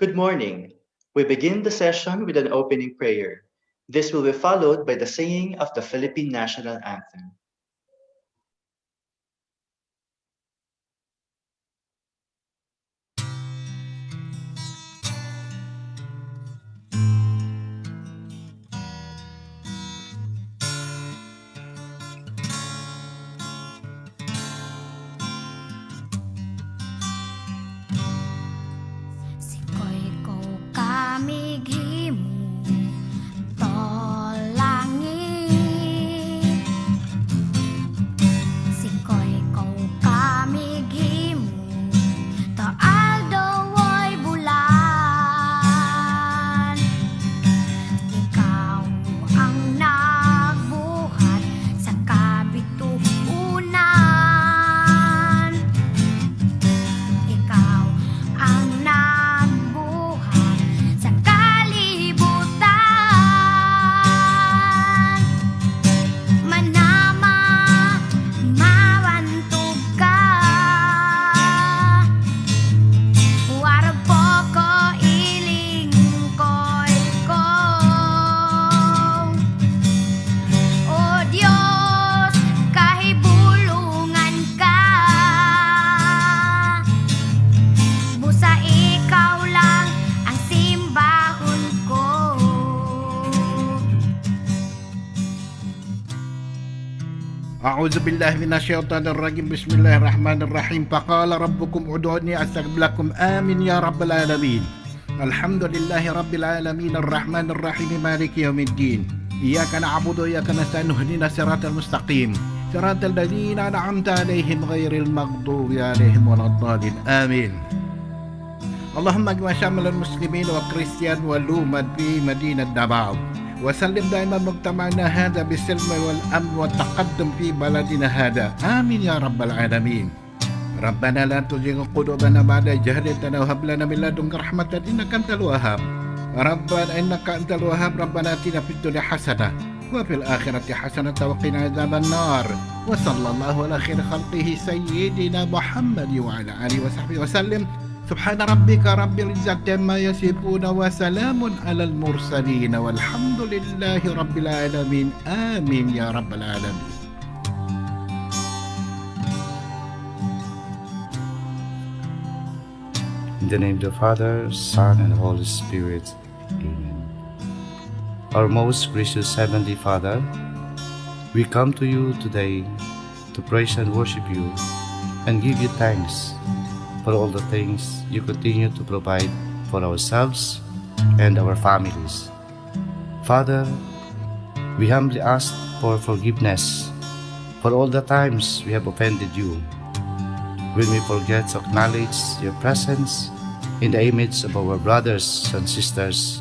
Good morning. We begin the session with an opening prayer. This will be followed by the singing of the Philippine National Anthem. Sikoy ko kami gimu tolangin. Sikoy ko kami gimu to aldo bulan. Ikaw ang nagbuhat sa kabituunan. Ikaw ang nagbuhat sa kalibutan. Manama, mawantog ka. Warag po ko ilingkoy ko. O Diyos, kahibulungan ka. Busa ikaw lang ang simbahon ko. أعوذ بالله من الشيطان الرجيم بسم الله الرحمن الرحيم فقال ربكم ادعوني أستجب لكم آمين يا رب العالمين الحمد لله رب العالمين الرحمن الرحيم مالك يوم الدين إياك نعبد وإياك نستعين اهدنا الصراط المستقيم صراط الذين أنعمت عليهم غير المغضوب عليهم ولا الضالين آمين اللهم اجمع شمل المسلمين والكريستيان والأمم في مدينة دماو وسلم دائما مجتمعنا هذا بالسلم والأمن والتقدم في بلدنا هذا آمين يا رب العالمين ربنا لا تزغ قلوبنا بعد إذ هديتنا وهب لنا من لدنك رحمة إنك أنت الوهاب ربنا إنك أنت الوهاب ربنا آتنا في الدنيا حسنة وفي الآخرة حسنة وقنا عذاب النار وصلى الله على خير خلقه سيدنا محمد وعلى آله وصحبه وسلم سبحان ربك رب العزة عما يصفون وسلام على المرسلين والحمد لله رب العالمين آمين يا رب العالمين. In the name of the Father, Son, and Holy Spirit. Amen. Our most gracious Heavenly Father, we come to you today to praise and worship you and give you thanks for all the things you continue to provide for ourselves and our families. Father, we humbly ask for forgiveness for all the times we have offended you, when we forget to acknowledge your presence in the image of our brothers and sisters,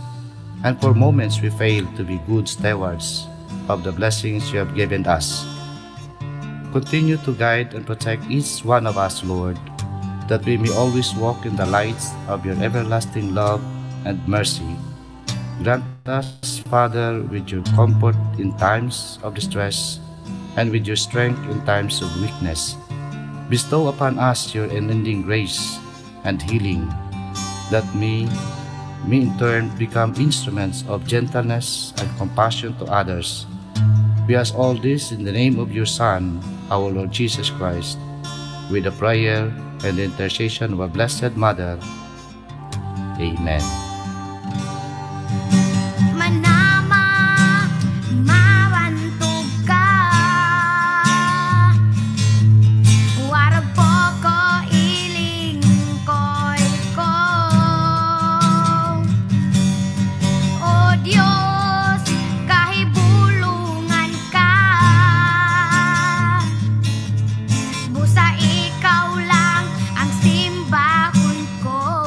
and for moments we fail to be good stewards of the blessings you have given us. Continue to guide and protect each one of us, Lord, that we may always walk in the lights of your everlasting love and mercy. Grant us, Father, with your comfort in times of distress and with your strength in times of weakness. Bestow upon us your unending grace and healing, that we may in turn become instruments of gentleness and compassion to others. We ask all this in the name of your Son, our Lord Jesus Christ, with a prayer and the intercession of our Blessed Mother. Amen. Manama, mawantog ka. Warag po ko ilingkoy ko. O Diyos, kahibulungan ka. Busa ikaw lang ang simbahon ko.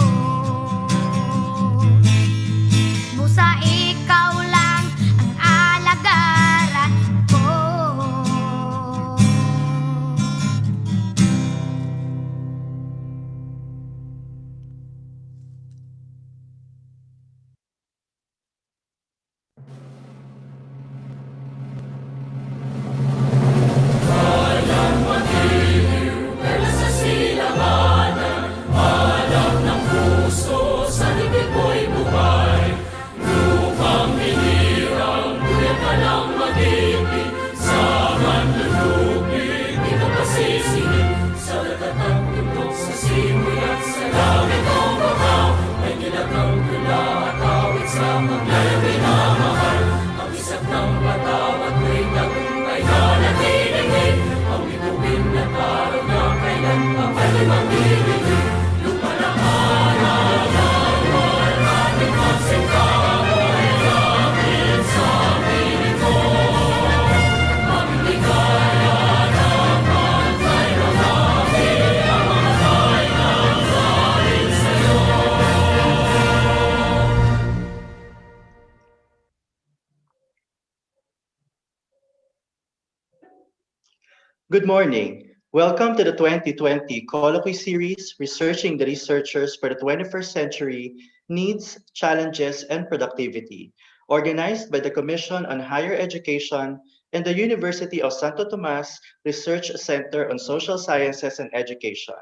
Good morning. Welcome to the 2020 Colloquy Series, Researching the Researchers for the 21st Century Needs, Challenges, and Productivity, organized by the Commission on Higher Education and the University of Santo Tomas Research Center on Social Sciences and Education.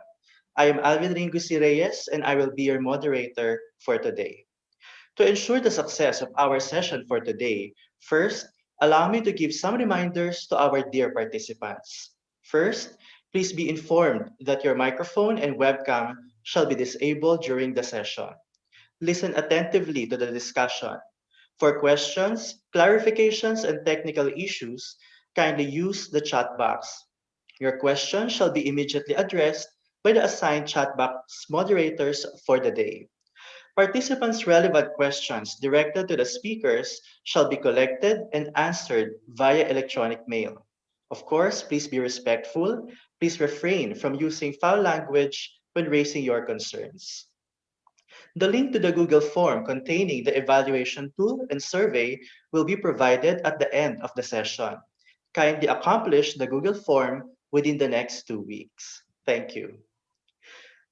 I am Alvin Ringusi Reyes, and I will be your moderator for today. To ensure the success of our session for today, first, allow me to give some reminders to our dear participants. First, please be informed that your microphone and webcam shall be disabled during the session. Listen attentively to the discussion. For questions, clarifications, and technical issues, kindly use the chat box. Your question shall be immediately addressed by the assigned chat box moderators for the day. Participants' relevant questions directed to the speakers shall be collected and answered via electronic mail. Of course, please be respectful. Please refrain from using foul language when raising your concerns. The link to the Google form containing the evaluation tool and survey will be provided at the end of the session. Kindly accomplish the Google form within the next 2 weeks. Thank you.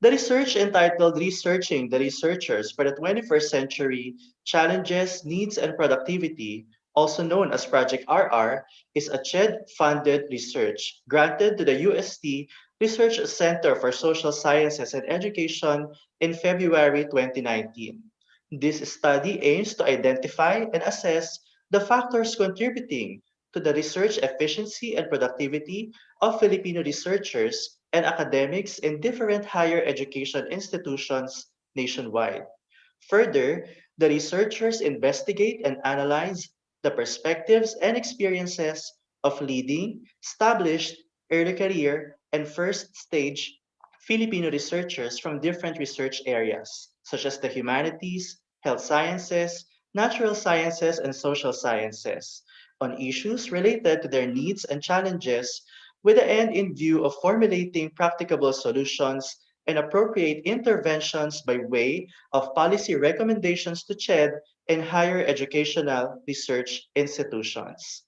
The research entitled Researching the Researchers for the 21st Century Challenges, Needs, and Productivity, also known as Project RR, is a CHED-funded research granted to the UST Research Center for Social Sciences and Education in February 2019. This study aims to identify and assess the factors contributing to the research efficiency and productivity of Filipino researchers and academics in different higher education institutions nationwide. Further, the researchers investigate and analyze the perspectives and experiences of leading, established, early career, and first stage Filipino researchers from different research areas, such as the humanities, health sciences, natural sciences, and social sciences, on issues related to their needs and challenges with the end in view of formulating practicable solutions and appropriate interventions by way of policy recommendations to CHED and higher educational research institutions.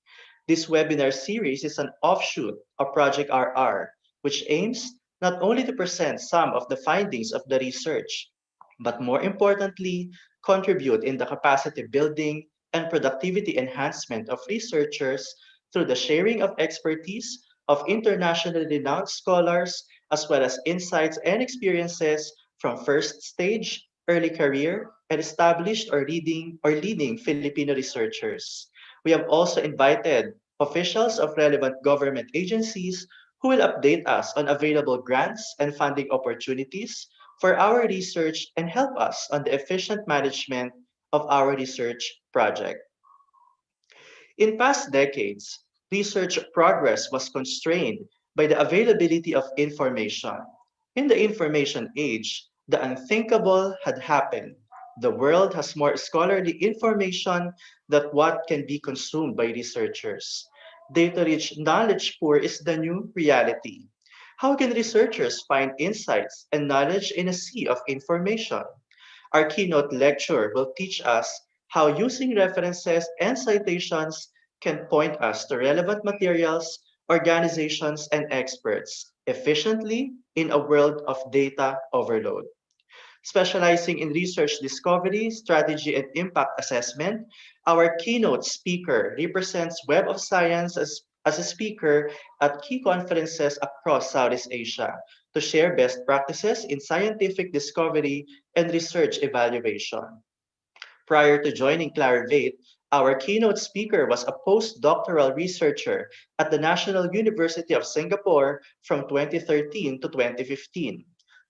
This webinar series is an offshoot of Project RR, which aims not only to present some of the findings of the research, but more importantly, contribute in the capacity building and productivity enhancement of researchers through the sharing of expertise of internationally renowned scholars, as well as insights and experiences from first stage, early career, and established or leading Filipino researchers. We have also invited officials of relevant government agencies who will update us on available grants and funding opportunities for our research and help us on the efficient management of our research project. In past decades, research progress was constrained by the availability of information. In the information age, the unthinkable had happened. The world has more scholarly information than what can be consumed by researchers. Data-rich knowledge poor is the new reality. How can researchers find insights and knowledge in a sea of information? Our keynote lecture will teach us how using references and citations can point us to relevant materials, organizations, and experts efficiently in a world of data overload. Specializing in research discovery, strategy, and impact assessment, our keynote speaker represents Web of Science as a speaker at key conferences across Southeast Asia to share best practices in scientific discovery and research evaluation. Prior to joining Clarivate, our keynote speaker was a postdoctoral researcher at the National University of Singapore from 2013 to 2015.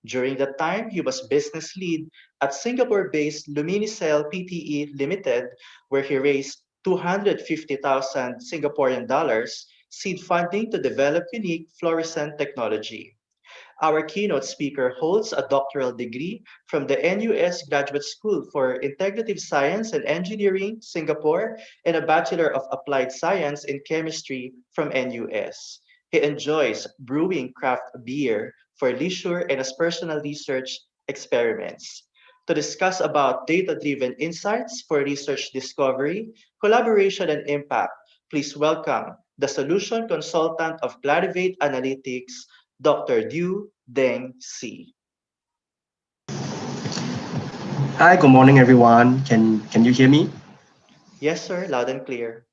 During that time, he was business lead at Singapore-based Luminicell Pte Limited, where he raised 250,000 Singaporean dollars seed funding to develop unique fluorescent technology. Our keynote speaker holds a doctoral degree from the NUS Graduate School for Integrative Science and Engineering, Singapore, and a Bachelor of Applied Science in Chemistry from NUS. He enjoys brewing craft beer for leisure and as personal research experiments. To discuss about data-driven insights for research discovery, collaboration, and impact, please welcome the solution consultant of Clarivate Analytics, Dr. Du Deng Si. Hi, good morning, everyone. Can you hear me? Yes, sir, loud and clear.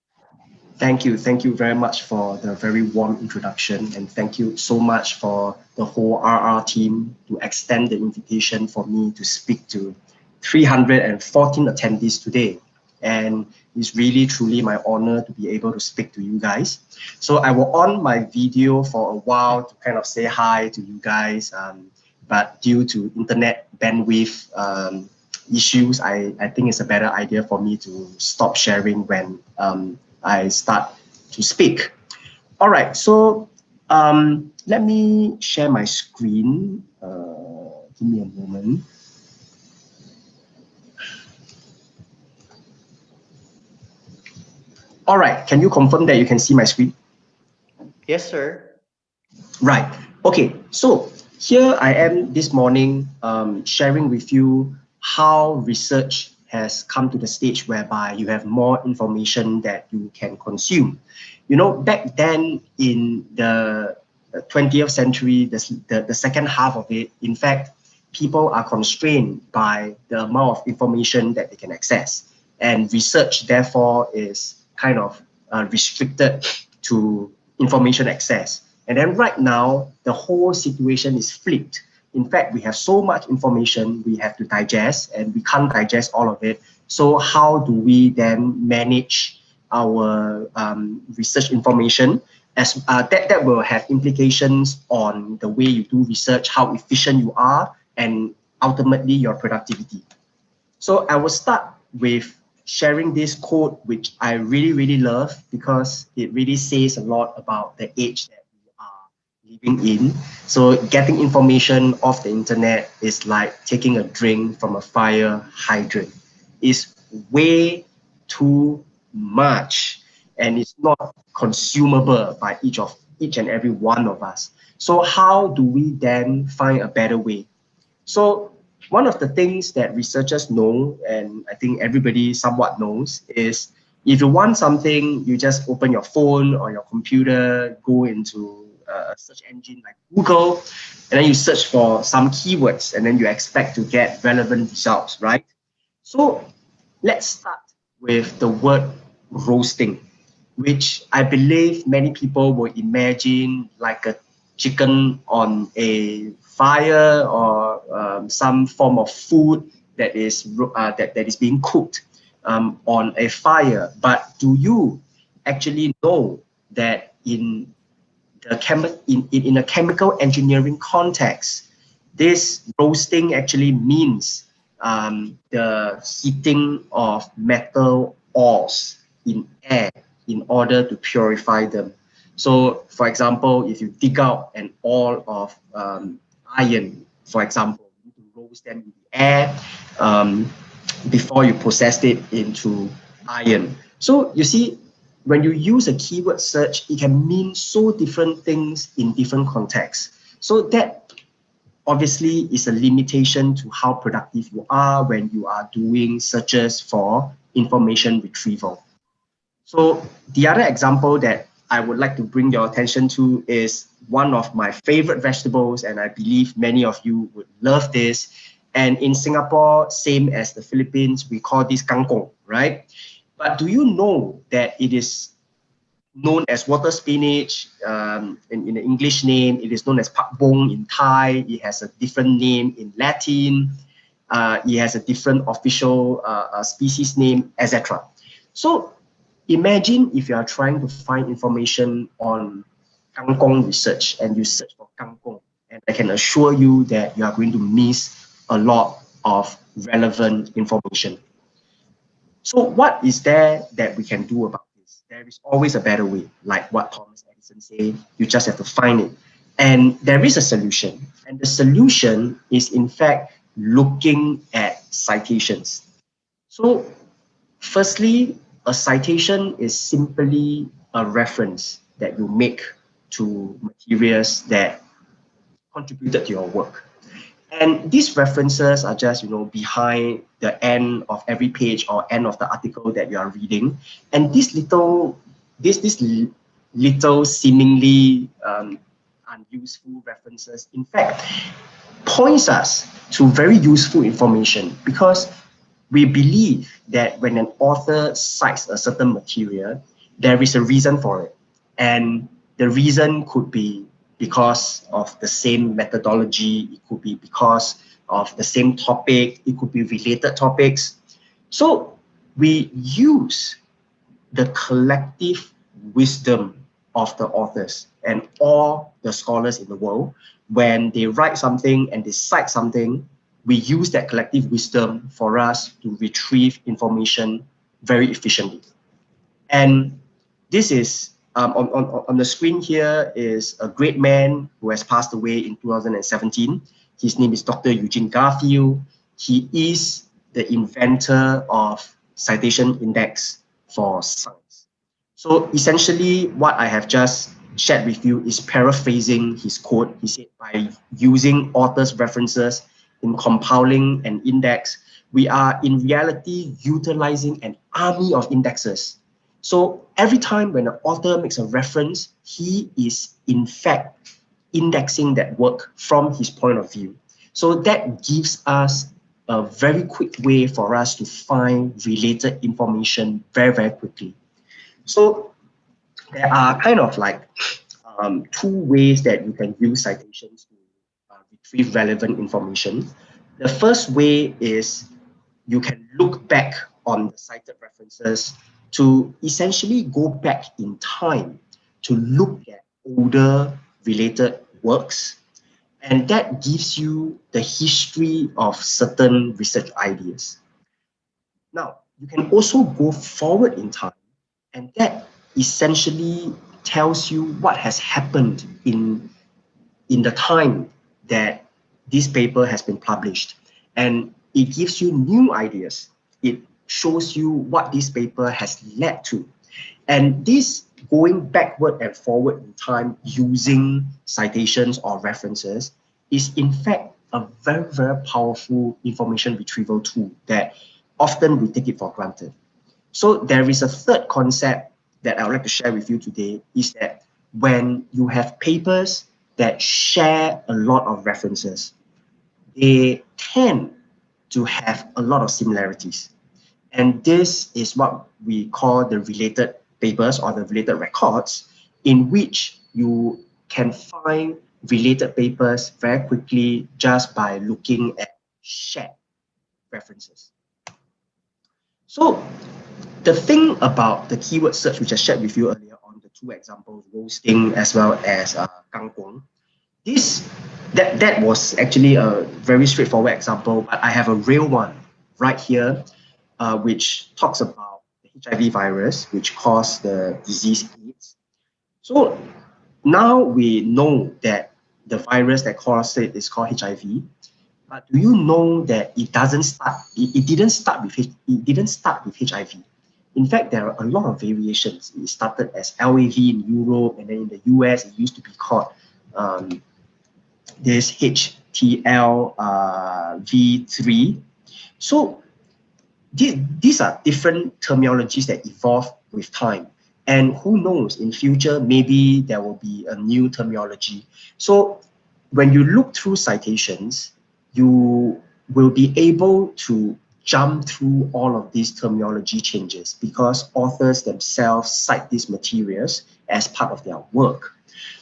Thank you very much for the very warm introduction, and thank you so much for the whole RR team to extend the invitation for me to speak to 314 attendees today. And it's really truly my honor to be able to speak to you guys. So I will on my video for a while to kind of say hi to you guys, but due to internet bandwidth issues, I think it's a better idea for me to stop sharing when I start to speak. All right, so let me share my screen. Give me a moment. All right, can you confirm that you can see my screen? Yes, sir. Right, okay, so here I am this morning sharing with you how research has come to the stage whereby you have more information that you can consume. You know, back then in the 20th century, the second half of it, in fact, people are constrained by the amount of information that they can access. And research, therefore, is kind of restricted to information access. And then right now, the whole situation is flipped. In fact, we have so much information we have to digest, and we can't digest all of it. So how do we then manage our research information? As that will have implications on the way you do research, how efficient you are, and ultimately your productivity. So I will start with sharing this quote, which I really love because it really says a lot about the age that we are living in. So getting information off the internet is like taking a drink from a fire hydrant. It's way too much, and it's not consumable by each and every one of us. So how do we then find a better way? So one of the things that researchers know, and I think everybody somewhat knows, is if you want something, you just open your phone or your computer, go into a search engine like Google, and then you search for some keywords, and then you expect to get relevant results, right? So let's start with the word roasting, which I believe many people will imagine like a chicken on a fire or some form of food that is that is being cooked on a fire. But do you actually know that in a chemical engineering context, this roasting actually means the heating of metal ores in air in order to purify them. So, for example, if you dig out an ore of iron, for example, you need to roast them in the air before you process it into iron. So you see, when you use a keyword search, it can mean so different things in different contexts. So that obviously is a limitation to how productive you are when you are doing searches for information retrieval. So the other example that I would like to bring your attention to is one of my favorite vegetables, and I believe many of you would love this. And in Singapore, same as the Philippines, we call this kangkong, right? But do you know that it is known as water spinach in the English name? It is known as pak bong in Thai. It has a different name in Latin. It has a different official species name, etc. So imagine if you are trying to find information on kangkong research and you search for kangkong, and I can assure you that you are going to miss a lot of relevant information. So what is there that we can do about this? There is always a better way, like what Thomas Edison said, you just have to find it. And there is a solution. And the solution is, in fact, looking at citations. So firstly, a citation is simply a reference that you make to materials that contributed to your work. And these references are just, behind the end of every page or end of the article that you are reading. And these little seemingly unuseful references, in fact, points us to very useful information, because we believe that when an author cites a certain material, there is a reason for it. And the reason could be because of the same methodology, it could be because of the same topic, it could be related topics. So we use the collective wisdom of the authors and all the scholars in the world. When they write something and they cite something, we use that collective wisdom for us to retrieve information very efficiently. And this is on the screen here is a great man who has passed away in 2017. His name is Dr. Eugene Garfield. He is the inventor of citation index for science. So essentially what I have just shared with you is paraphrasing his quote. He said, by using authors' references in compiling an index, we are in reality utilizing an army of indexes. So every time when an author makes a reference, he is in fact indexing that work from his point of view. So that gives us a very quick way for us to find related information very, very quickly. So there are kind of like two ways that you can use citations to retrieve relevant information. The first way is you can look back on the cited references to essentially go back in time to look at older related works, and that gives you the history of certain research ideas. Now, you can also go forward in time, and that essentially tells you what has happened in the time that this paper has been published, and it gives you new ideas. It shows you what this paper has led to. And this going backward and forward in time using citations or references is in fact a very, very powerful information retrieval tool that often we take it for granted. So there is a third concept that I would like to share with you today, is that when you have papers that share a lot of references, they tend to have a lot of similarities. And this is what we call the related papers or the related records, in which you can find related papers very quickly just by looking at shared references. So the thing about the keyword search, which I shared with you earlier on the two examples, roasting as well as kangkong, that was actually a very straightforward example, but I have a real one right here, which talks about the HIV virus, which caused the disease AIDS. So now we know that the virus that caused it is called HIV, but do you know that it didn't start with HIV? In fact, there are a lot of variations. It started as LAV in Europe, and then in the US, it used to be called this HTLV3. So these are different terminologies that evolve with time. And who knows, in future, maybe there will be a new terminology. So when you look through citations, you will be able to jump through all of these terminology changes because authors themselves cite these materials as part of their work.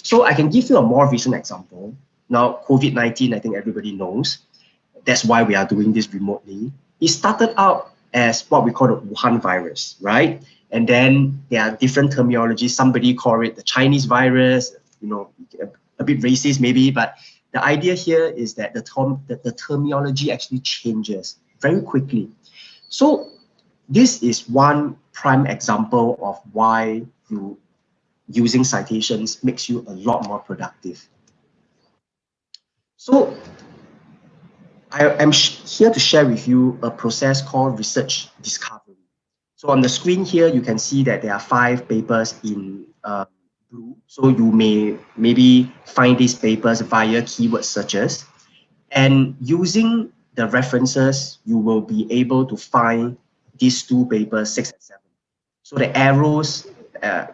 So I can give you a more recent example. Now, COVID-19, I think everybody knows. That's why we are doing this remotely. It started out as what we call the Wuhan virus, right? And then there are different terminologies. Somebody call it the Chinese virus, a bit racist maybe, but the idea here is that the terminology actually changes very quickly. So this is one prime example of why using citations makes you a lot more productive. So I am here to share with you a process called research discovery. So on the screen here, you can see that there are 5 papers in blue. So you may maybe find these papers via keyword searches. And using the references, you will be able to find these 2 papers, 6 and 7. So the arrows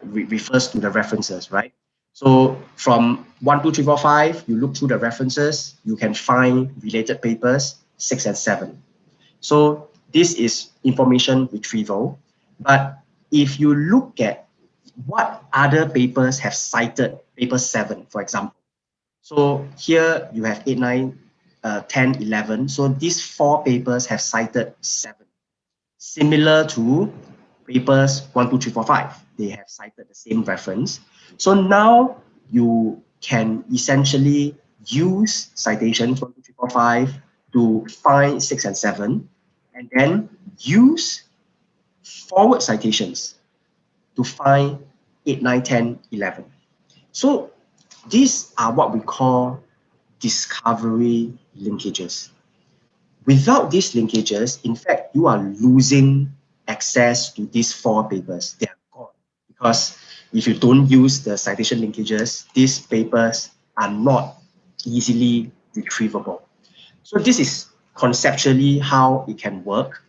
refers to the references, right? So from 1, 2, 3, 4, 5, you look through the references, you can find related papers 6 and 7. So this is information retrieval. But if you look at what other papers have cited paper 7, for example. So here you have 8, 9, 10, 11. So these 4 papers have cited 7. Similar to papers 1, 2, 3, 4, 5. They have cited the same reference. So now you can essentially use citations 1, 2, 3, 4, 5 to find 6 and 7, and then use forward citations to find 8, 9, 10, 11. So these are what we call discovery linkages. Without these linkages, in fact, you are losing access to these 4 papers. They are gone. Because if you don't use the citation linkages, these papers are not easily retrievable. So this is conceptually how it can work.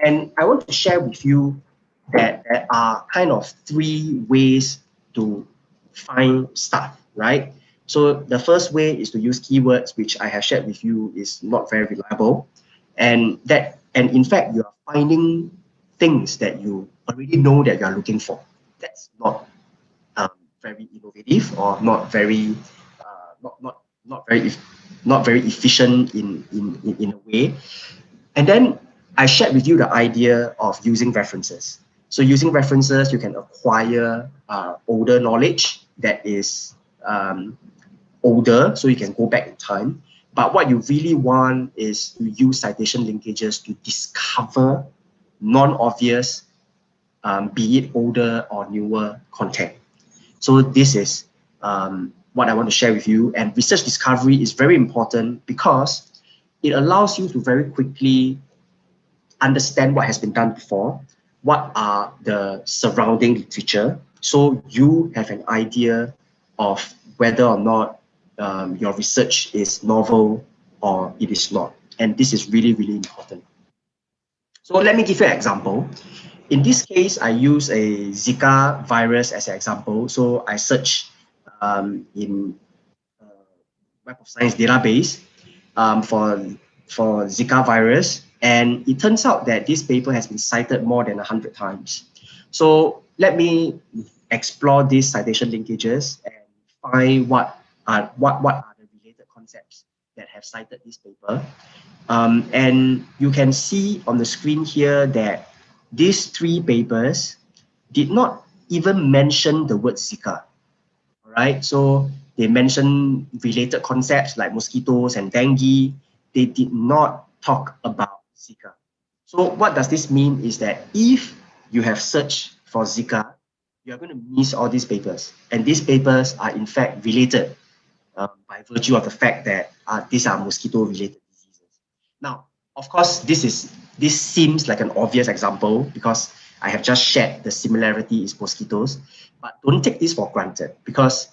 And I want to share with you that there are kind of 3 ways to find stuff, right? So the first way is to use keywords, which I have shared with you is not very reliable. And in fact, you are finding things that you already know that you are looking for. That's not very innovative or not very not very efficient in a way. And then I shared with you the idea of using references. So using references, you can acquire older knowledge that is older, so you can go back in time. But what you really want is to use citation linkages to discover non-obvious, be it older or newer content. So this is what I want to share with you. And research discovery is very important because it allows you to very quickly understand what has been done before, what are the surrounding literature, so you have an idea of whether or not your research is novel or it is not. And this is really, really important. So let me give you an example. In this case, I use a Zika virus as an example. So I search in Web of Science database for Zika virus. And it turns out that this paper has been cited more than 100 times. So let me explore these citation linkages and find what are the related concepts that have cited this paper. And you can see on the screen here that these 3 papers did not even mention the word Zika. All right, so they mention related concepts like mosquitoes and dengue. They did not talk about Zika. So what does this mean is that if you have searched for Zika, you are going to miss all these papers. And these papers are in fact related by virtue of the fact that these are mosquito-related diseases. Now, of course, this seems like an obvious example because I have just shared the similarity is mosquitoes, but don't take this for granted because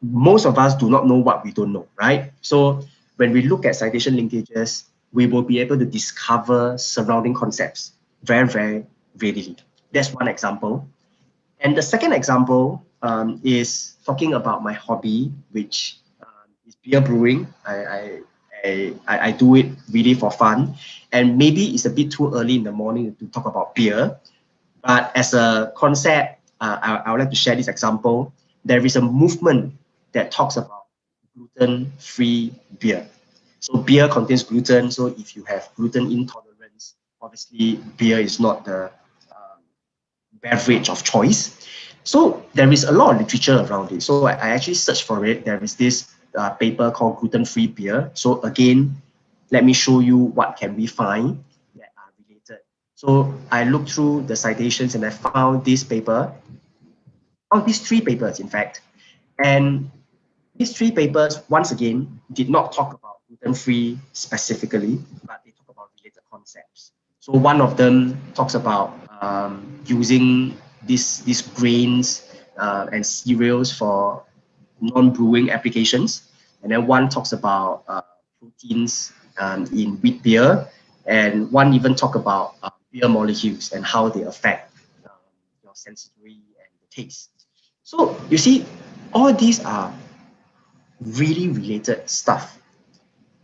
most of us do not know what we don't know, right? So when we look at citation linkages, we will be able to discover surrounding concepts very, very readily. That's one example. And the second example is talking about my hobby, which is beer brewing. I do it really for fun. And maybe it's a bit too early in the morning to talk about beer. But as a concept, I would like to share this example. There is a movement that talks about gluten-free beer. So beer contains gluten. So if you have gluten intolerance, obviously beer is not the beverage of choice. So there is a lot of literature around it. So I actually searched for it. There is this paper called gluten-free beer. So again, let me show you what can we find that are related. So I looked through the citations and I found this paper, these three papers in fact, and these three papers once again did not talk about gluten-free specifically, but they talk about related concepts. So one of them talks about using these grains and cereals for non-brewing applications, and then one talks about proteins in wheat beer, and one even talk about beer molecules and how they affect your sensory and the taste. So you see, all these are really related stuff,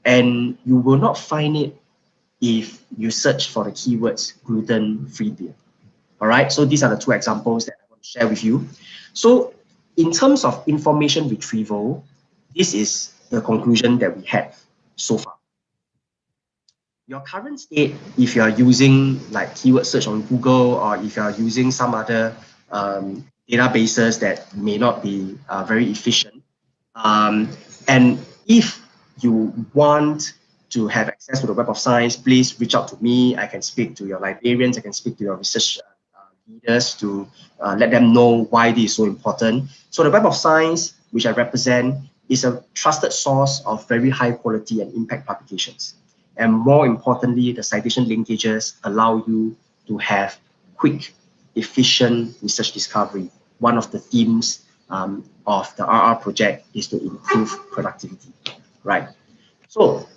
and you will not find it if you search for the keywords gluten-free beer. All right, so these are the two examples that I want to share with you. So in terms of information retrieval, this is the conclusion that we have so far. Your current state, if you are using like keyword search on Google, or if you are using some other databases that may not be very efficient, and if you want to have access to the Web of Science, please reach out to me. I can speak to your librarians, I can speak to your research leaders to let them know why this is so important. So the Web of Science, which I represent, is a trusted source of very high quality and impact publications. And more importantly, the citation linkages allow you to have quick, efficient research discovery. One of the themes of the RR project is to improve productivity, right? So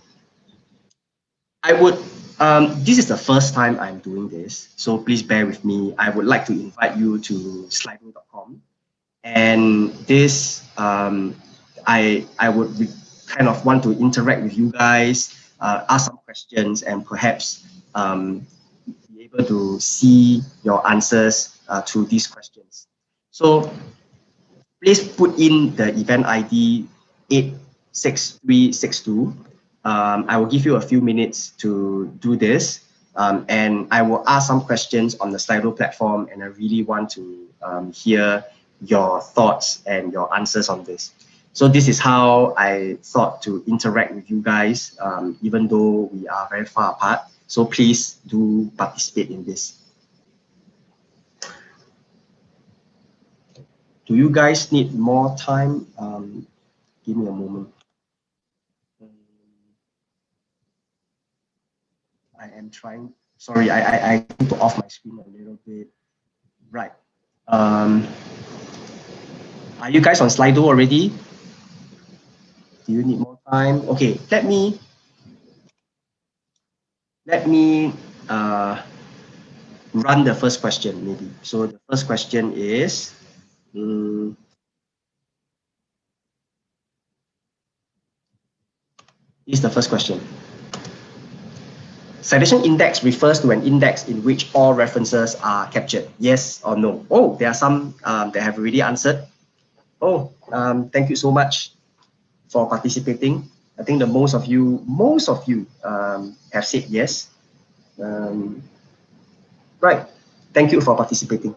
I would, this is the first time I'm doing this, so please bear with me. I would like to invite you to slido.com, and this, I would kind of want to interact with you guys, ask some questions, and perhaps be able to see your answers to these questions. So please put in the event ID 86362. I will give you a few minutes to do this, and I will ask some questions on the Slido platform, and I really want to hear your thoughts and your answers on this. So this is how I thought to interact with you guys, even though we are very far apart. So please do participate in this. Do you guys need more time? Give me a moment. I am trying, sorry, I need to off my screen a little bit. Right. Are you guys on Slido already? Do you need more time? Okay, let me run the first question maybe. So the first question is, is the first question. Citation index refers to an index in which all references are captured. Yes or no? Oh, there are some that have already answered. Oh, thank you so much for participating. I think the most of you have said yes. Right. Thank you for participating.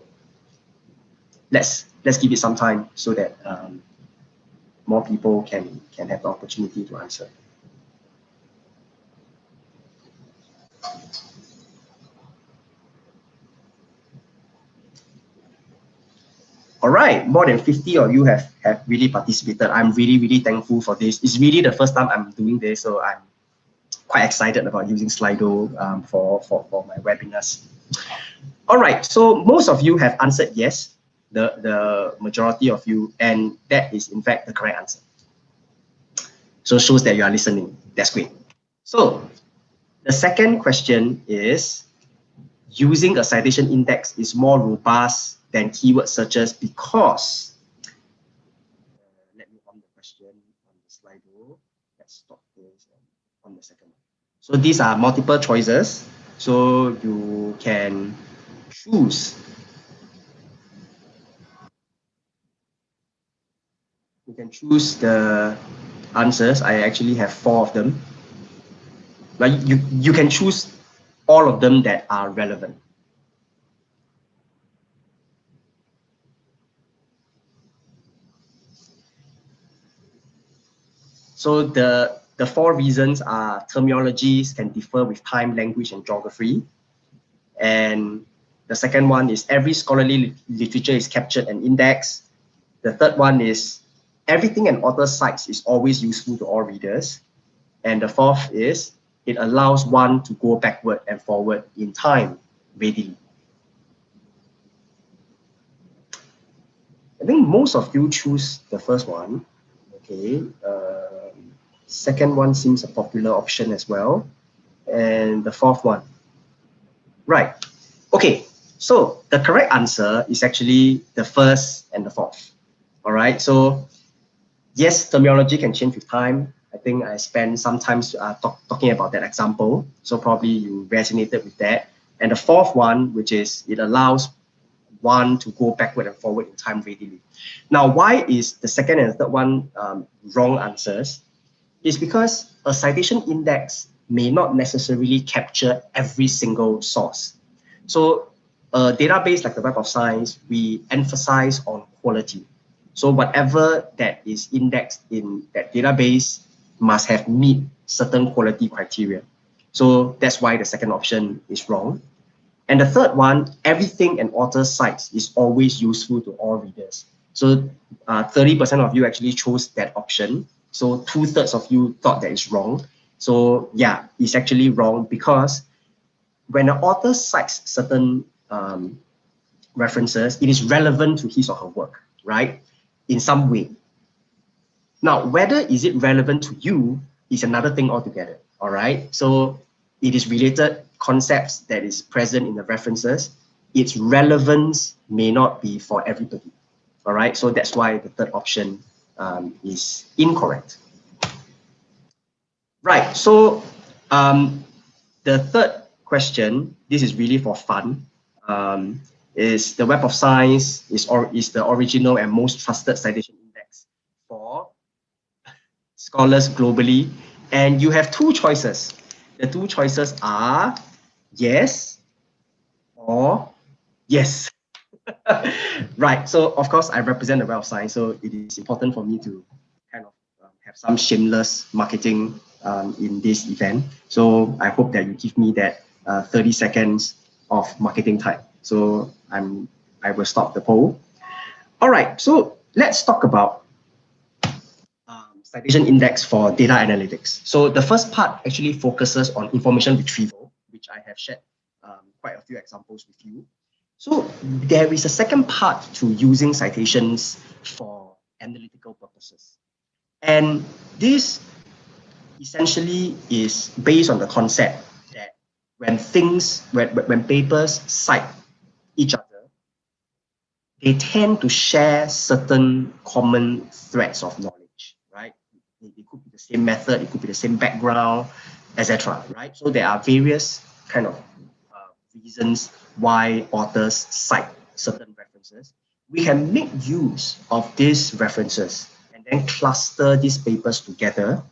Let's give it some time so that more people can have the opportunity to answer. All right, more than 50 of you have really participated. I'm really thankful for this. It's really the first time I'm doing this, so I'm quite excited about using Slido for my webinars. All right, so most of you have answered yes, the majority of you, and that is in fact the correct answer. So it shows that you are listening. That's great. So the second question is, using a citation index is more robust than keyword searches because, let me on the question on the Slido. Let's stop this on the second one. So these are multiple choices. So you can choose. You can choose the answers. I actually have 4 of them. But you can choose all of them that are relevant. So the four reasons are terminologies can differ with time, language, and geography. And the second one is every scholarly literature is captured and indexed. The third one is everything an author cites is always useful to all readers. And the fourth is it allows one to go backward and forward in time readily. I think most of you choose the first one. Okay. Second one seems a popular option as well. And the fourth one. Right. Okay. So the correct answer is actually the first and the fourth. All right. So yes, terminology can change with time. I think I spent some time talking about that example. So probably you resonated with that. And the fourth one, which is it allows one to go backward and forward in time readily. Now, why is the second and the third one wrong answers? It's because a citation index may not necessarily capture every single source. So a database like the Web of Science, we emphasize on quality. So whatever that is indexed in that database must have meet certain quality criteria. So that's why the second option is wrong. And the third one, everything an author cites is always useful to all readers. So 30% of you actually chose that option. So 2/3 of you thought that is wrong. So yeah, it's actually wrong because when an author cites certain references, it is relevant to his or her work, right? In some way. Now, whether is it relevant to you is another thing altogether, all right? So it is related concepts that is present in the references. Its relevance may not be for everybody, all right? So that's why the third option is incorrect. Right, so the third question, this is really for fun, is the Web of Science is the original and most trusted citation index for scholars globally. And you have two choices. The two choices are yes or yes. Right, so of course I represent the Web of Science, so it is important for me to kind of have some shameless marketing in this event. So I hope that you give me that 30 seconds of marketing time. So I will stop the poll. All right, so let's talk about citation index for data analytics. So the first part actually focuses on information retrieval, which I have shared quite a few examples with you. So there is a second part to using citations for analytical purposes. And this essentially is based on the concept that when papers cite each other, they tend to share certain common threads of knowledge, right? It could be the same method, it could be the same background, etc. Right? So there are various kind of reasons why authors cite certain references. We can make use of these references and then cluster these papers together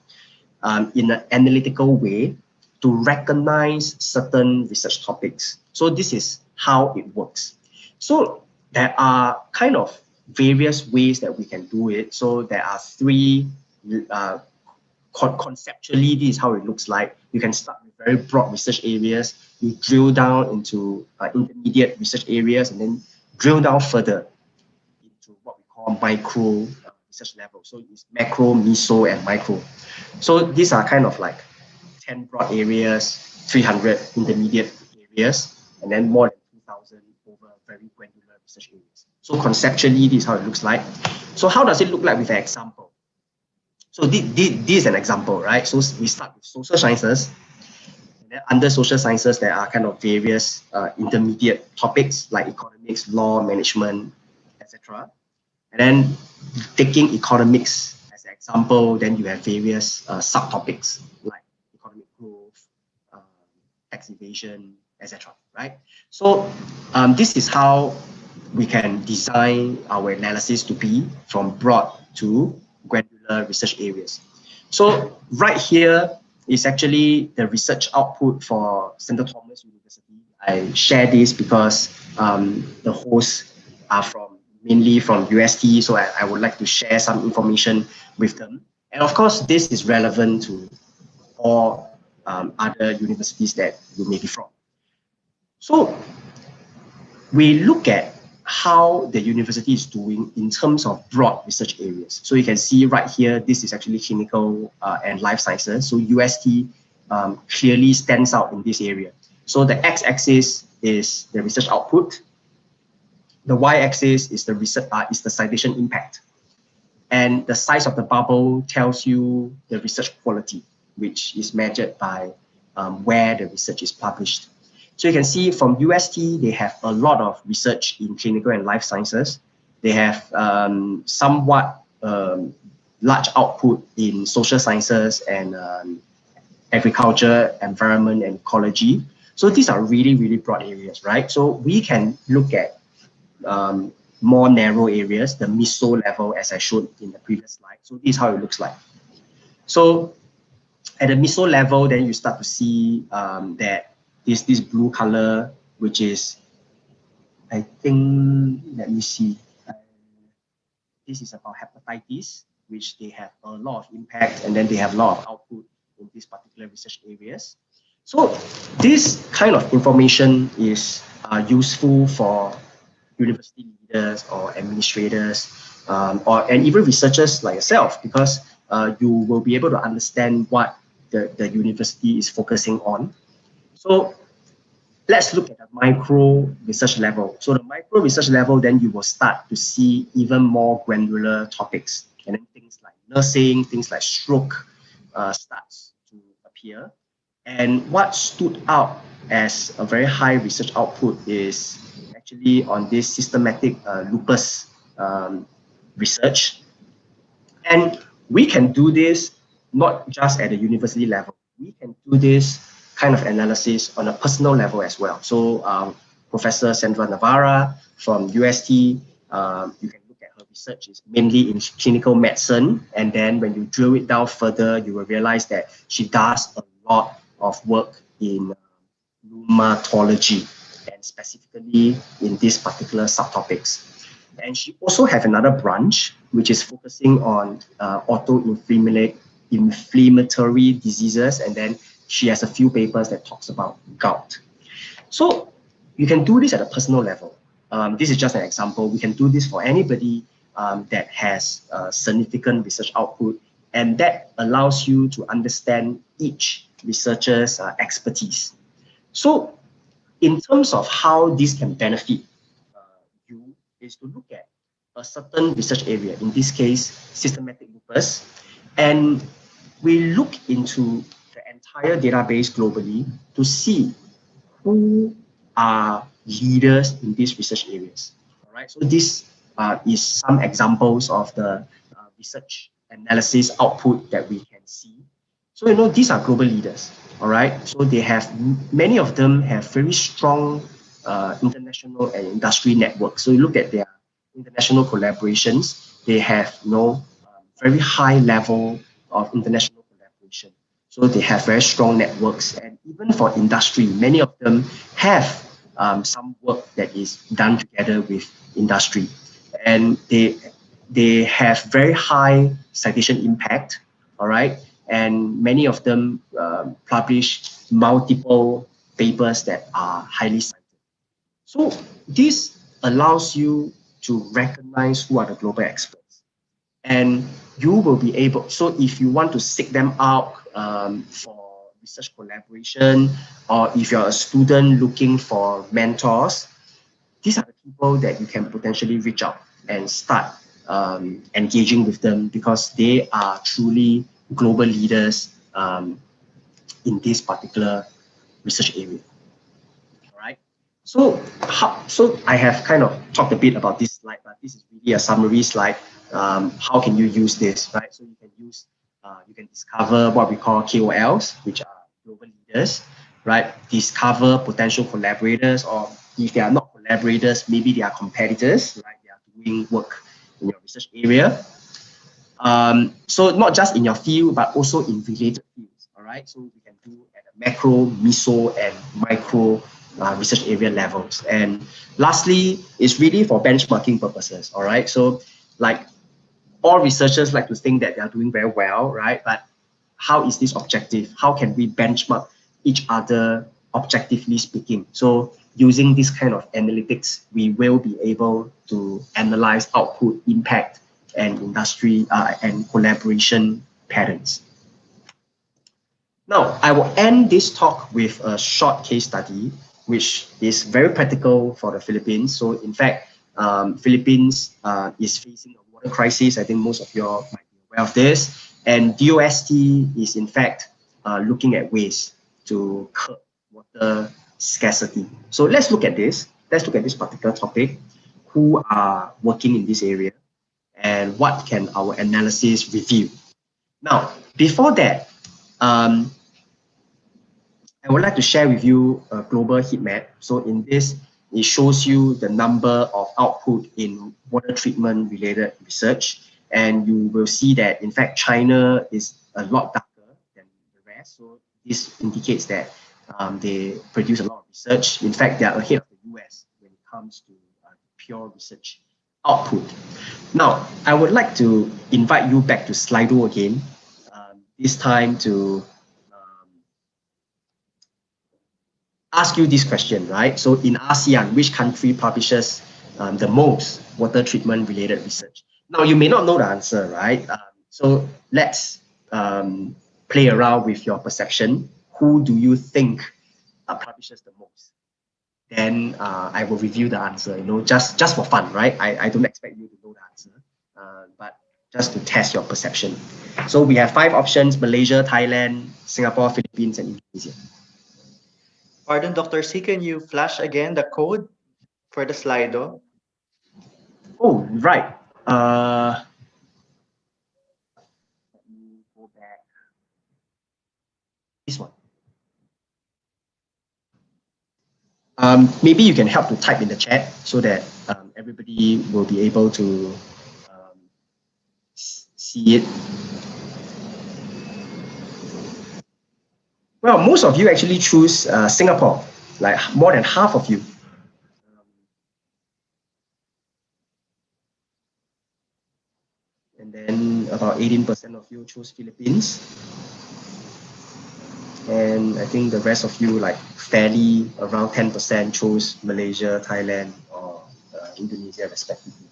in an analytical way to recognize certain research topics. So this is how it works. So there are kind of various ways that we can do it. So there are three, conceptually, this is how it looks like. You can start with very broad research areas. You drill down into intermediate research areas and then drill down further into what we call micro research level. So it's macro, meso, and micro. So these are kind of like 10 broad areas, 300 intermediate areas, and then more than 2,000 over very granular research areas. So conceptually, this is how it looks like. So how does it look like with an example? So this is an example, right? So we start with social sciences. And then under social sciences, there are kind of various intermediate topics like economics, law, management, etc. And then taking economics as an example, then you have various subtopics like economic growth, tax evasion, etc. Right? So this is how we can design our analysis to be from broad to granular research areas. So right here is actually the research output for St. Thomas University. I share this because the hosts are mainly from UST, so I would like to share some information with them. And of course, this is relevant to all other universities that you may be from. So we look at how the university is doing in terms of broad research areas. So you can see right here, this is actually clinical and life sciences. So UST clearly stands out in this area. So the x-axis is the research output. The y-axis is the research is the citation impact. And the size of the bubble tells you the research quality, which is measured by where the research is published. So you can see from UST, they have a lot of research in clinical and life sciences. They have somewhat large output in social sciences and agriculture, environment, and ecology. So these are really, really broad areas, right? So we can look at more narrow areas, the meso level, as I showed in the previous slide. So this is how it looks like. So at the meso level, then you start to see that this blue color, which is, I think, let me see. This is about hepatitis, which they have a lot of impact, and then they have a lot of output in these particular research areas. So this kind of information is useful for university leaders or administrators, and even researchers like yourself, because you will be able to understand what the university is focusing on. So let's look at the micro research level. So the micro research level, then you will start to see even more granular topics, and then things like nursing, things like stroke starts to appear. And what stood out as a very high research output is actually on this systematic lupus research. And we can do this not just at the university level. We can do this kind of analysis on a personal level as well. So Professor Sandra Navarra from UST, you can look at her research is mainly in clinical medicine. And then when you drill it down further, you will realize that she does a lot of work in rheumatology, and specifically in these particular subtopics. And she also has another branch, which is focusing on autoinflammatory diseases, and then she has a few papers that talks about gout. So you can do this at a personal level. This is just an example. We can do this for anybody that has significant research output, and that allows you to understand each researcher's expertise. So in terms of how this can benefit you is to look at a certain research area, in this case, systematic lupus, and we look into the entire database globally to see who are leaders in these research areas. All right, so this is some examples of the research analysis output that we can see. So, these are global leaders, all right? So they have, many of them have very strong international and industry networks. So you look at their international collaborations, they have, very high level of international collaboration. So they have very strong networks, and even for industry, many of them have some work that is done together with industry. And they have very high citation impact, all right? And many of them publish multiple papers that are highly cited. So this allows you to recognize who are the global experts. And you will be able, so if you want to seek them out for research collaboration, or if you're a student looking for mentors, these are the people that you can potentially reach out and start engaging with them, because they are truly global leaders in this particular research area. All right. So I have kind of talked a bit about this slide, but this is really a summary slide. How can you use this, right? So you can use, you can discover what we call KOLs, which are global leaders, right? Discover potential collaborators, or if they are not collaborators, maybe they are competitors, right? They are doing work in your research area. So not just in your field, but also in related fields, all right? So we can do at a macro, meso, and micro research area levels. And lastly, it's really for benchmarking purposes, all right? So like all researchers like to think that they are doing very well, right? But how is this objective? How can we benchmark each other objectively speaking? So using this kind of analytics, we will be able to analyze output, impact, and industry and collaboration patterns. Now, I will end this talk with a short case study, which is very practical for the Philippines. So in fact, Philippines is facing a water crisis. I think most of you all might be aware of this. And DOST is in fact looking at ways to curb water scarcity. So let's look at this. Let's look at this particular topic. Who are working in this area and what can our analysis reveal? Now, before that, I would like to share with you a global heat map. So in this, it shows you the number of output in water treatment related research. And you will see that, in fact, China is a lot darker than the rest. So this indicates that they produce a lot of research. In fact, they are ahead of the US when it comes to pure research output. Now, I would like to invite you back to Slido again, this time to ask you this question, right? So in ASEAN, which country publishes the most water treatment related research? Now, you may not know the answer, right? So let's play around with your perception. Who do you think publishes the most? Then I will review the answer, just for fun, right? I don't expect you to know the answer, but just to test your perception. So we have 5 options: Malaysia, Thailand, Singapore, Philippines, and Indonesia. Pardon, Dr. C, can you flash again the code for the Slido? Oh, right. Let me go back. This one. Maybe you can help to type in the chat so that everybody will be able to see it. Well, most of you actually choose Singapore, like more than half of you. And then about 18% of you choose Philippines. And I think the rest of you, like fairly around 10%, chose Malaysia, Thailand, or Indonesia, respectively.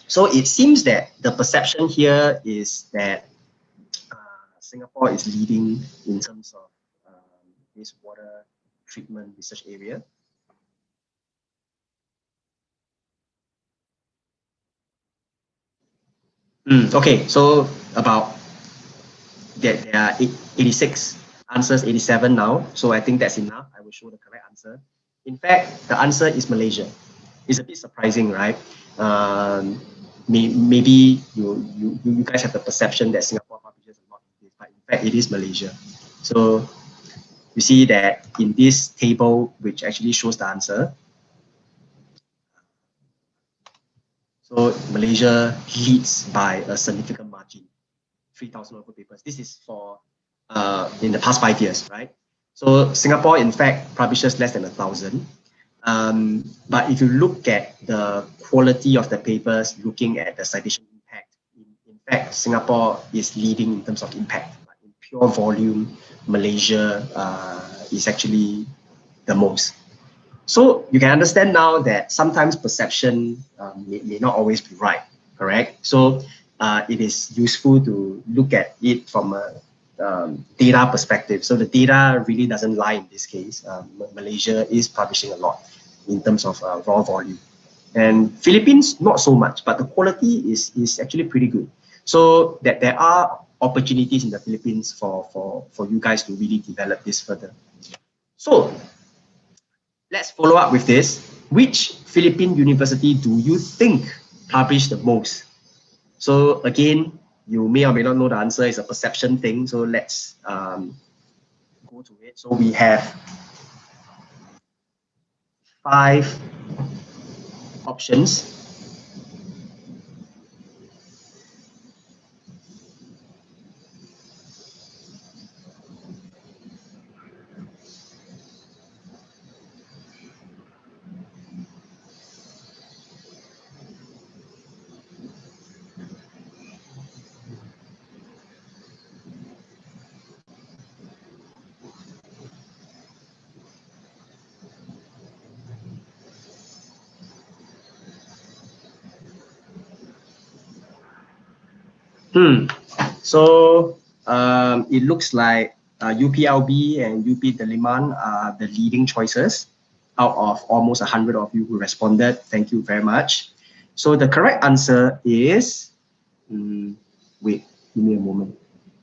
So it seems that the perception here is that Singapore is leading in terms of this water treatment research area. Okay, so about there are 86 answers, 87 now. So I think that's enough. I will show the correct answer. In fact, the answer is Malaysia. It's a bit surprising, right? Maybe you guys have the perception that Singapore publishes a lot of this, but in fact it is Malaysia. So you see that in this table, which actually shows the answer. So Malaysia leads by a significant margin, 3,000 over papers. This is for in the past 5 years, right? So Singapore, in fact, publishes less than 1,000. But if you look at the quality of the papers, looking at the citation impact, in fact, Singapore is leading in terms of impact. But in pure volume, Malaysia is actually the most. So you can understand now that sometimes perception may not always be right, correct? So it is useful to look at it from a data perspective. So the data really doesn't lie in this case. Malaysia is publishing a lot in terms of raw volume. And Philippines, not so much, but the quality is actually pretty good. So that there are opportunities in the Philippines for you guys to really develop this further. So let's follow up with this. Which Philippine university do you think published the most? So again, you may or may not know the answer. It's a perception thing. So let's go to it. So we have 5 options. So it looks like UPLB and UP Diliman are the leading choices out of almost 100 of you who responded. Thank you very much. So the correct answer is, wait, give me a moment.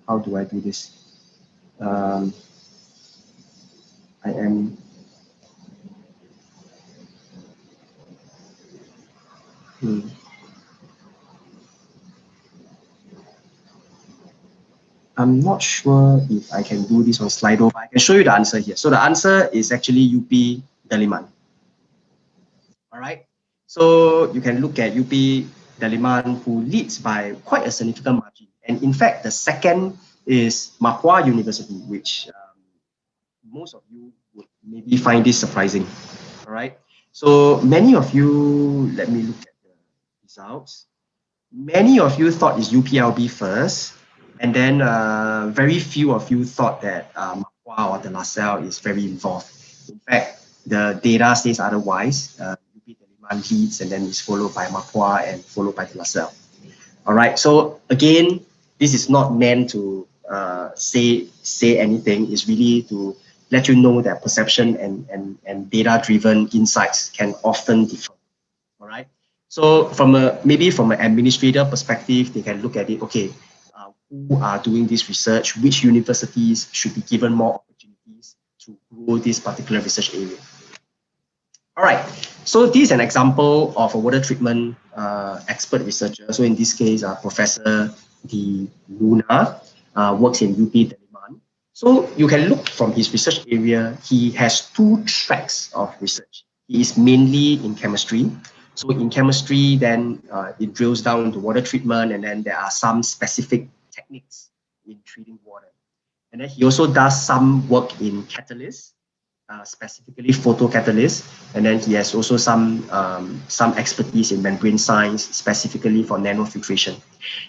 How do I do this? I am. I'm not sure if I can do this on Slido, but I can show you the answer here. So the answer is actually UP Diliman. All right. So you can look at UP Diliman, who leads by quite a significant margin. And in fact, the second is Mapua University, which most of you would maybe find this surprising. All right. So many of you, let me look at the results. Many of you thought it's UPLB first, and then very few of you thought that Mapua or De La Salle is very involved. In fact, the data says otherwise. UP Diliman leads, and then is followed by Mapua and followed by De La Salle. All right. So again, this is not meant to say anything. It's really to let you know that perception and data-driven insights can often differ. All right. So from maybe from an administrator perspective, they can look at it. Okay, who are doing this research? Which universities should be given more opportunities to grow this particular research area? All right. So this is an example of a water treatment expert researcher. So in this case, Professor Di Luna works in UP Diliman. So you can look from his research area. He has two tracks of research. He is mainly in chemistry. So in chemistry, then it drills down into water treatment, and then there are some specific techniques in treating water. And then he also does some work in catalysts, specifically photocatalysts, and then he has also some expertise in membrane science, specifically for nanofiltration.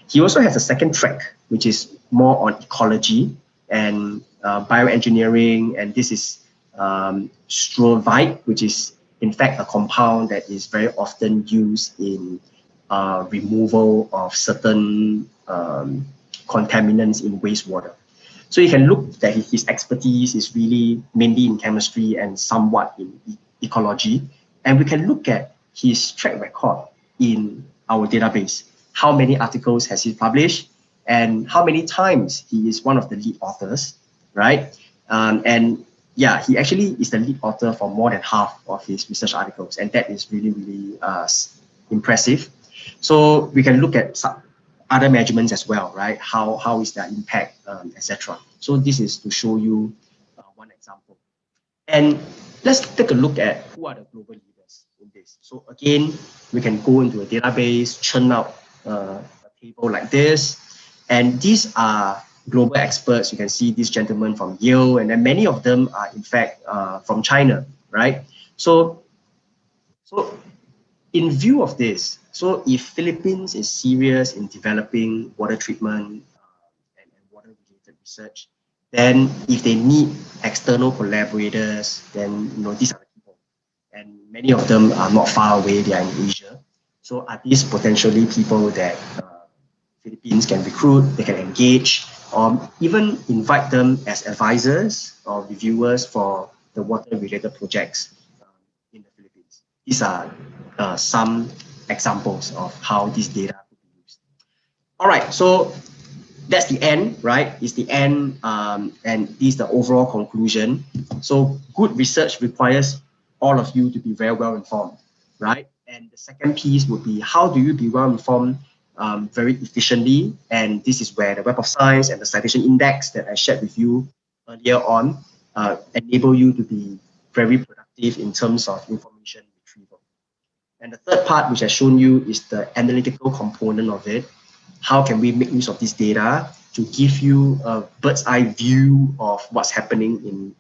He also has a second track, which is more on ecology and bioengineering, and this is strovite, which is in fact a compound that is very often used in removal of certain contaminants in wastewater. So you can look that his expertise is really mainly in chemistry and somewhat in ecology. And we can look at his track record in our database. How many articles has he published and how many times he is one of the lead authors, right? And yeah, he actually is the lead author for more than half of his research articles. And that is really, really impressive. So we can look at some other measurements as well, right? How is their impact, etc. So this is to show you one example. And let's take a look at who are the global leaders in this. So again, we can go into a database, churn out a table like this. And these are global experts. You can see this gentleman from Yale, and then many of them are in fact from China, right? So in view of this, so if Philippines is serious in developing water treatment and water-related research, then if they need external collaborators, then these are the people. And many of them are not far away, they are in Asia. So are these potentially people that Philippines can recruit, they can engage, or even invite them as advisors or reviewers for the water-related projects in the Philippines? These are some examples of how this data could be used. All right, so that's the end, right? It's the end, and this is the overall conclusion. So good research requires all of you to be very well informed, right? And the second piece would be, how do you be well informed very efficiently? And this is where the Web of Science and the citation index that I shared with you earlier on enable you to be very productive in terms of information retrieval. And the third part, which I've shown you, is the analytical component of it. How can we make use of this data to give you a bird's eye view of what's happening in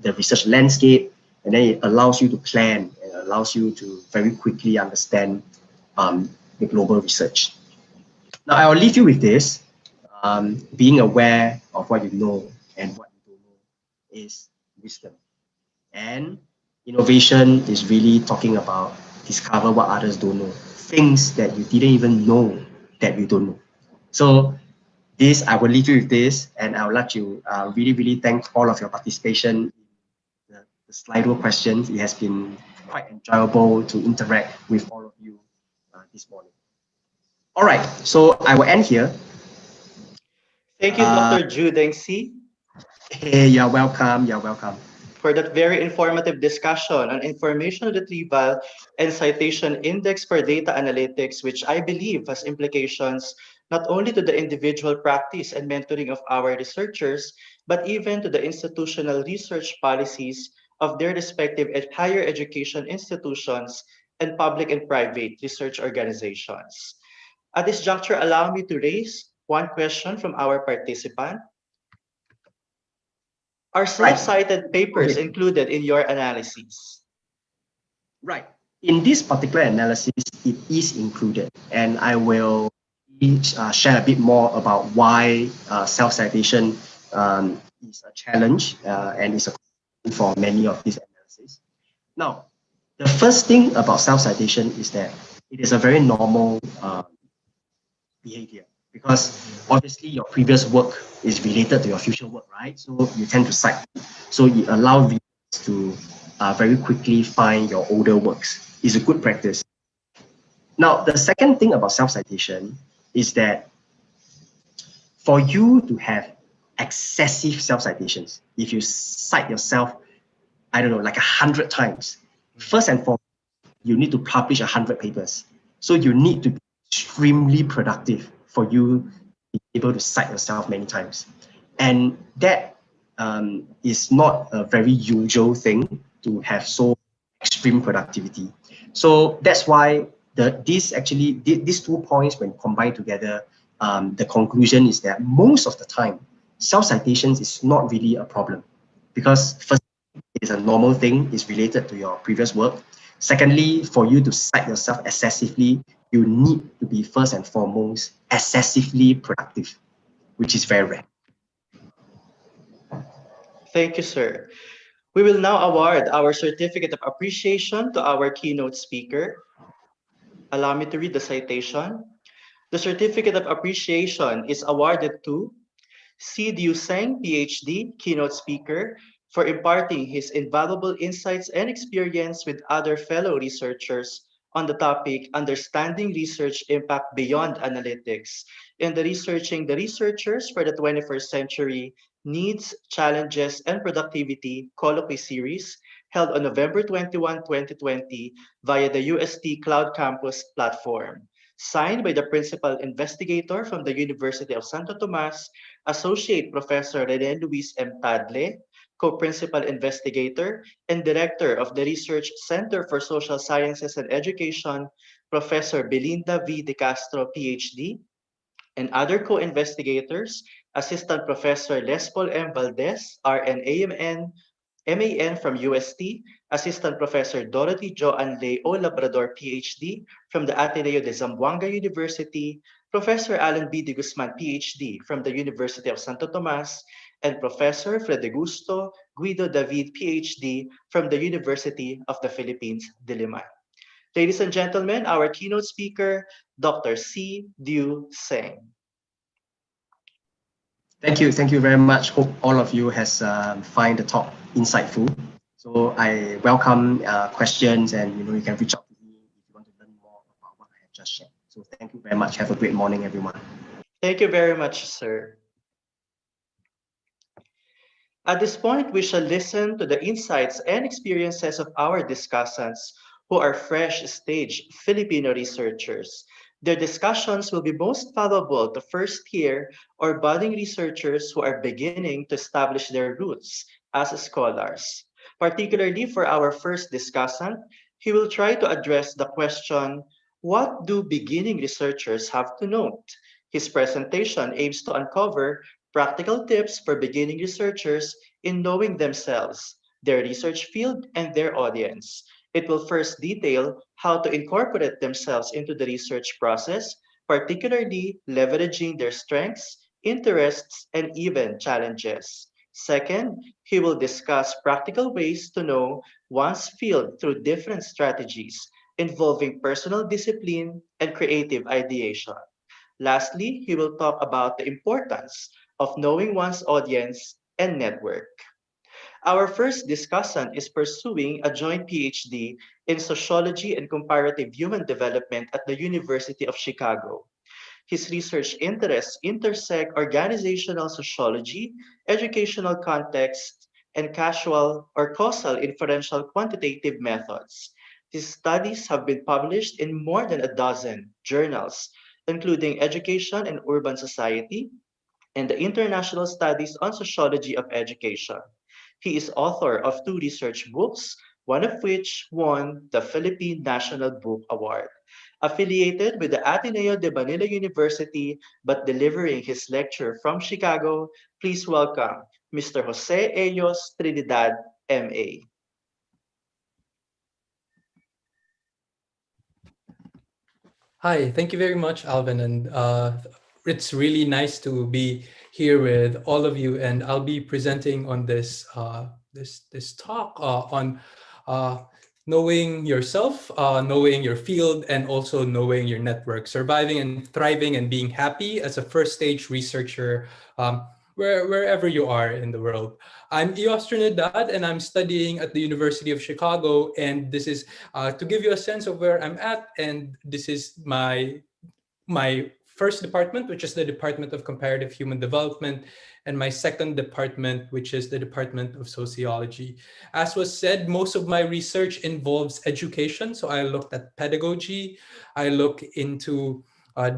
the research landscape? And then it allows you to plan, and allows you to very quickly understand the global research. Now, I'll leave you with this. Being aware of what you know and what you don't know is wisdom. And innovation is really talking about discover what others don't know, things that you didn't even know that you don't know. So this, I will leave you with this, and I would like to really thank all of your participation in the Slido questions. It has been quite enjoyable to interact with all of you this morning. All right, so I will end here. Thank you, Dr. Judeng C, Hey, you're welcome. You're welcome. for that very informative discussion on information retrieval and citation index for data analytics, which I believe has implications not only to the individual practice and mentoring of our researchers, but even to the institutional research policies of their respective higher education institutions and public and private research organizations. At this juncture, allow me to raise one question from our participant. Are self-cited papers included in your analyses? Right. In this particular analysis, it is included, and I will share a bit more about why self-citation is a challenge and is a for many of these analyses. Now, the first thing about self-citation is that it is a very normal behavior, because obviously your previous work is related to your future work, right? So you tend to cite. So it allows readers to very quickly find your older works. It's a good practice. Now, the second thing about self-citation is that for you to have excessive self-citations, if you cite yourself, I don't know, like 100 times, first and foremost, you need to publish 100 papers. So you need to be extremely productive for you to be able to cite yourself many times. And that is not a very usual thing to have so extreme productivity. So that's why these 2 points, when combined together, the conclusion is that most of the time, self-citations is not really a problem, because first, it is a normal thing, it's related to your previous work. Secondly, for you to cite yourself excessively, you need to be first and foremost excessively productive, which is very rare. Thank you, sir. We will now award our certificate of appreciation to our keynote speaker. Allow me to read the citation. The certificate of appreciation is awarded to C. Diu Seng, PhD, keynote speaker, for imparting his invaluable insights and experience with other fellow researchers on the topic Understanding Research Impact Beyond Analytics in the Researching the Researchers for the 21st Century Needs, Challenges, and Productivity colloquy series held on November 21, 2020 via the UST Cloud Campus platform. Signed by the principal investigator from the University of Santo Tomas, Associate Professor Rene Luis M. Tadle, Co-Principal Investigator and Director of the Research Center for Social Sciences and Education, Professor Belinda V. De Castro, PhD, and other co-investigators, Assistant Professor Lespol M. Valdez, RN AMN, MAN from UST, Assistant Professor Dorothy Joan Leo Labrador, PhD, from the Ateneo de Zamboanga University, Professor Alan B. de Guzman, PhD, from the University of Santo Tomas, and Professor Fredegusto Guido David, PhD, from the University of the Philippines, Diliman. Ladies and gentlemen, our keynote speaker, Dr. C. Diu Seng. Thank you very much. Hope all of you has find the talk insightful. So I welcome questions, and you can reach out to me if you want to learn more about what I have just shared. So thank you very much. Have a great morning, everyone. Thank you very much, sir. At this point, we shall listen to the insights and experiences of our discussants who are fresh stage Filipino researchers. Their discussions will be most valuable to first-year or budding researchers who are beginning to establish their roots as scholars. Particularly for our first discussant, he will try to address the question, what do beginning researchers have to note? His presentation aims to uncover practical tips for beginning researchers in knowing themselves, their research field, and their audience. It will first detail how to incorporate themselves into the research process, particularly leveraging their strengths, interests, and even challenges. Second, he will discuss practical ways to know one's field through different strategies involving personal discipline and creative ideation. Lastly, he will talk about the importance of knowing one's audience and network. Our first discussant is pursuing a joint PhD in Sociology and Comparative Human Development at the University of Chicago. His research interests intersect organizational sociology, educational context, and casual or causal inferential quantitative methods. His studies have been published in more than a dozen journals, including Education and Urban Society and the International Studies on Sociology of Education. He is author of two research books, one of which won the Philippine National Book Award. Affiliated with the Ateneo de Manila University but delivering his lecture from Chicago, please welcome Mr. Jose Ellos Trinidad, MA. Hi, thank you very much, Alvin, and it's really nice to be here with all of you. And I'll be presenting on this talk on knowing yourself, knowing your field, and also knowing your network, surviving and thriving and being happy as a first stage researcher wherever you are in the world. I'm Eos Trinidad, and I'm studying at the University of Chicago. And this is to give you a sense of where I'm at. And this is my first department, which is the Department of Comparative Human Development, and my second department, which is the Department of Sociology. As was said, most of my research involves education. So I looked at pedagogy. I look into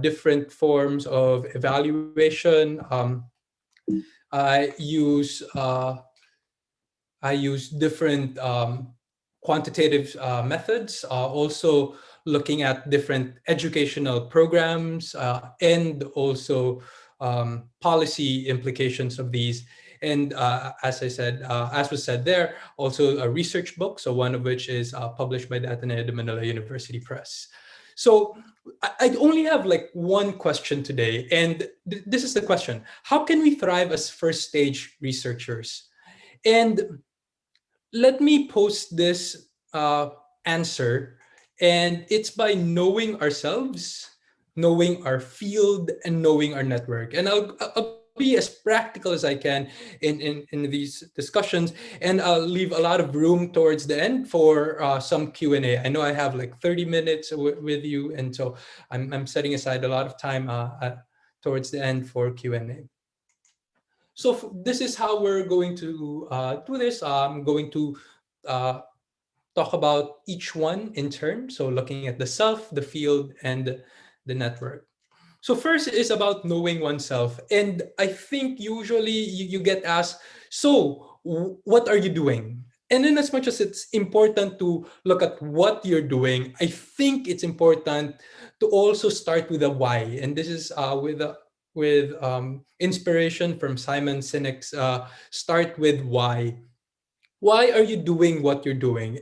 different forms of evaluation. I use different quantitative methods, also looking at different educational programs and also policy implications of these. And as I said, as was said there, also a research book, so one of which is published by the Ateneo de Manila University Press. So I only have like one question today, and this is the question: how can we thrive as first stage researchers? And let me post this answer, and it's by knowing ourselves, knowing our field, and knowing our network. And I'll be as practical as I can in these discussions, and I'll leave a lot of room towards the end for some Q&A. I know I have like 30 minutes with you, and so I'm setting aside a lot of time towards the end for Q&A. So this is how we're going to do this. I'm going to talk about each one in turn. So looking at the self, the field, and the network. So first is about knowing oneself. And I think usually you get asked, so what are you doing? And in as much as it's important to look at what you're doing, I think it's important to also start with a why. And this is with inspiration from Simon Sinek's Start With Why. Why are you doing what you're doing?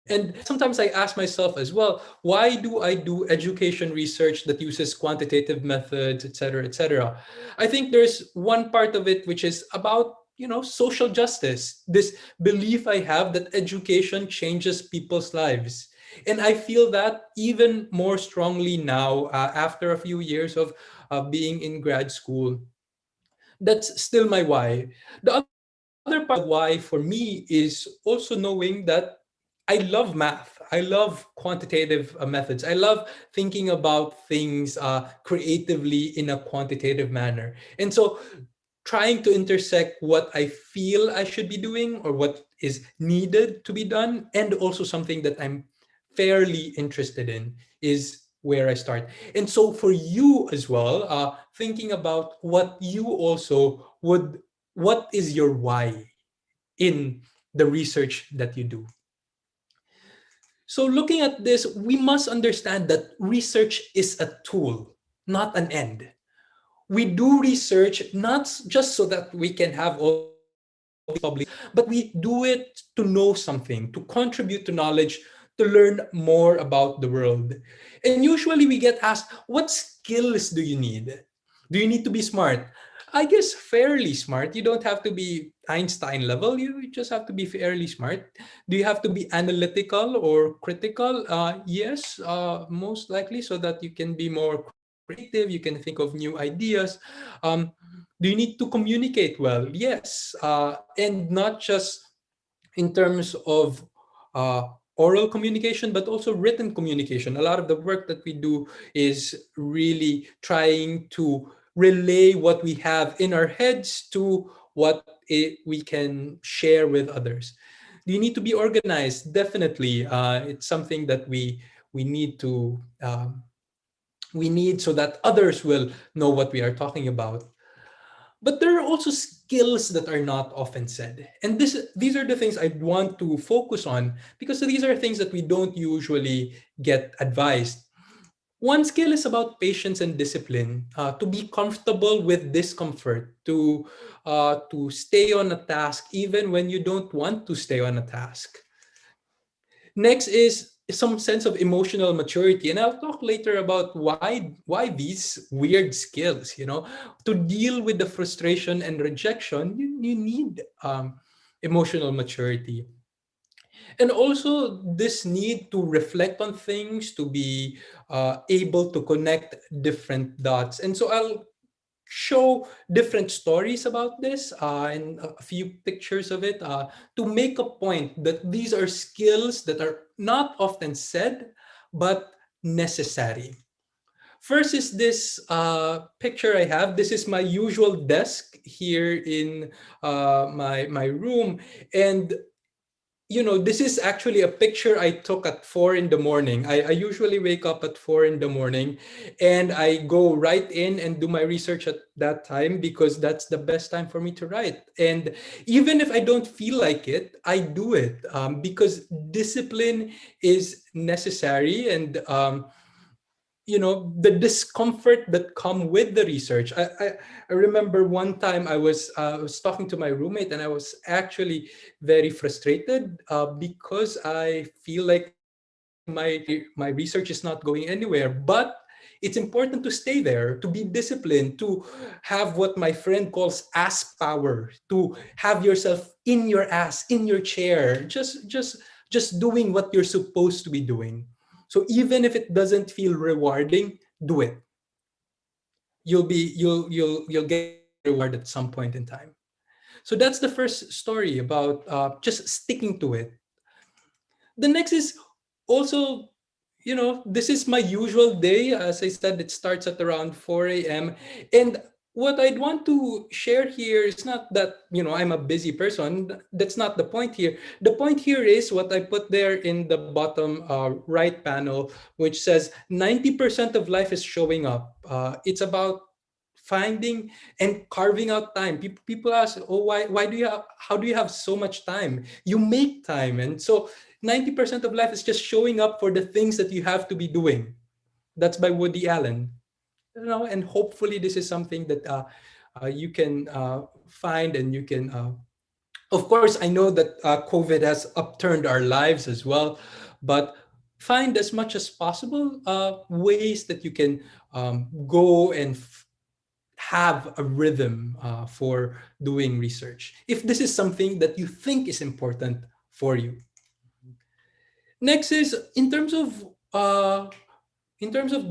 And sometimes I ask myself as well, why do I do education research that uses quantitative methods, et cetera, et cetera? I think there's one part of it which is about, social justice, this belief I have that education changes people's lives. And I feel that even more strongly now, after a few years of being in grad school. That's still my why. The other part of why for me is also knowing that I love math. I love quantitative methods. I love thinking about things creatively in a quantitative manner. And so trying to intersect what I feel I should be doing or what is needed to be done, and also something that I'm fairly interested in, is where I start. And so for you as well, thinking about what you also what is your why in the research that you do. So looking at this, we must understand that research is a tool, not an end. We do research not just so that we can have all the public, but we do it to know something, to contribute to knowledge, to learn more about the world. And usually we get asked, what skills do you need? Do you need to be smart? I guess fairly smart. You don't have to be Einstein level. You just have to be fairly smart. Do you have to be analytical or critical? Yes, most likely, so that you can be more creative, you can think of new ideas. Do you need to communicate well? Yes, and not just in terms of oral communication, but also written communication. A lot of the work that we do is really trying to relay what we have in our heads to what we can share with others. Do you need to be organized? Definitely. It's something that we need to we need so that others will know what we are talking about. But there are also skills that are not often said. And these are the things I want to focus on because these are things that we don't usually get advised. One skill is about patience and discipline, to be comfortable with discomfort, to stay on a task even when you don't want to stay on a task. Next is some sense of emotional maturity, and I'll talk later about why these weird skills. To deal with the frustration and rejection, you need emotional maturity, and also this need to reflect on things, to be able to connect different dots. And so I'll show different stories about this and a few pictures of it to make a point that these are skills that are not often said but necessary. First is this picture I have. This is my usual desk here in my room, and this is actually a picture I took at 4 in the morning. I usually wake up at 4 in the morning and I go right in and do my research at that time because that's the best time for me to write. And even if I don't feel like it, I do it because discipline is necessary, and the discomfort that come with the research. I remember one time I was talking to my roommate, and I was actually very frustrated because I feel like my research is not going anywhere. But it's important to stay there, to be disciplined, to have what my friend calls ass power, to have yourself in your ass, in your chair, just doing what you're supposed to be doing. So even if it doesn't feel rewarding, do it. You'll get reward at some point in time. So that's the first story about just sticking to it. The next is also, this is my usual day. As I said, it starts at around 4 a.m. And what I'd want to share here is not that, I'm a busy person. That's not the point here. The point here is what I put there in the bottom right panel, which says 90% of life is showing up. It's about finding and carving out time. People ask, oh, how do you have so much time? You make time. And so 90% of life is just showing up for the things that you have to be doing. That's by Woody Allen. And hopefully this is something that you can find, and you can of course, I know that COVID has upturned our lives as well, but find as much as possible ways that you can go and have a rhythm for doing research, if this is something that you think is important for you. Next is in terms of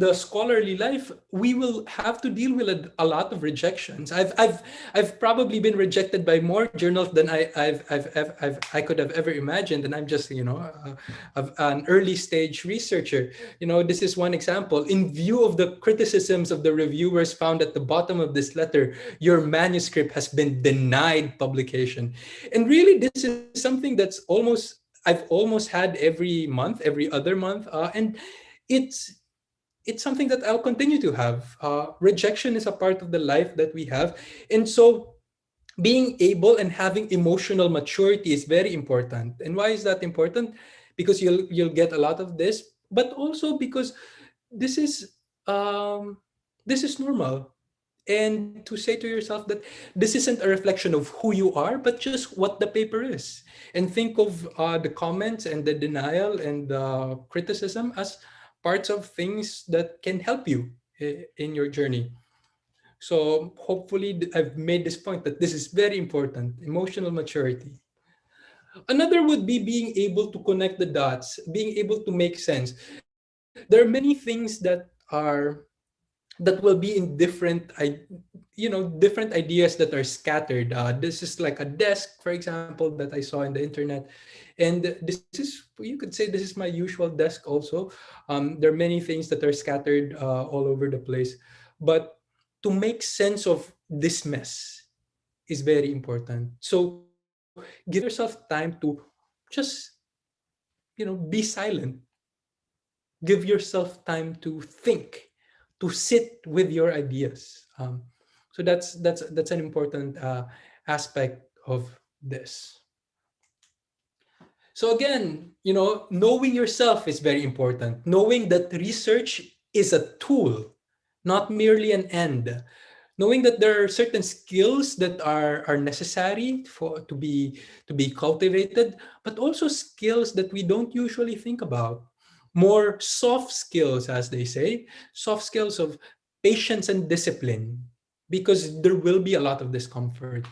the scholarly life, we will have to deal with a lot of rejections. I've probably been rejected by more journals than I could have ever imagined, and I'm just an early stage researcher. This is one example. In view of the criticisms of the reviewers found at the bottom of this letter, your manuscript has been denied publication, and really this is something that's I've almost had every month, every other month, and it's something that I'll continue to have. Rejection is a part of the life that we have. And so being able and having emotional maturity is very important. And why is that important? Because you'll get a lot of this, but also because this is normal. And to say to yourself that this isn't a reflection of who you are, but just what the paper is. And think of the comments and the denial and the criticism as parts of things that can help you in your journey. So hopefully I've made this point that this is very important, emotional maturity. Another would be being able to connect the dots, being able to make sense. There are many things that are that will be in different different ideas that are scattered. This is like a desk, for example, that I saw in the internet, and this is, you could say, this is my usual desk also. There are many things that are scattered all over the place, but to make sense of this mess is very important. So give yourself time to just be silent. Give yourself time to think, to sit with your ideas. So that's an important aspect of this. So again, knowing yourself is very important. Knowing that research is a tool, not merely an end. Knowing that there are certain skills that are necessary to be cultivated, but also skills that we don't usually think about. More soft skills, as they say, soft skills of patience and discipline, because there will be a lot of discomfort.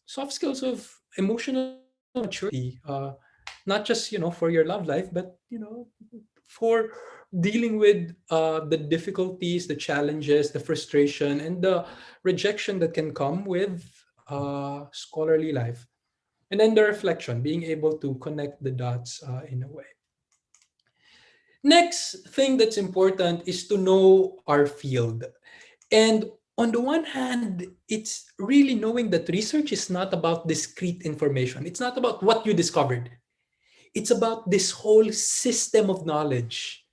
Soft skills of emotional maturity, not just for your love life, but for dealing with the difficulties, the challenges, the frustration, and the rejection that can come with scholarly life. And then the reflection, being able to connect the dots in a way. Next thing that's important is to know our field. And on the one hand, it's really knowing that research is not about discrete information. It's not about what you discovered. It's about this whole system of knowledge.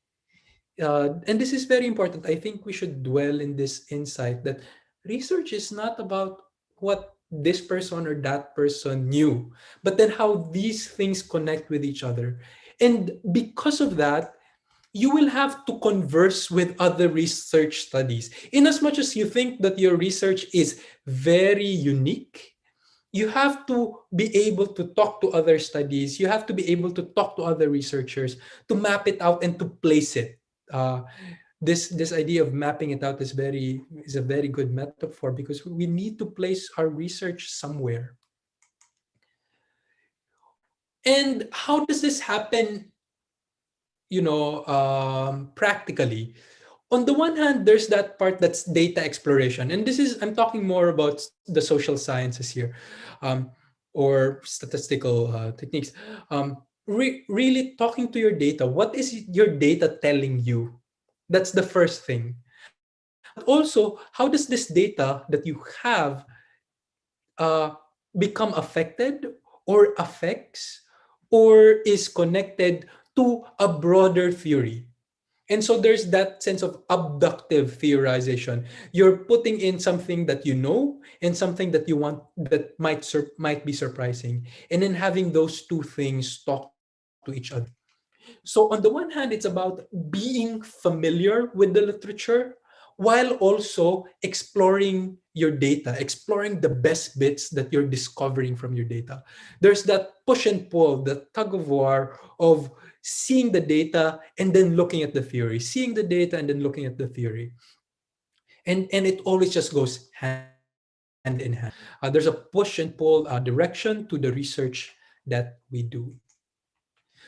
And this is very important. I think we should dwell in this insight that research is not about what this person or that person knew, but then how these things connect with each other. And because of that, you will have to converse with other research studies. In as much as you think that your research is very unique, you have to be able to talk to other studies. You have to be able to talk to other researchers to map it out and to place it. This idea of mapping it out is a very good metaphor, because we need to place our research somewhere. And how does this happen, practically? On the one hand, there's that part that's data exploration. And I'm talking more about the social sciences here, or statistical techniques. Really talking to your data. What is your data telling you? That's the first thing. But also, how does this data that you have become affected or affects or is connected to a broader theory? And so there's that sense of abductive theorization. You're putting in something that you know and something that you want that might be surprising. And then having those two things talk to each other. So on the one hand, it's about being familiar with the literature while also exploring your data, exploring the best bits that you're discovering from your data. There's that push and pull, the tug of war of seeing the data and then looking at the theory, seeing the data and then looking at the theory. And it always just goes hand in hand. There's a push and pull direction to the research that we do.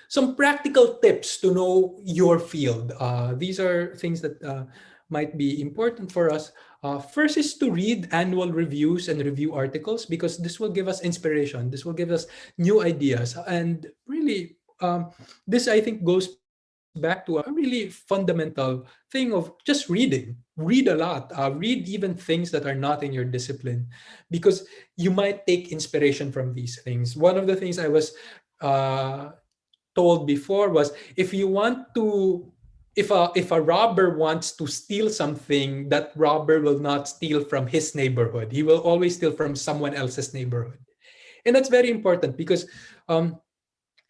Some practical tips to know your field. These are things that might be important for us. First is to read annual reviews and review articles, because this will give us inspiration. This will give us new ideas. And really, this I think goes back to a really fundamental thing of just reading. Read a lot. Read even things that are not in your discipline, because you might take inspiration from these things. One of the things I was told before was, if a robber wants to steal something, that robber will not steal from his neighborhood. He will always steal from someone else's neighborhood. And that's very important, because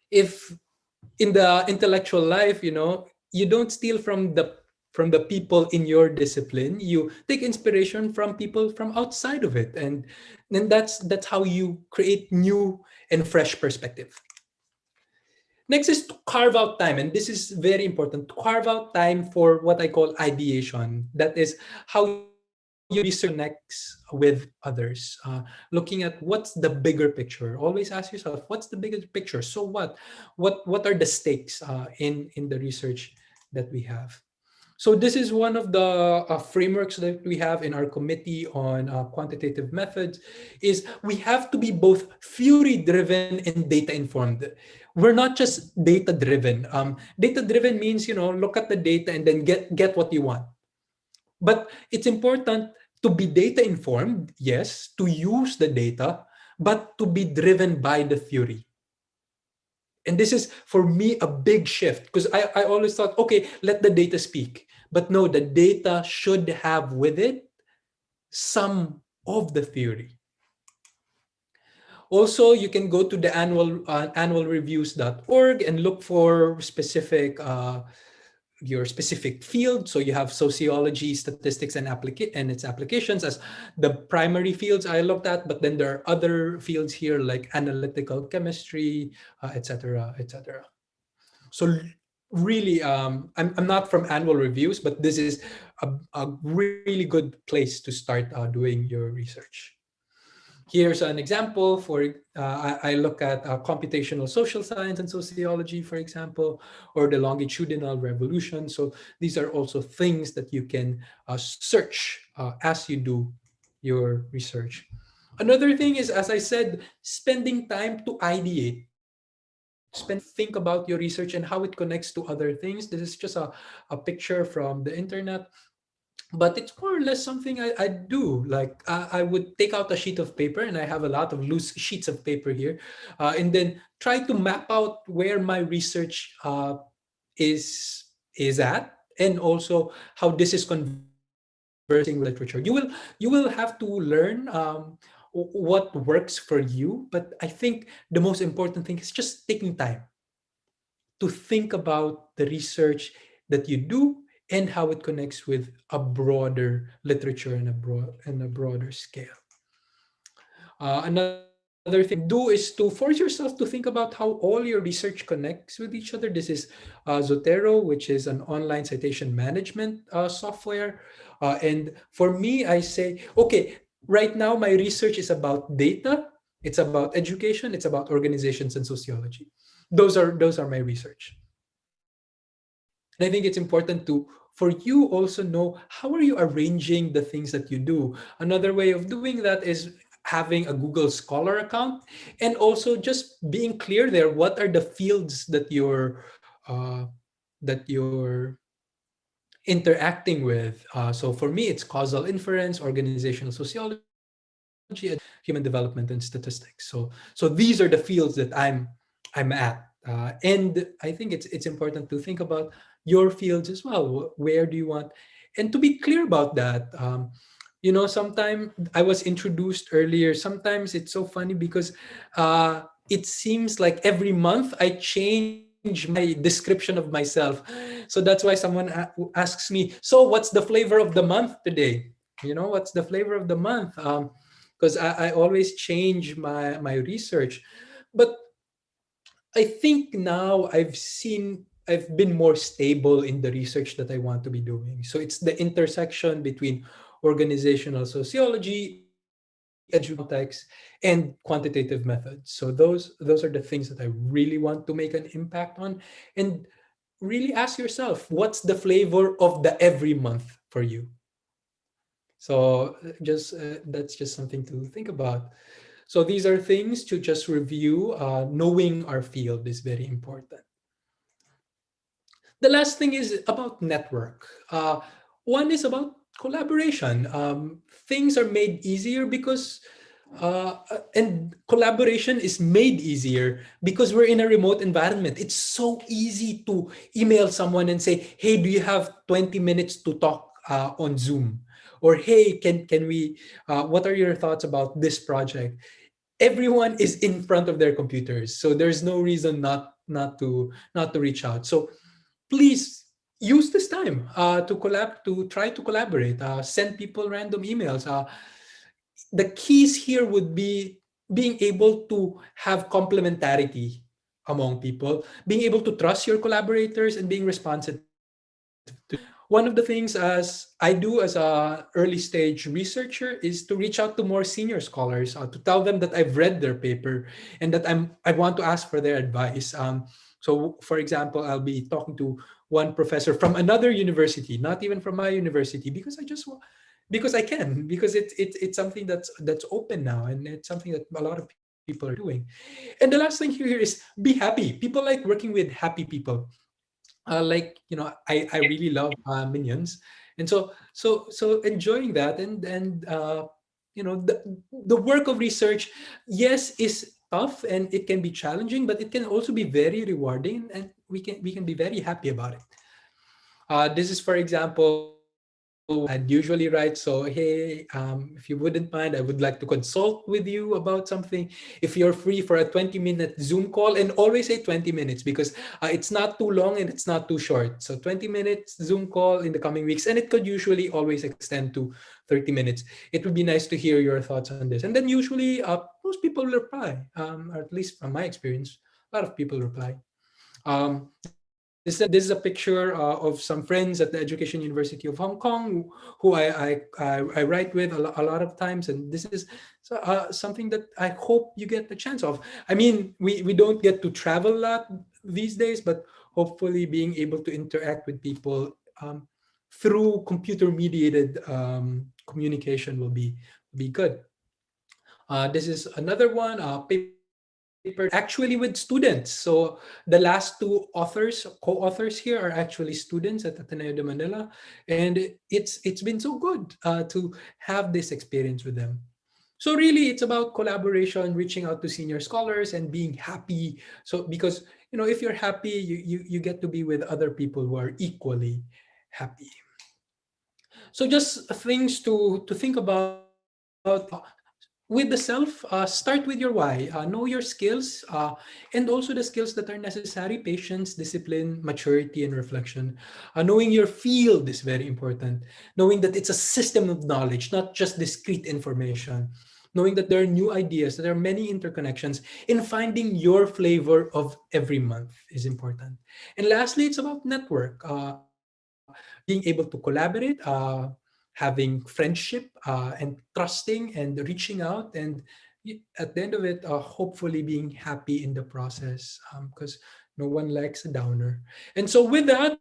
if in the intellectual life, you don't steal from the people in your discipline, you take inspiration from people from outside of it. And then that's how you create new and fresh perspective. Next is to carve out time, and this is very important, to carve out time for what I call ideation. That is how you research connects with others, looking at what's the bigger picture. Always ask yourself, what's the bigger picture? So what are the stakes in the research that we have? So this is one of the frameworks that we have in our committee on quantitative methods, is we have to be both theory-driven and data-informed. We're not just data-driven. Data-driven means, look at the data and then get what you want. But it's important to be data-informed, yes, to use the data, but to be driven by the theory. And this is, for me, a big shift, because I always thought, okay, let the data speak. But no, the data should have with it some of the theory. Also, you can go to the annualreviews.org and look for your specific field. So you have sociology, statistics, and its applications as the primary fields I looked at, but then there are other fields here like analytical chemistry, etc., etc. So really, I'm not from Annual Reviews, but this is a really good place to start doing your research. Here's an example for, I look at computational social science and sociology, for example, or the longitudinal revolution. So these are also things that you can search as you do your research. Another thing is, as I said, spending time to ideate. Think about your research and how it connects to other things. This is just a picture from the internet. But it's more or less something I do. Like I would take out a sheet of paper, and I have a lot of loose sheets of paper here, and then try to map out where my research is at, and also how this is conversing with literature. You will have to learn what works for you, but I think the most important thing is just taking time to think about the research that you do and how it connects with a broader literature and a broader scale. Another thing to do is to force yourself to think about how all your research connects with each other. This is Zotero, which is an online citation management software. And for me, I say, okay, right now my research is about data, it's about education, it's about organizations and sociology. Those are my research. And I think it's important for you also know, how are you arranging the things that you do? Another way of doing that is having a Google Scholar account, and also just being clear there, what are the fields that you're interacting with. So for me, it's causal inference, organizational sociology, and human development and statistics. So these are the fields that I'm at. And I think it's important to think about your fields as well. Where do you want? And to be clear about that, sometimes I was introduced earlier. Sometimes it's so funny because it seems like every month I change my description of myself. So that's why someone asks me, so what's the flavor of the month today? What's the flavor of the month? Because I always change my research. But I think now I've been more stable in the research that I want to be doing. So it's the intersection between organizational sociology, context, and quantitative methods. So those are the things that I really want to make an impact on. And really ask yourself, what's the flavor of the every month for you? So that's just something to think about. So these are things to just review. Knowing our field is very important. The last thing is about network. One is about collaboration. Things are made easier because, and collaboration is made easier because we're in a remote environment. It's so easy to email someone and say, hey, do you have 20 minutes to talk on Zoom? Or, hey, can we, what are your thoughts about this project? Everyone is in front of their computers. So there's no reason not to reach out. So please use this time to try to collaborate, send people random emails. The keys here would be being able to have complementarity among people, being able to trust your collaborators, and being responsive to. One of the things as I do as a early stage researcher is to reach out to more senior scholars, to tell them that I've read their paper and that I want to ask for their advice. So for example, I'll be talking to one professor from another university, not even from my university, because because I can, because it's something that's open now, and it's something that a lot of people are doing. And the last thing here is be happy. People like working with happy people. Like, I really love Minions, and so enjoying that, the work of research, yes, is tough and it can be challenging, but it can also be very rewarding, and we can be very happy about it. This is, for example, I'd usually write, so hey, if you wouldn't mind, I would like to consult with you about something. If you're free for a 20-minute Zoom call, and always say 20 minutes, because it's not too long and it's not too short. So 20 minutes Zoom call in the coming weeks, and it could usually always extend to 30 minutes. It would be nice to hear your thoughts on this. And then usually most people reply, or at least from my experience, a lot of people reply. This is a picture of some friends at the Education University of Hong Kong who I write with a lot of times, and this is something that I hope you get the chance of. I mean, we don't get to travel a lot these days, but hopefully being able to interact with people through computer-mediated communication will be good. This is another one, paper actually with students. So the last two co-authors here are actually students at Ateneo de Manila, and it's been so good to have this experience with them. So really, it's about collaboration, reaching out to senior scholars, and being happy. So because if you're happy, you get to be with other people who are equally happy. So just things to think about. With the self, start with your why. Know your skills, and also the skills that are necessary: patience, discipline, maturity, and reflection. Knowing your field is very important. Knowing that it's a system of knowledge, not just discrete information. Knowing that there are new ideas, that there are many interconnections. In finding your flavor of every month is important. And lastly, it's about network. Being able to collaborate, having friendship, and trusting and reaching out, and at the end of it, hopefully being happy in the process, because no one likes a downer. And so with that,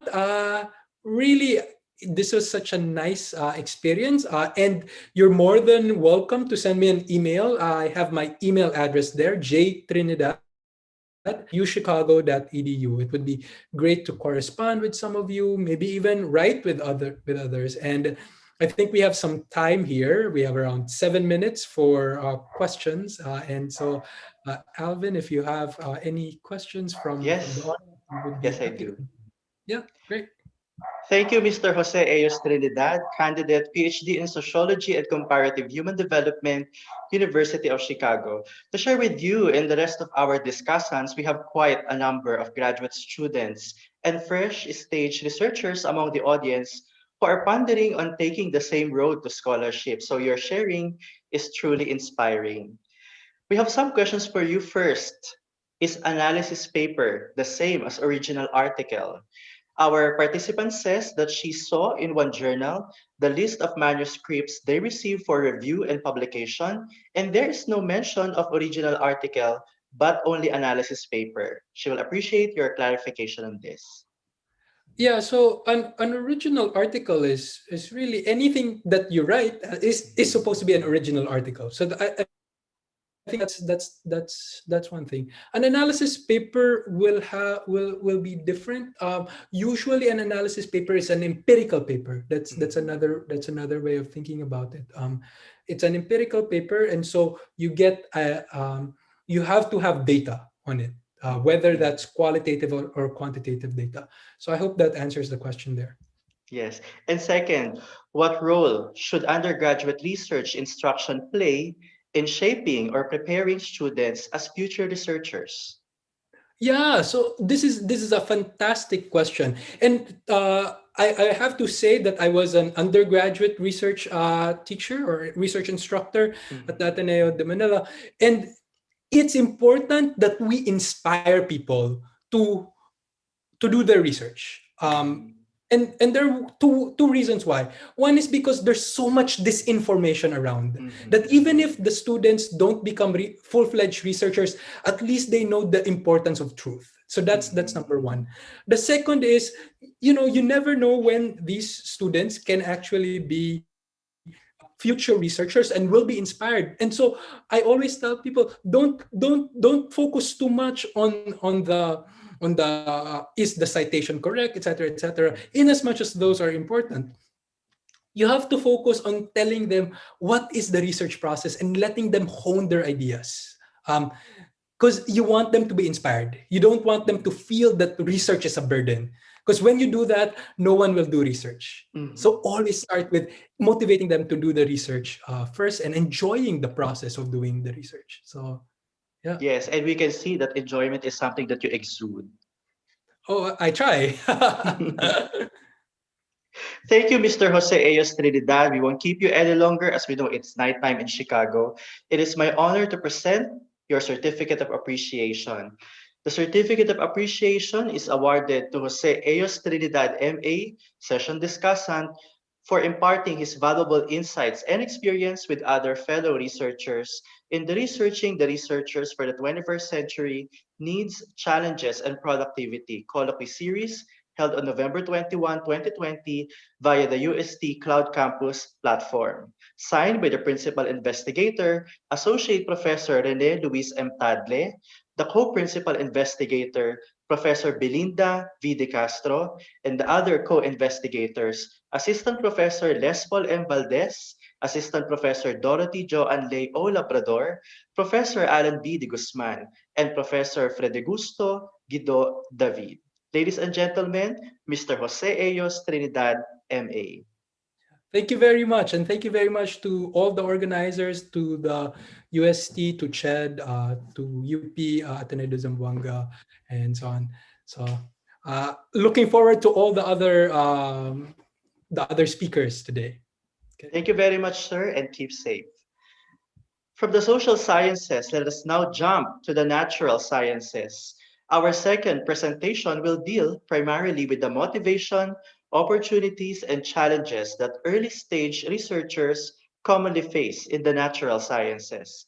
really, this was such a nice experience, and you're more than welcome to send me an email. I have my email address there, jtrinidad@uchicago.edu. It would be great to correspond with some of you, maybe even write with others. And I think we have some time here. We have around 7 minutes for questions. And so, Alvin, if you have any questions from Yes. the audience, we would be Yes, I happy. do. Yeah, great. Thank you, Mr. Jose Ayos Trinidad, candidate PhD in Sociology and Comparative Human Development, University of Chicago. To share with you and the rest of our discussants, we have quite a number of graduate students and fresh stage researchers among the audience who are pondering on taking the same road to scholarship. So your sharing is truly inspiring. We have some questions for you first. Is analysis paper the same as original article? Our participant says that she saw in one journal the list of manuscripts they received for review and publication, and there is no mention of original article, but only analysis paper. She will appreciate your clarification on this. Yeah, so an original article is really anything that you write is supposed to be an original article. So I think that's one thing. An analysis paper will be different. Usually, an analysis paper is an empirical paper. That's another way of thinking about it. It's an empirical paper, and so you get you have to have data on it. Whether that's qualitative or quantitative data. So I hope that answers the question there. Yes. And second, what role should undergraduate research instruction play in shaping or preparing students as future researchers? Yeah, so this is a fantastic question. And I have to say that I was an undergraduate research teacher or research instructor at the Ateneo de Manila. And it's important that we inspire people to do their research. And there are two reasons why. One is because there's so much disinformation around that even if the students don't become full-fledged researchers, at least they know the importance of truth. So that's number one. The second is, you never know when these students can actually be future researchers and will be inspired. And so I always tell people, don't focus too much on the is the citation correct, etc., etc. In as much as those are important, you have to focus on telling them what is the research process and letting them hone their ideas. Because you want them to be inspired. You don't want them to feel that research is a burden. Because when you do that, no one will do research. So always start with motivating them to do the research first and enjoying the process of doing the research. So, yeah. Yes, and we can see that enjoyment is something that you exude. Oh, I try. Thank you, Mr. Jose Eos Trinidad. We won't keep you any longer as we know it's nighttime in Chicago. It is my honor to present your Certificate of Appreciation. The Certificate of Appreciation is awarded to Jose Eos Trinidad, MA, session discussant, for imparting his valuable insights and experience with other fellow researchers in the Researching the Researchers for the 21st Century Needs, Challenges, and Productivity colloquy series held on November 21, 2020 via the UST Cloud Campus platform. Signed by the Principal Investigator, Associate Professor Rene Luis M. Tadle, the Co-Principal Investigator, Professor Belinda V. De Castro, and the other co-investigators, Assistant Professor Les Paul M. Valdez, Assistant Professor Dorothy Joan Ley O. Labrador, Professor Alan B. De Guzman, and Professor Fredegusto Guido David. Ladies and gentlemen, Mr. Jose Eos Trinidad, MA. Thank you very much. And thank you very much to all the organizers, to the UST, to CHED, to UP, Ateneo de Zamboanga, and so on. So looking forward to all the other speakers today. Okay. Thank you very much, sir, and keep safe. From the social sciences, let us now jump to the natural sciences. Our second presentation will deal primarily with the motivation, opportunities, and challenges that early-stage researchers commonly face in the natural sciences.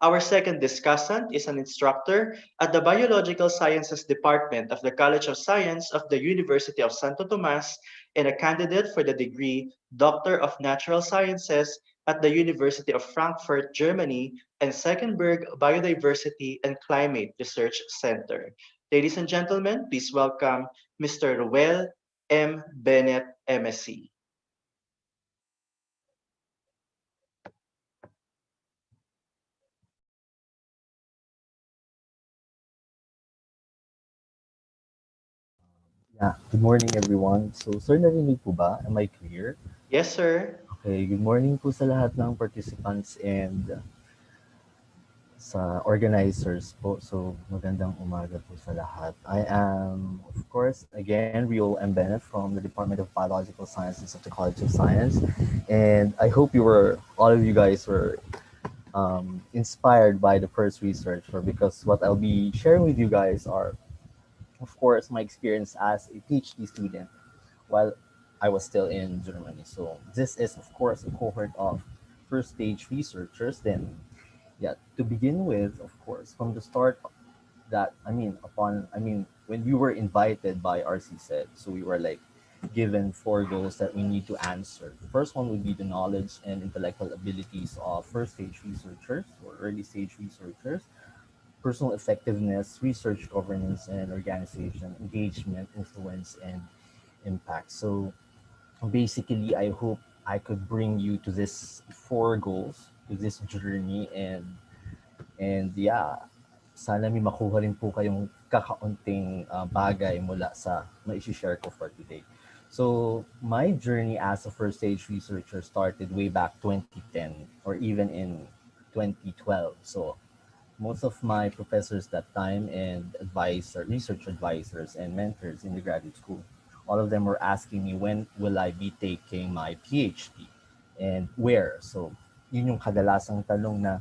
Our second discussant is an instructor at the Biological Sciences Department of the College of Science of the University of Santo Tomas and a candidate for the degree Doctor of Natural Sciences at the University of Frankfurt, Germany, and Senckenberg Biodiversity and Climate Research Center. Ladies and gentlemen, please welcome Mr. Ruel M. Bennett, MSc. Yeah, good morning everyone. So, sir, narinig po ba? Am I clear? Yes, sir. Okay, good morning po sa lahat ng participants and sa organizers po. So, magandang umaga po sa lahat. I am, of course, again, Rio M. Bennett from the Department of Biological Sciences of the College of Science. And I hope all of you guys were inspired by the first researcher, because what I'll be sharing with you guys are, of course, my experience as a PhD student while I was still in Germany. So this is, of course, a cohort of first stage researchers. Then, yeah, to begin with, of course, from the start, when we were invited by RC-SED, so we were like given 4 goals that we need to answer. The first one would be the knowledge and intellectual abilities of first stage researchers or early stage researchers, personal effectiveness, research governance and organization, engagement, influence, and impact. So basically, I hope I could bring you to this 4 goals, to this journey, and yeah, sana may makuha rin po kayong kakaunting bagay mula sa ma-share ko for today. So my journey as a first stage researcher started way back 2010 or even in 2012. So most of my professors that time and research advisors and mentors in the graduate school, all of them were asking me when will I be taking my PhD and where. So yun yung kadalasang tanong na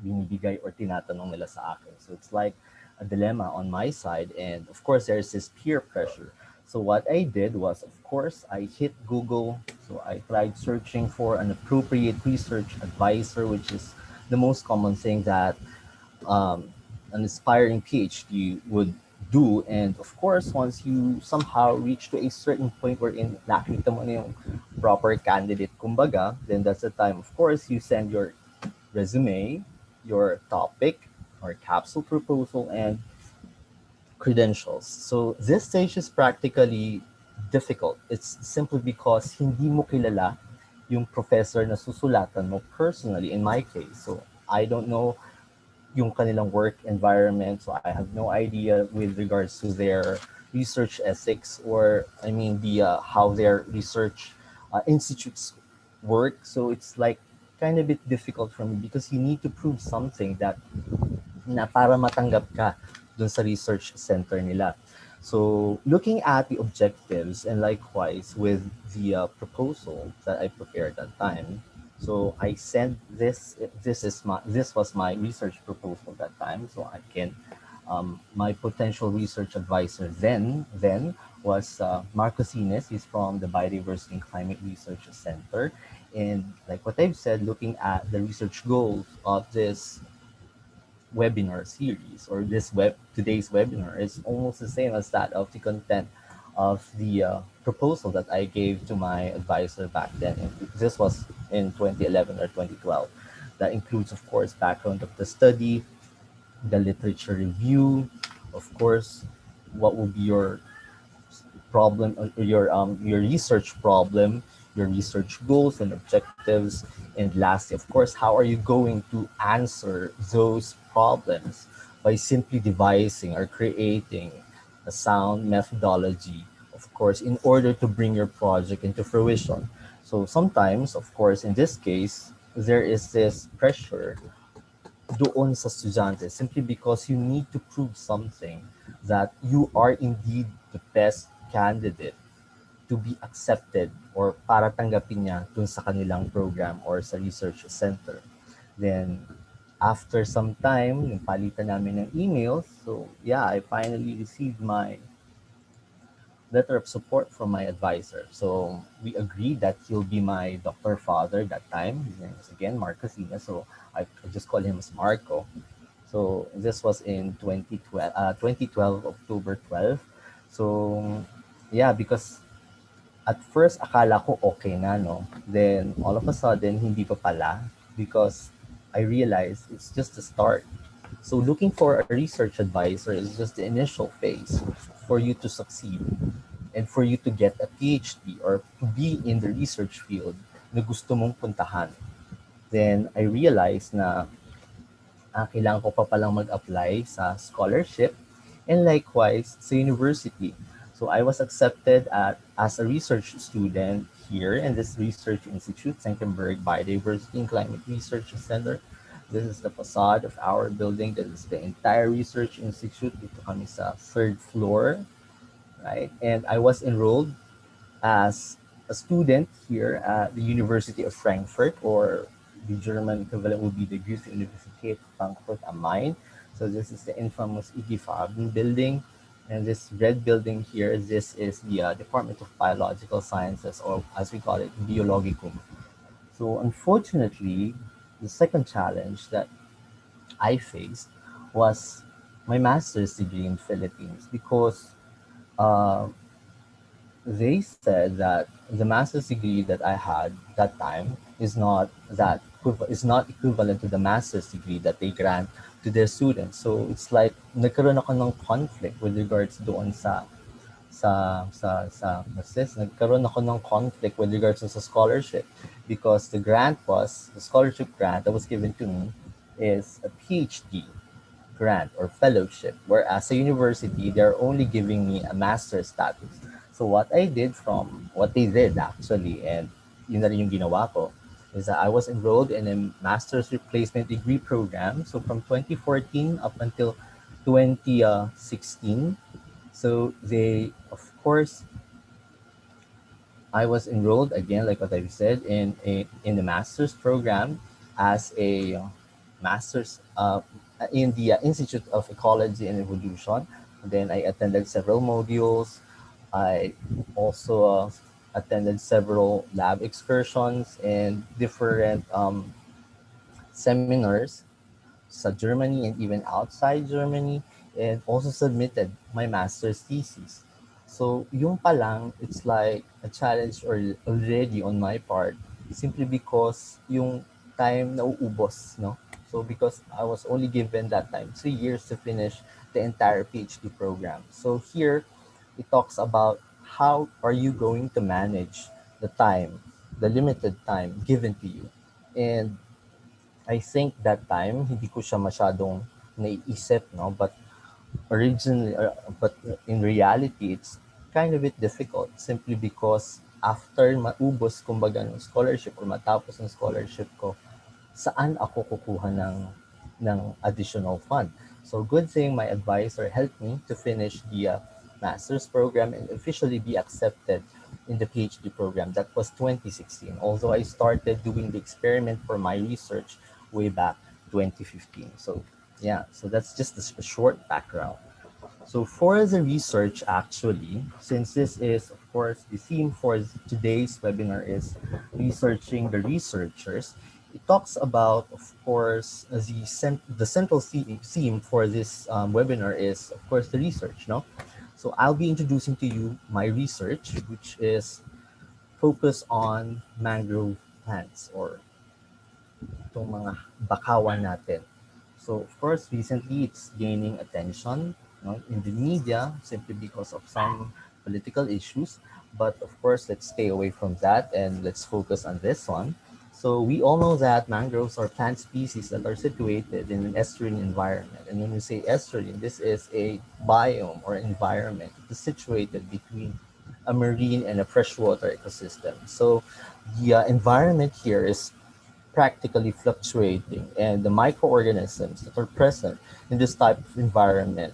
binibigay or tinatanong nila sa akin. So it's like a dilemma on my side, and of course there's this peer pressure. So what I did was, of course, I hit Google. So I tried searching for an appropriate research advisor, which is the most common thing that an aspiring PhD would do. And of course, once you somehow reach to a certain point wherein nakita mo na yung proper candidate, kumbaga, then that's the time, of course, you send your resume, your topic or capsule proposal, and credentials. So this stage is practically difficult. It's simply because hindi mo kilala yung professor na susulatan mo personally, in my case. So I don't know yung kanilang work environment. So I have no idea with regards to their research ethics, or I mean the how their research institutes work. So it's like kind of bit difficult for me because you need to prove something that na para matanggap ka dun sa research center nila. So looking at the objectives and likewise with the proposal that I prepared that time, so I sent this. This was my research proposal that time. So I can, my potential research advisor then was Marcos Ines. He's from the Biodiversity and Climate Research Center, and like what I've said, looking at the research goals of this webinar series or today's webinar is almost the same as that of the content of the proposal that I gave to my advisor back then. And this was in 2011 or 2012. That includes, of course, background of the study, the literature review, of course, what will be your problem, your research problem, your research goals and objectives, and lastly, of course, how are you going to answer those problems by simply devising or creating a sound methodology, of course, in order to bring your project into fruition. So sometimes, of course, in this case, there is this pressure doon sa estudyante simply because you need to prove something that you are indeed the best candidate to be accepted or para tanggapin niya dun sa kanilang program or sa research center. Then, after some time, yung palitan namin ng emails, so yeah, I finally received my letter of support from my advisor. So we agreed that he'll be my doctor father that time. His name is again Marcos Ina, so I just call him as Marco. So this was in 2012, October 12. So yeah, because at first akala ko okay na, no? Then all of a sudden hindi pa pala, because I realized it's just the start. So looking for a research advisor is just the initial phase for you to succeed and for you to get a PhD or to be in the research field na gusto mong puntahan. Then I realized na kailangan ko pa palang mag-apply sa scholarship and likewise sa university. So I was accepted as a research student here in this research institute, Senckenberg Biodiversity and Climate Research Center. This is the facade of our building. This is the entire research institute. Dito kami sa third floor, right? And I was enrolled as a student here at the University of Frankfurt, or the German equivalent would be the Goethe-Universität Frankfurt am Main. So this is the infamous IG Farben building. And this red building here, this is the Department of Biological Sciences, or as we call it, Biologicum. So unfortunately, the second challenge that I faced was my master's degree in Philippines, because they said that the master's degree that I had that time is not equivalent to the master's degree that they grant to their students. So it's like nagkaroon ako ng conflict with regards doon nagkaroon ako ng conflict with regards to sa scholarship, because the scholarship grant that was given to me is a PhD grant or fellowship, whereas a university, they're only giving me a master's status. So what they did actually, and yun na rin yung ginawa ko, is that I was enrolled in a master's replacement degree program. So from 2014 up until 2016. So of course, I was enrolled again, like what I said, in the master's program as a master's in the Institute of Ecology and Evolution. Then I attended several modules. I also attended several lab excursions and different seminars sa Germany and even outside Germany. and also submitted my master's thesis. So yung palang, it's like a challenge already on my part, simply because yung time nauubos, no? So because I was only given that time 3 years to finish the entire PhD program. So here it talks about how are you going to manage the time, the limited time given to you. And I think that time hindi ko siya masyadong naiisip, no? Originally, but in reality, it's kind of bit difficult simply because after maubos kumbaga ng scholarship or matapos ng scholarship ko, saan ako kukuha ng additional fund? So good thing my advisor helped me to finish the master's program and officially be accepted in the PhD program. That was 2016. Although I started doing the experiment for my research way back 2015. So yeah, so that's just a short background. So for the research, actually, since this is, of course, the theme for today's webinar is researching the researchers, it talks about, of course, the central theme for this webinar is, of course, the research, no? So I'll be introducing to you my research, which is focused on mangrove plants or itong mga bakawan natin. So, of course, recently it's gaining attention, in the media simply because of some political issues. But of course, let's stay away from that and let's focus on this one. So we all know that mangroves are plant species that are situated in an estuarine environment. And when we say estuarine, this is a biome or environment that is situated between a marine and a freshwater ecosystem. So the environment here is practically fluctuating, and the microorganisms that are present in this type of environment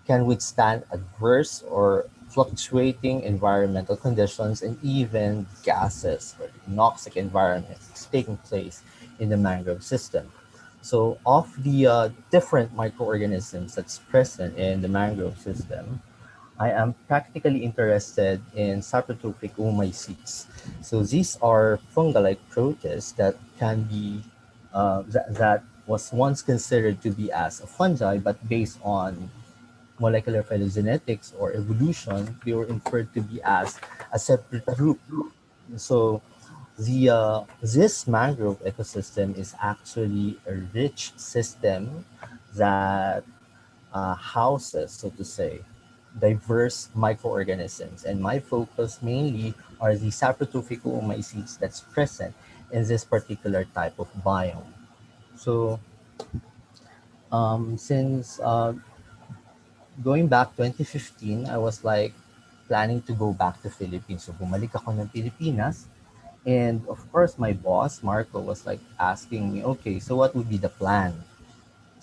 can withstand adverse or fluctuating environmental conditions and even gases or toxic environments taking place in the mangrove system. So of the different microorganisms that's present in the mangrove system, I am practically interested in saprotrophic oomycetes. So these are fungi-like protists that can be that was once considered to be as a fungi, but based on molecular phylogenetics or evolution, they were inferred to be as a separate group. So this mangrove ecosystem is actually a rich system that houses, so to say, diverse microorganisms. And my focus mainly are the saprotrophic oomycetes that's present in this particular type of biome. So since going back 2015, I was like planning to go back to Philippines. So bumalik ako ng Pilipinas. And of course, my boss, Marco, was like asking me, okay, so what would be the plan?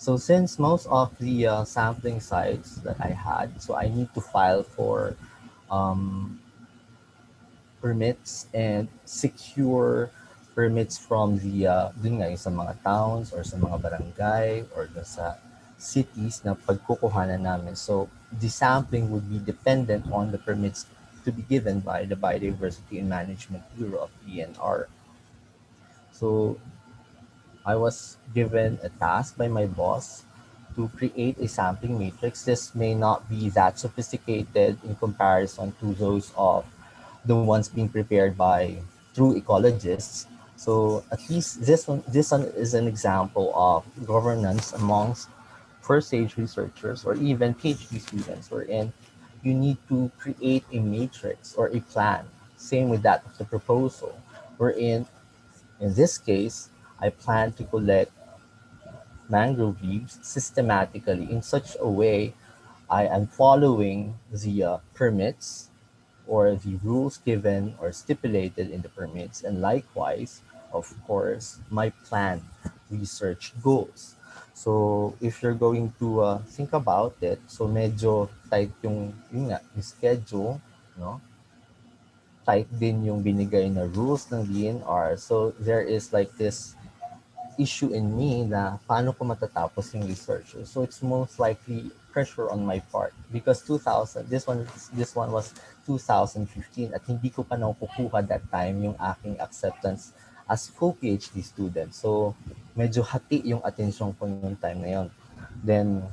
So since most of the sampling sites that I had, so I need to file for um, permits and secure permits from the dun nga, yung sa mga towns or sa mga barangay or sa cities na pagkukuhanan namin. So the sampling would be dependent on the permits to be given by the Biodiversity and Management Bureau of DNR. So I was given a task by my boss to create a sampling matrix. This may not be that sophisticated in comparison to those of the ones being prepared by true ecologists. So at least this one is an example of governance amongst first stage researchers or even PhD students, wherein you need to create a matrix or a plan. Same with that of the proposal, wherein in this case, I plan to collect mangrove leaves systematically in such a way I am following the permits or the rules given or stipulated in the permits, and likewise, of course, my planned research goals. So if you're going to think about it, so medyo tight yun nga, yung schedule, no? Tight din yung binigay na rules ng DNR. So there is like this issue in me na paano ko matatapos yung research. So it's most likely pressure on my part because this one was 2015 at hindi ko pa nakukuha that time yung aking acceptance as full PhD student. So medyo hati yung attention ko yung time na yon. Then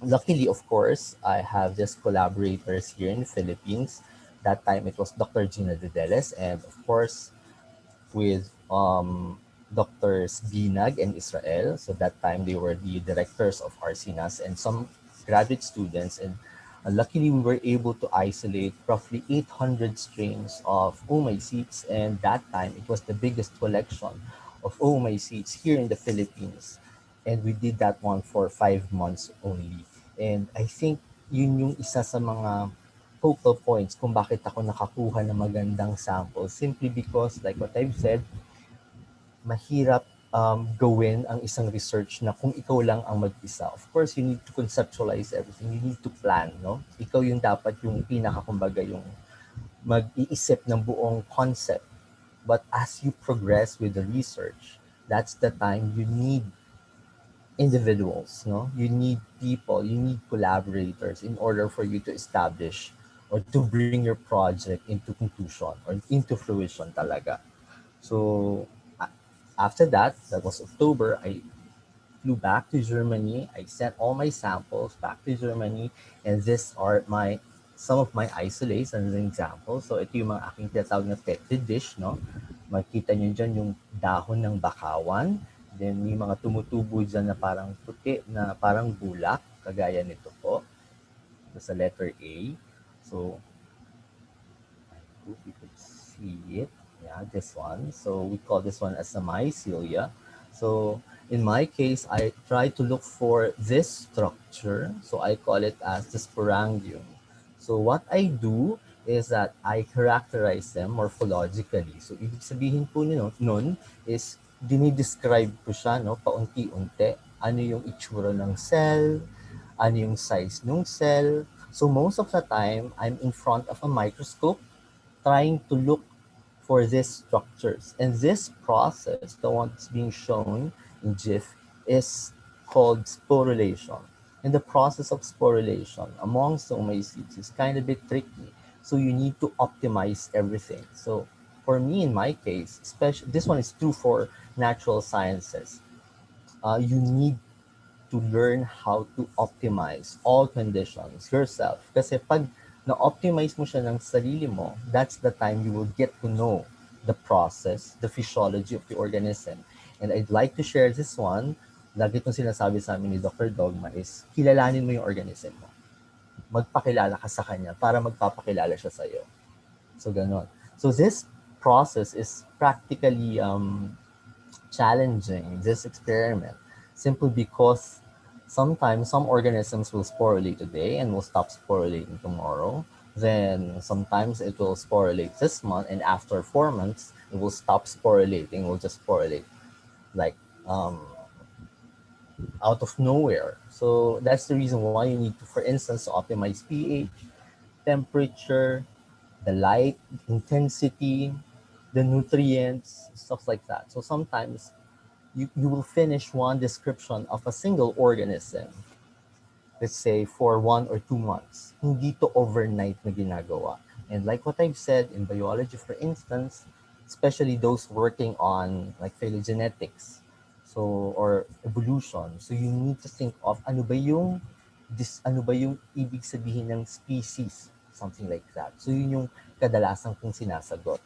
Luckily, of course, I have just collaborators here in the Philippines. That time it was Dr. Gina Dedeles, and of course with Doctors Binag and Israel. So that time they were the directors of Arsinas and some graduate students. And luckily we were able to isolate roughly 800 strains of Oh My Seeds. And that time it was the biggest collection of Oh My Seeds here in the Philippines. And we did that one for 5 months only. And I think yun yung isa sa mga focal points kung bakit ako nakakuha ng magandang sample simply because like what I've said, mahirap gawin ang isang research na kung ikaw lang ang mag-isa. Of course, you need to conceptualize everything. You need to plan, no? Ikaw yung dapat yung pinaka-kumbaga yung mag-iisip ng buong concept. But as you progress with the research, that's the time you need individuals, no? You need people, you need collaborators in order for you to establish or to bring your project into conclusion or into fruition talaga. So after that, that was October, I flew back to Germany. I sent all my samples back to Germany, and these are my some of my isolates as an example. So ito yung mga aking tinatawag na petri dish, no? Makikita nyo dyan yung dahon ng bakawan. Then may mga tumutubo dyan na parang puti, na parang bulak, kagaya nito po. Sa letter A. So, I hope you could see it. Yeah, this one. So we call this one as a mycelia. So in my case, I try to look for this structure. So I call it as the sporangium. So what I do is that I characterize them morphologically. So ibig sabihin po nun is dinidescribe ko siya, no, paunti-unti. Ano yung itsura ng cell, ano yung size ng cell. So most of the time, I'm in front of a microscope trying to look for these structures. And this process, the one that's being shown in GIF, is called sporulation. And the process of sporulation amongst the seeds is kind of a bit tricky. So you need to optimize everything. So for me, in my case, especially this one is true for natural sciences. You need to learn how to optimize all conditions yourself. Kasi pag na-optimize mo siya ng sarili mo, that's the time you will get to know the process, the physiology of the organism. And I'd like to share this one. Lagi itong sinasabi sa amin ni Dr. Dogma is, kilalanin mo yung organism mo. Magpakilala ka sa kanya para magpapakilala siya sa'yo. So, ganon. So, this process is practically challenging, this experiment, simply because sometimes some organisms will sporulate today and will stop sporulating tomorrow. Then sometimes it will sporulate this month, and after 4 months, it will stop sporulating. It will just sporulate like out of nowhere. So that's the reason why you need to, for instance, to optimize pH, temperature, the light intensity, the nutrients, stuff like that. So sometimes you will finish one description of a single organism, let's say for 1 or 2 months. Hindi to overnight na ginagawa. And like what I've said in biology, for instance, especially those working on like phylogenetics, so or evolution. So you need to think of ano ba yung ibig sabihin ng species, something like that. So yun yung kadalasan kong sinasagot.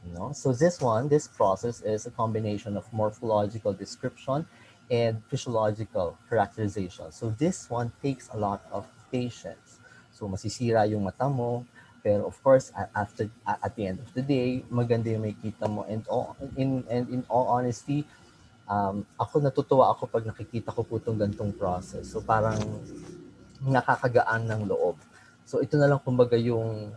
You know? So this process is a combination of morphological description and physiological characterization. So this one takes a lot of patience. So masisira yung mata mo, pero of course at the end of the day, maganda yung makikita mo. And in all honesty, ako natutuwa ako pag nakikita ko po itong gantong process. So parang nakakagaan ng loob. So ito na lang kumbaga yung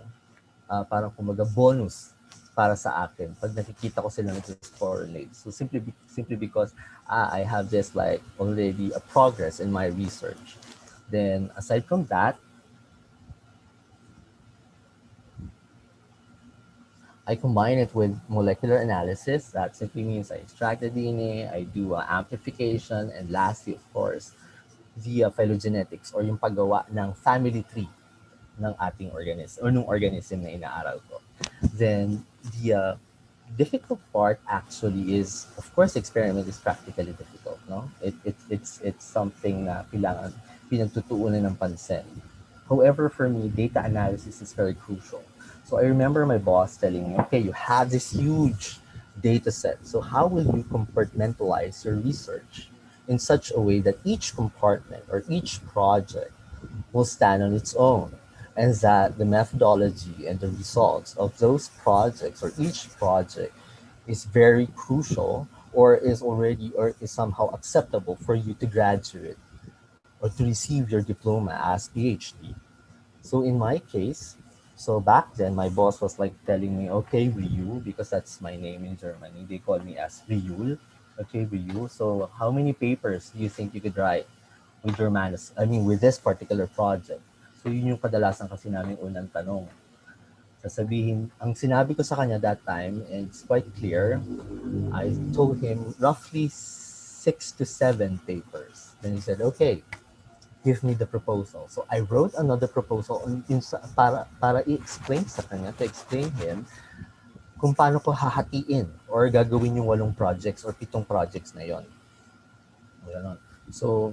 parang kumbaga bonus para sa akin pag nakikita ko sila nag-sporulate. So simply because I have this like already a progress in my research. Then aside from that, I combine it with molecular analysis. That simply means I extract the DNA, I do amplification, and lastly, of course, via phylogenetics or yung paggawa ng family tree ng ating organism or ng organism na inaaral ko. Then the difficult part actually is, of course, experiment is practically difficult. No, it's something na kailangan pinagtutuunan ng pansin. However, for me, data analysis is very crucial. So I remember my boss telling me, okay, you have this huge data set. So how will you compartmentalize your research in such a way that each compartment or each project will stand on its own, and that the methodology and the results of those projects or each project is very crucial, or is already, or is somehow acceptable for you to graduate or to receive your diploma as PhD. So in my case, so back then my boss was like telling me, okay, Ryu, because that's my name in Germany, they call me as Ryul. Okay, Ryu, so how many papers do you think you could write with your I mean, with this particular project? So yun yung kadalasan kasi namin unang tanong. Sasabihin, ang sinabi ko sa kanya that time, and it's quite clear, I told him roughly 6 to 7 papers. Then he said, okay, give me the proposal. So I wrote another proposal para i-explain sa kanya, to explain him kung paano ko hahatiin or gagawin yung 8 projects or 7 projects na yon. So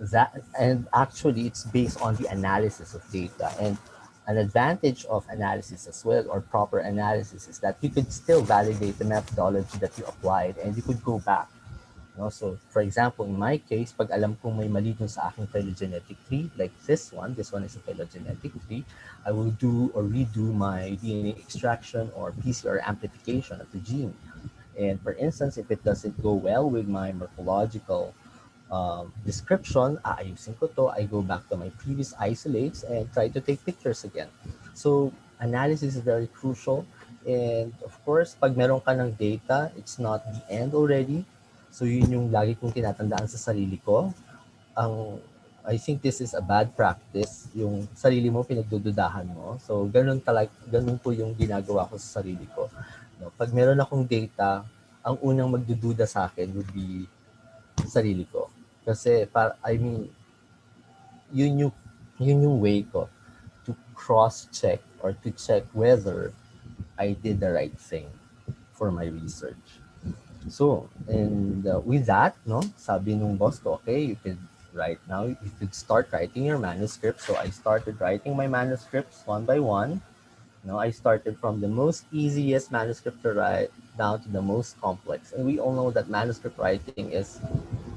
that, and actually it's based on the analysis of data, and an advantage of analysis as well, or proper analysis, is that you could still validate the methodology that you applied, and you could go back. So for example, in my case, pag alam kong may mali dun sa aking phylogenetic tree, like this one is a phylogenetic tree, I will do or redo my DNA extraction or PCR amplification of the gene. And for instance, if it doesn't go well with my morphological description, aayusin ko to, I go back to my previous isolates and try to take pictures again. So analysis is very crucial. And of course, pag meron ka ng data, it's not the end already. So yun yung lagi kong tinatandaan sa sarili ko. I think this is a bad practice, yung sarili mo pinagdududahan mo. So ganun po yung ginagawa ko sa sarili ko. Pag meron akong data, ang unang magdududa sa akin would be sarili ko. Kasi yun yung way ko to cross-check or to check whether I did the right thing for my research. So, and with that, sabi nung boss ko, okay, you could start writing your manuscript. So I started writing my manuscripts one by one. I started from the most easiest manuscript to write down to the most complex. And we all know that manuscript writing is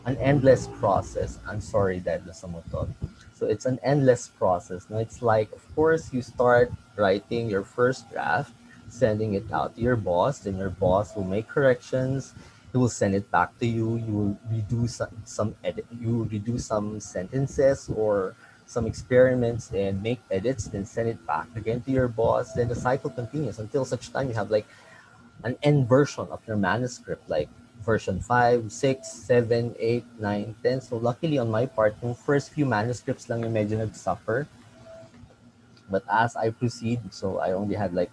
an endless process. I'm sorry, Dad, sa motor. So it's an endless process. It's like, of course, you start writing your first draft, sending it out to your boss, then your boss will make corrections. He will send it back to you. You will redo some edit. You will redo some sentences or some experiments and make edits, then send it back again to your boss. Then the cycle continues until such time you have like an end version of your manuscript, like version 5, 6, 7, 8, 9, 10. So luckily on my part, yung first few manuscripts lang yung medyo nag-suffer. But as I proceed, so I only had like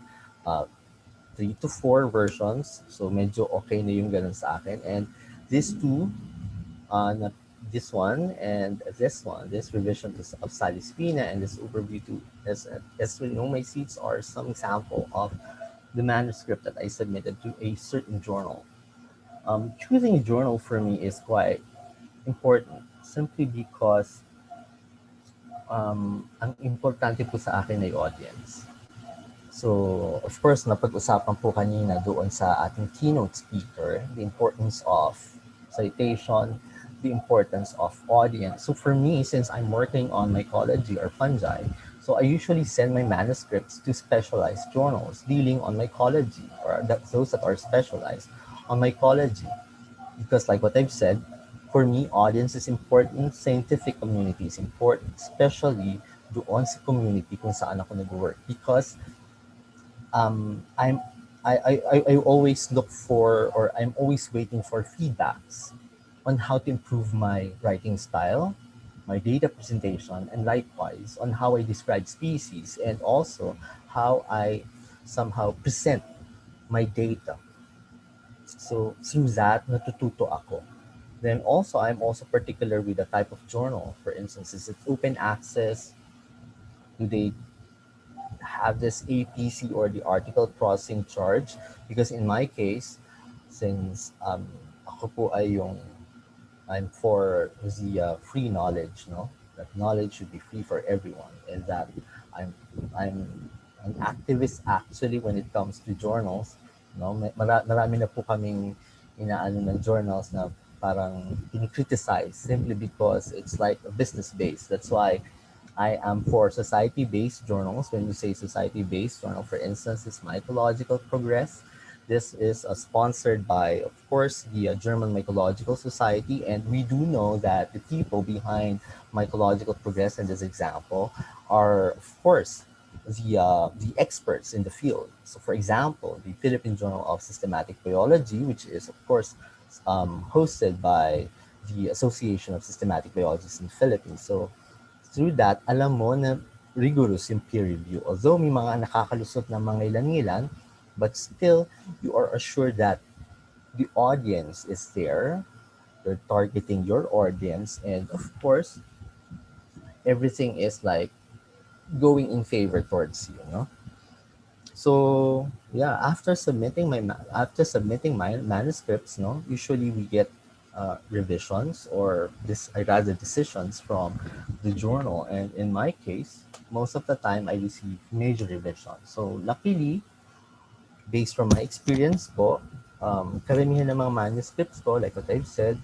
3 to 4 versions. So medyo okay na yung ganun sa akin. And these two, this one and this revision of Salispina and this overview to my seats are some example of the manuscript that I submitted to a certain journal. Choosing a journal for me is quite important simply because ang importante po sa akin ay audience. So, of course, napag-usapan po kanina doon sa ating keynote speaker, the importance of citation, the importance of audience. So for me, since I'm working on mycology or fungi, so I usually send my manuscripts to specialized journals dealing on mycology, or those that are specialized on mycology. Because like what I've said, for me, audience is important, scientific community is important, especially doon sa community kung saan ako nag-work. Because I always look for, or I'm always waiting for feedbacks on how to improve my writing style, my data presentation, and likewise on how I describe species, and also how I somehow present my data. So through that, natututo ako. Then also, I'm also particular with the type of journal. For instance, is it open access? Do they have this APC or the article processing charge? Because in my case, since ako po ay I'm for the free knowledge, that knowledge should be free for everyone, and that I'm I'm an activist actually when it comes to journals. No, marami na po kaming inaano ng journals na parang criticize simply because it's like a business base. That's why I am for society-based journals. When you say society-based journal, for instance, is Mycological Progress. This is sponsored by, of course, the German Mycological Society, and we do know that the people behind Mycological Progress in this example are, of course, the experts in the field. So, for example, the Philippine Journal of Systematic Biology, which is, of course, hosted by the Association of Systematic Biologists in the Philippines. So, through that, alam mo na rigorous yung peer review. Although may mga nakakalusot na mga ilan-ilan, but still, you are assured that the audience is there. They're targeting your audience. And of course, everything is like going in favor towards you, no? So yeah, after submitting my manuscripts, no, usually we get revisions or this I rather decisions from the journal, and in my case, most of the time I receive major revisions. So luckily, based from my experience po, karamihan ng mga manuscripts ko, like what I've said,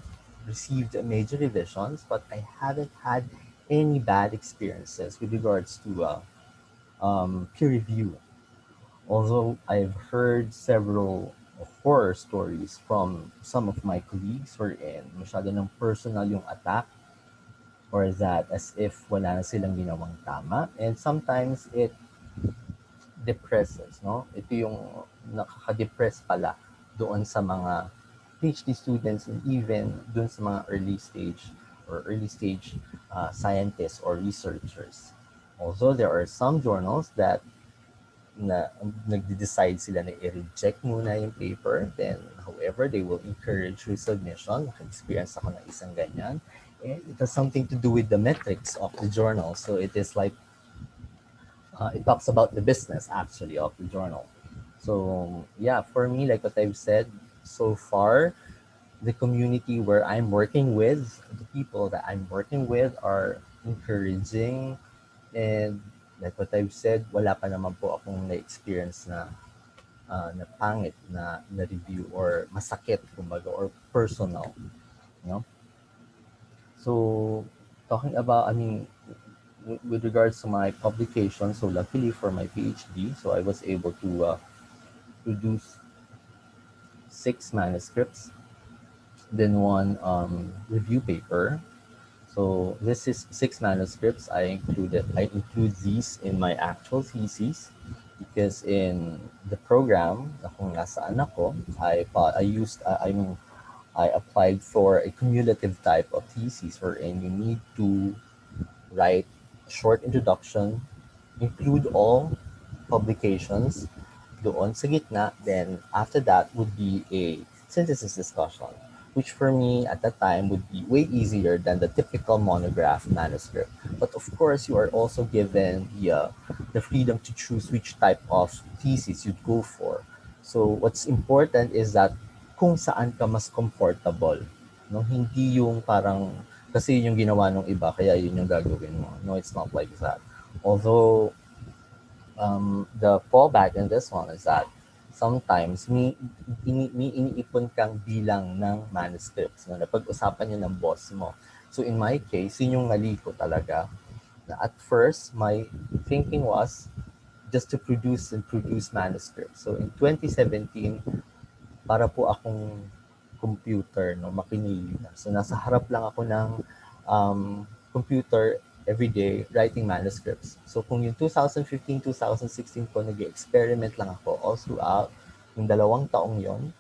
received major revisions, but I haven't had any bad experiences with regards to peer review. Although I've heard several horror stories from some of my colleagues wherein masyado ng personal yung attack, or that as if wala na silang ginawang tama. And sometimes it depresses, no? Ito yung nakaka-depress pala doon sa mga PhD students and even doon sa mga early stage scientists or researchers. Although there are some journals that nagde-decide sila na i-reject muna yung paper, then however, they will encourage resubmission. Naka-experience ako ng isang ganyan. And it has something to do with the metrics of the journal. So it is like, it talks about the business actually of the journal. So yeah, for me, like what I've said, so far, the community where I'm working with, the people that I'm working with are encouraging, and like what I've said, wala pa naman po akong na-experience na na pangit na review or masakit kumbaga or personal, you know. So talking about, I mean, with regards to my publication, so luckily for my PhD, so I was able to produce 6 manuscripts, then 1 review paper. So this is 6 manuscripts. I include these in my actual thesis because in the program kung nasaan ako, I applied for a cumulative type of thesis wherein you need to write a short introduction, include all publications doon sa gitna, then after that would be a synthesis discussion, which for me at that time would be way easier than the typical monograph manuscript. But of course, you are also given the freedom to choose which type of thesis you'd go for. So what's important is that kung saan ka mas comfortable, no? Hindi yung parang kasi yun yung ginawa ng iba kaya yun yung gagawin mo. No, it's not like that. Although the fallback in this one is that sometimes may iniipon kang bilang ng manuscripts na napag-usapan yun ng boss mo. So in my case, yun yung mali ko talaga. Na at first, my thinking was just to produce manuscripts. So in 2017, para po akong computer, no, makinili na. So nasa harap lang ako ng computer every day writing manuscripts. So kung yung 2015, 2016 ko, nag-experiment lang ako all throughout yung 2 taong yon.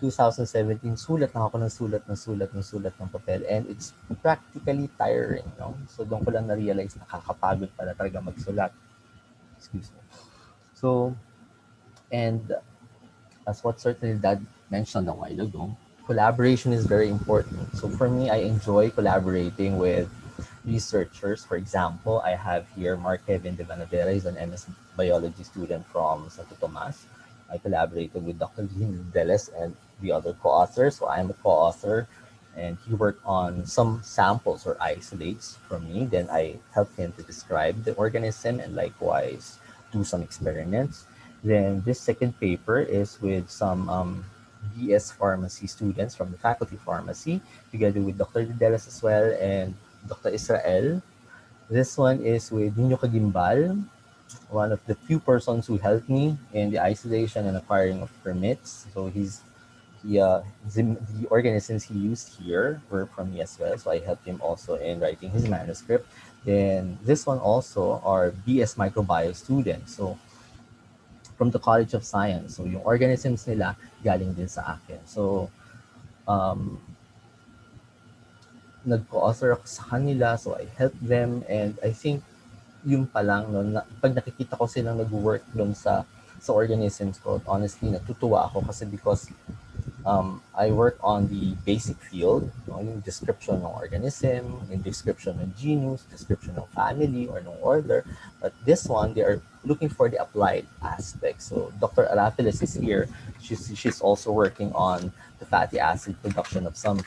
2017, sulat lang ako ng sulat ng papel, and it's practically tiring, no? So doon ko lang na-realize nakakapagod pala talaga magsulat. Excuse me. So, and as what certainly Dad mentioned a while ago, collaboration is very important. So for me, I enjoy collaborating with researchers. For example, I have here Mark Kevin de Vanavera. He's an MS biology student from Santo Tomas. I collaborated with Dr. Jean Deles and the other co-authors. So I'm a co-author, and he worked on some samples or isolates from me. Then I helped him to describe the organism and likewise do some experiments. Then this second paper is with some BS Pharmacy students from the Faculty Pharmacy, together with Dr. Dedelas as well and Dr. Israel. This one is with Nino Kagimbal, one of the few persons who helped me in the isolation and acquiring of permits. So the organisms he used here were from me as well. So I helped him also in writing his manuscript. Then this one also are BS Microbio students. So from the College of Science. So yung organisms nila galing din sa akin. So nag-co-author ako sa kanila, so I helped them, and I think yung pa lang, no, pag nakikita ko silang nag-work doon sa organisms ko, honestly, natutuwa ako kasi because I work on the basic field, no, yung description ng organism, yung description ng genus, description ng family or ng order. But this one, they are looking for the applied aspect. So Dr. Arapiles is here. She's also working on the fatty acid production of some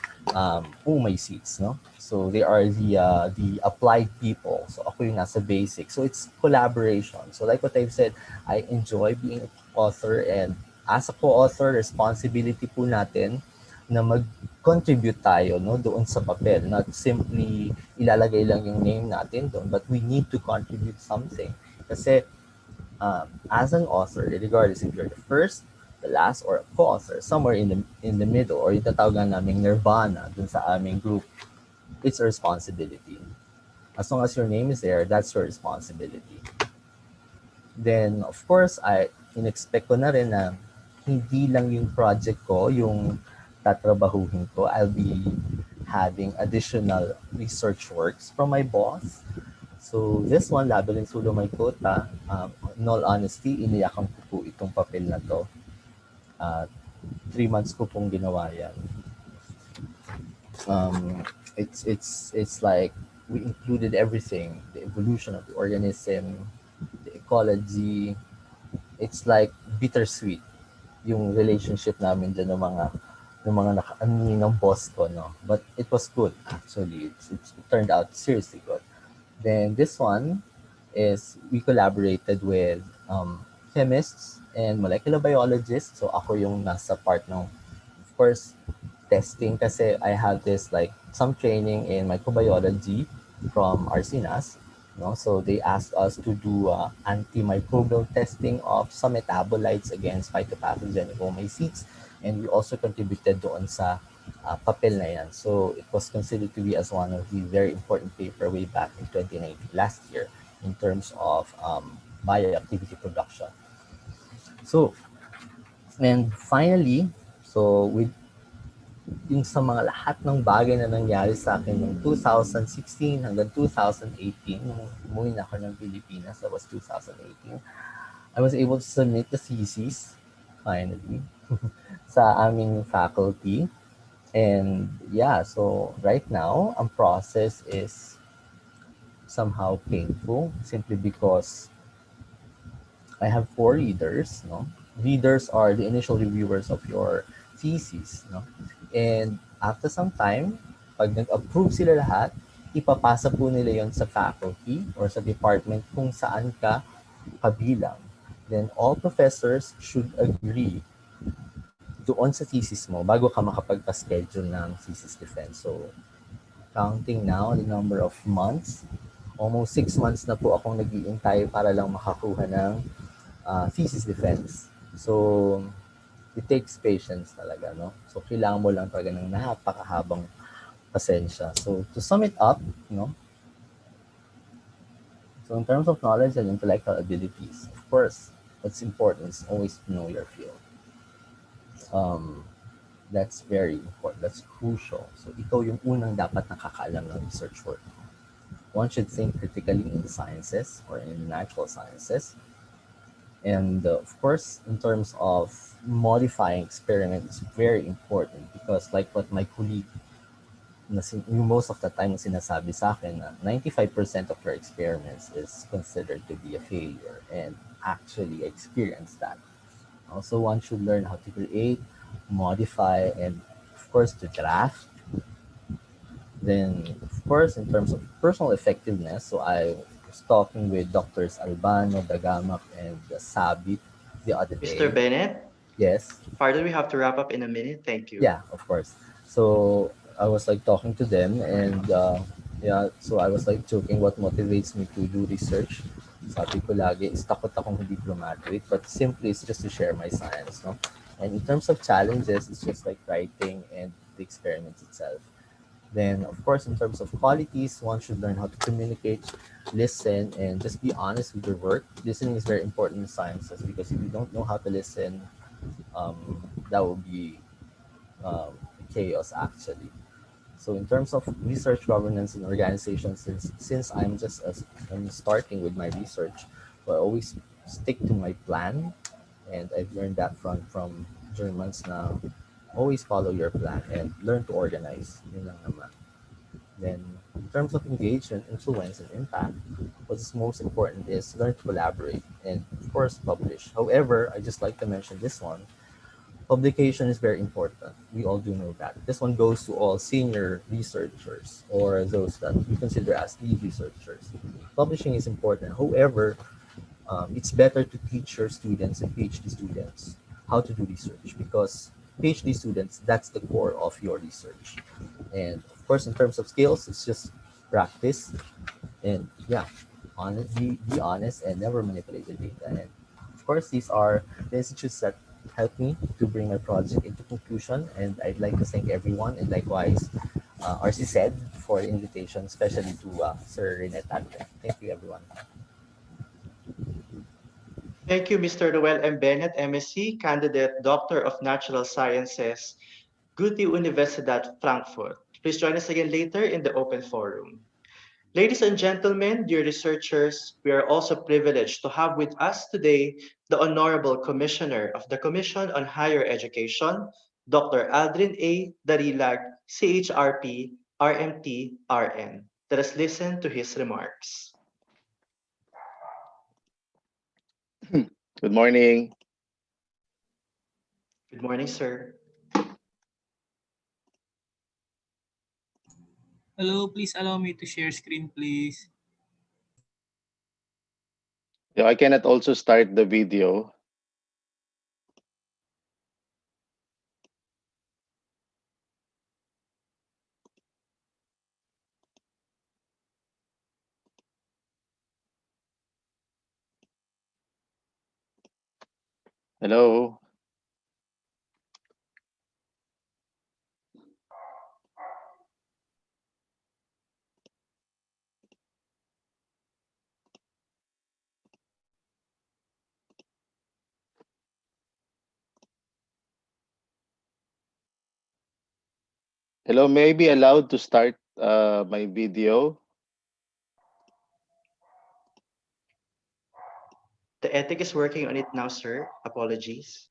seeds, no? So they are the applied people. So ako yung nasa basic. So it's collaboration. So like what I've said, I enjoy being an author, and as a co-author, responsibility po natin na mag-contribute tayo, no, doon sa papel. Not simply ilalagay lang yung name natin doon, but we need to contribute something. Kasi as an author, regardless if you're the first, the last, or a co-author, somewhere in the middle, or yung tatawagan naming nirvana dun sa aming group, it's a responsibility. As long as your name is there, that's your responsibility. Then, of course, in-expect ko na rin na hindi lang yung project ko, yung tatrabahuhin ko. I'll be having additional research works from my boss. So this one, Labyrinth Sulo May Kota, in all honesty, iniyakan ko po itong papel na to. 3 months ko pong ginawa yan. It's like we included everything, the evolution of the organism, the ecology. It's like bittersweet yung relationship namin dyan ng mga naka-ani ng boss ko, no? But it was good, actually. It turned out seriously good. Then this one is we collaborated with chemists and molecular biologists. So ako yung nasa part ng, of course, testing kasi I have this like some training in microbiology from Arsinas. No? So they asked us to do antimicrobial testing of some metabolites against phytopathogenic oomycetes, and we also contributed doon sa papel na yan. So it was considered to be as one of the very important paper way back in 2019, last year, in terms of bioactivity production. So, and finally, so with yung sa mga lahat ng bagay na nangyari sa akin noong 2016 hanggang 2018, nung umuwi na ako ng Pilipinas, that was 2018, I was able to submit the thesis, finally, sa aming faculty. And yeah, so right now, ang process is somehow painful, simply because I have 4 readers, no? Readers are the initial reviewers of your thesis, no? And after some time, pag nag-approve sila lahat, ipapasa po nila yon sa faculty or sa department kung saan ka kabilang. Then all professors should agree doon sa thesis mo bago ka makapagpa-schedule ng thesis defense. So, counting now the number of months, almost 6 months na po akong nag-iintay para lang makakuha ng thesis defense. So, it takes patience talaga, no? So, kailangan mo lang talaga ng napakahabang pasensya. So, to sum it up, no? So, in terms of knowledge and intellectual abilities, of course, what's important is always to know your field. That's very important. That's crucial. So, ikaw yung unang dapat nakakaalam ng research work. One should think critically in the sciences or in natural sciences. And of course, in terms of modifying experiments, it's very important because like what my colleague, most of the time sinasabi sa akin, 95% of your experiments is considered to be a failure, and actually experience that. Also, one should learn how to create, modify, and of course to draft Then, of course, in terms of personal effectiveness, so I was talking with Doctors Albano, Dagamak, and Sabit the other Mr. day. Bennett, Yes, pardon, we have to wrap up in a minute. Thank you. yeah, of course. So I was like talking to them, and yeah, so I was like joking what motivates me to do research. Sabi ko lagi, is takot akong hindi graduate, but simply it's just to share my science, no? And in terms of challenges, it's just like writing and the experiments itself. Then, of course, in terms of qualities, one should learn how to communicate, listen, and just be honest with your work. Listening is very important in sciences because if you don't know how to listen, that will be um, chaos actually. So in terms of research governance and organization, since I'm starting with my research, so I always stick to my plan, and I've learned that from Germans now. Always follow your plan and learn to organize. Yun lang naman. Then, in terms of engagement, influence, and impact, what's most important is learn to collaborate and, of course, publish. However, I just like to mention this one. Publication is very important. We all do know that. This one goes to all senior researchers or those that we consider as lead researchers. Publishing is important. However, it's better to teach your students and PhD students how to do research because PhD students, that's the core of your research. And of course, in terms of skills, it's just practice and yeah, be honest and never manipulate the data. And of course, these are the institutes that helped me to bring my project into conclusion. And I'd like to thank everyone and likewise RC said for the invitation, especially to Sir Rene Tante. Thank you, everyone. Thank you, Mr. Noel M. Bennett, MSc, candidate Doctor of Natural Sciences, Goethe Universidad Frankfurt. Please join us again later in the open forum. Ladies and gentlemen, dear researchers, we are also privileged to have with us today the Honorable Commissioner of the Commission on Higher Education, Dr. Aldrin A. Darilag, CHRP, RMT, RN. Let us listen to his remarks. Good morning. Good morning, sir. Hello, please allow me to share screen, please. Yeah, I cannot also start the video. Hello. Hello, may I be allowed to start my video? The ethic is working on it now, sir. Apologies.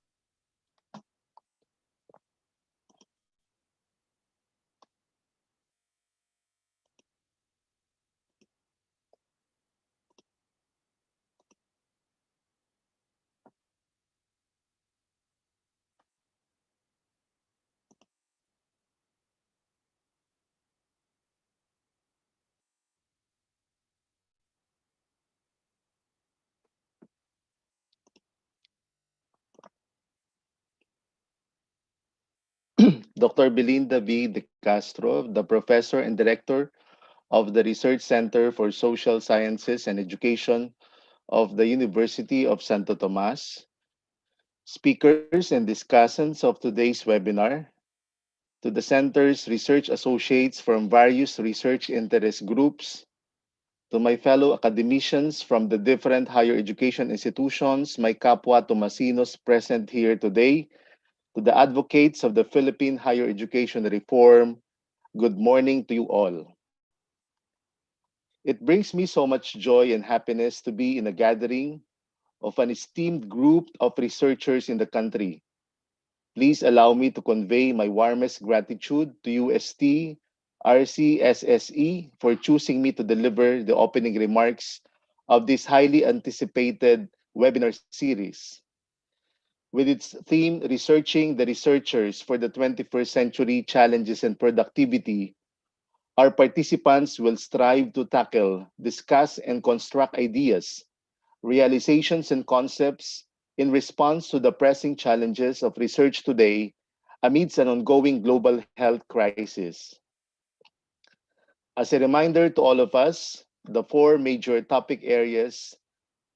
Dr. Belinda B. De Castro, the professor and director of the Research Center for Social Sciences and Education of the University of Santo Tomas, speakers and discussants of today's webinar, to the center's research associates from various research interest groups, to my fellow academicians from the different higher education institutions, my kapwa Tomasinos present here today, to the advocates of the Philippine higher education reform, good morning to you all. It brings me so much joy and happiness to be in a gathering of an esteemed group of researchers in the country. Please allow me to convey my warmest gratitude to UST, RCSSE for choosing me to deliver the opening remarks of this highly anticipated webinar series. With its theme, Researching the Researchers for the 21st Century Challenges and Productivity, Our participants will strive to tackle, discuss, and construct ideas, realizations, and concepts in response to the pressing challenges of research today amidst an ongoing global health crisis. As a reminder to all of us, the four major topic areas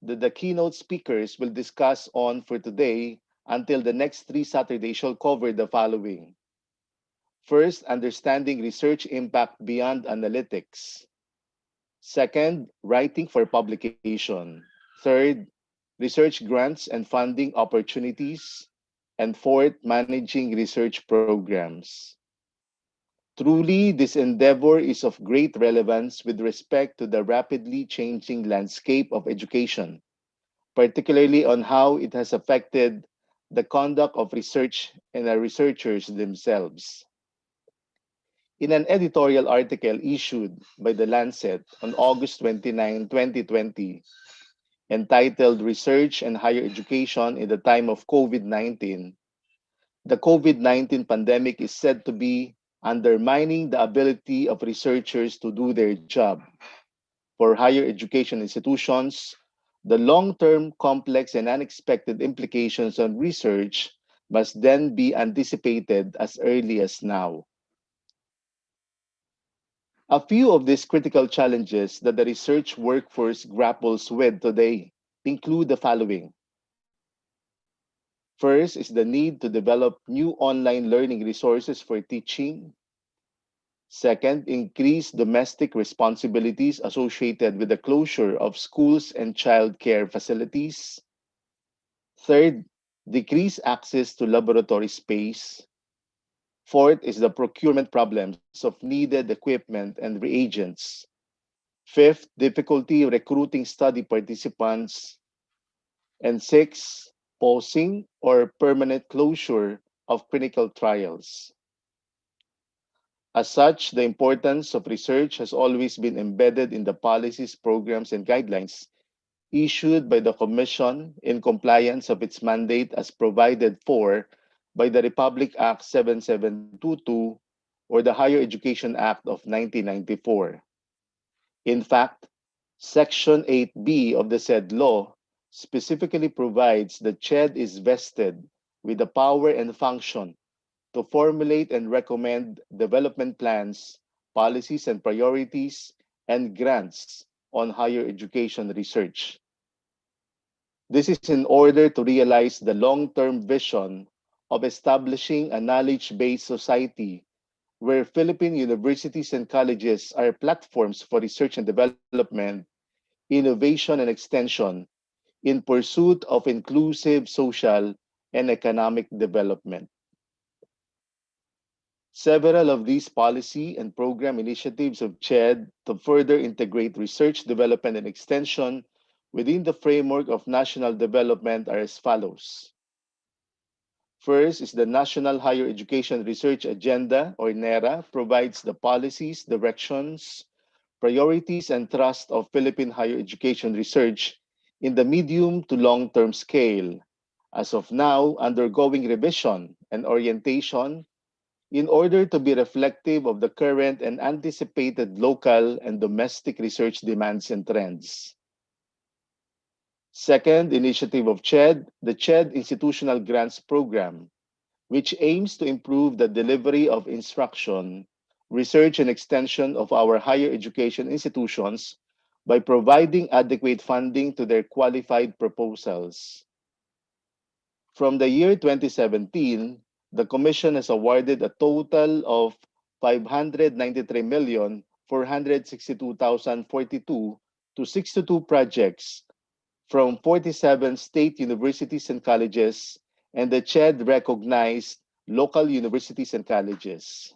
that the keynote speakers will discuss on for today until the next three Saturdays shall cover the following. First, understanding research impact beyond analytics. Second, writing for publication. Third, research grants and funding opportunities. And fourth, managing research programs. Truly, this endeavor is of great relevance with respect to the rapidly changing landscape of education, particularly on how it has affected the conduct of research and the researchers themselves. In an editorial article issued by The Lancet on August 29, 2020, entitled Research and Higher Education in the Time of COVID-19, the COVID-19 pandemic is said to be undermining the ability of researchers to do their job. For higher education institutions, the long-term, complex, and unexpected implications on research must then be anticipated as early as now. A few of these critical challenges that the research workforce grapples with today include the following. First is the need to develop new online learning resources for teaching. Second, increase domestic responsibilities associated with the closure of schools and child care facilities. Third, decrease access to laboratory space. Fourth is the procurement problems of needed equipment and reagents. Fifth, difficulty recruiting study participants. And six, pausing or permanent closure of clinical trials. As such, the importance of research has always been embedded in the policies, programs, and guidelines issued by the Commission in compliance of its mandate as provided for by the Republic Act 7722 or the Higher Education Act of 1994. In fact, Section 8B of the said law specifically provides that CHED is vested with the power and function to formulate and recommend development plans, policies and priorities, and grants on higher education research. This is in order to realize the long-term vision of establishing a knowledge-based society where Philippine universities and colleges are platforms for research and development, innovation and extension in pursuit of inclusive social and economic development. Several of these policy and program initiatives of CHED to further integrate research, development, and extension within the framework of national development are as follows. First is the National Higher Education Research Agenda, or NERA, provides the policies, directions, priorities, and thrust of Philippine higher education research in the medium to long-term scale, as of now undergoing revision and orientation in order to be reflective of the current and anticipated local and domestic research demands and trends. Second initiative of CHED, the CHED Institutional Grants Program, which aims to improve the delivery of instruction, research, and extension of our higher education institutions by providing adequate funding to their qualified proposals. From the year 2017, the Commission has awarded a total of 593,462,042 to 62 projects from 47 state universities and colleges and the CHED recognized local universities and colleges.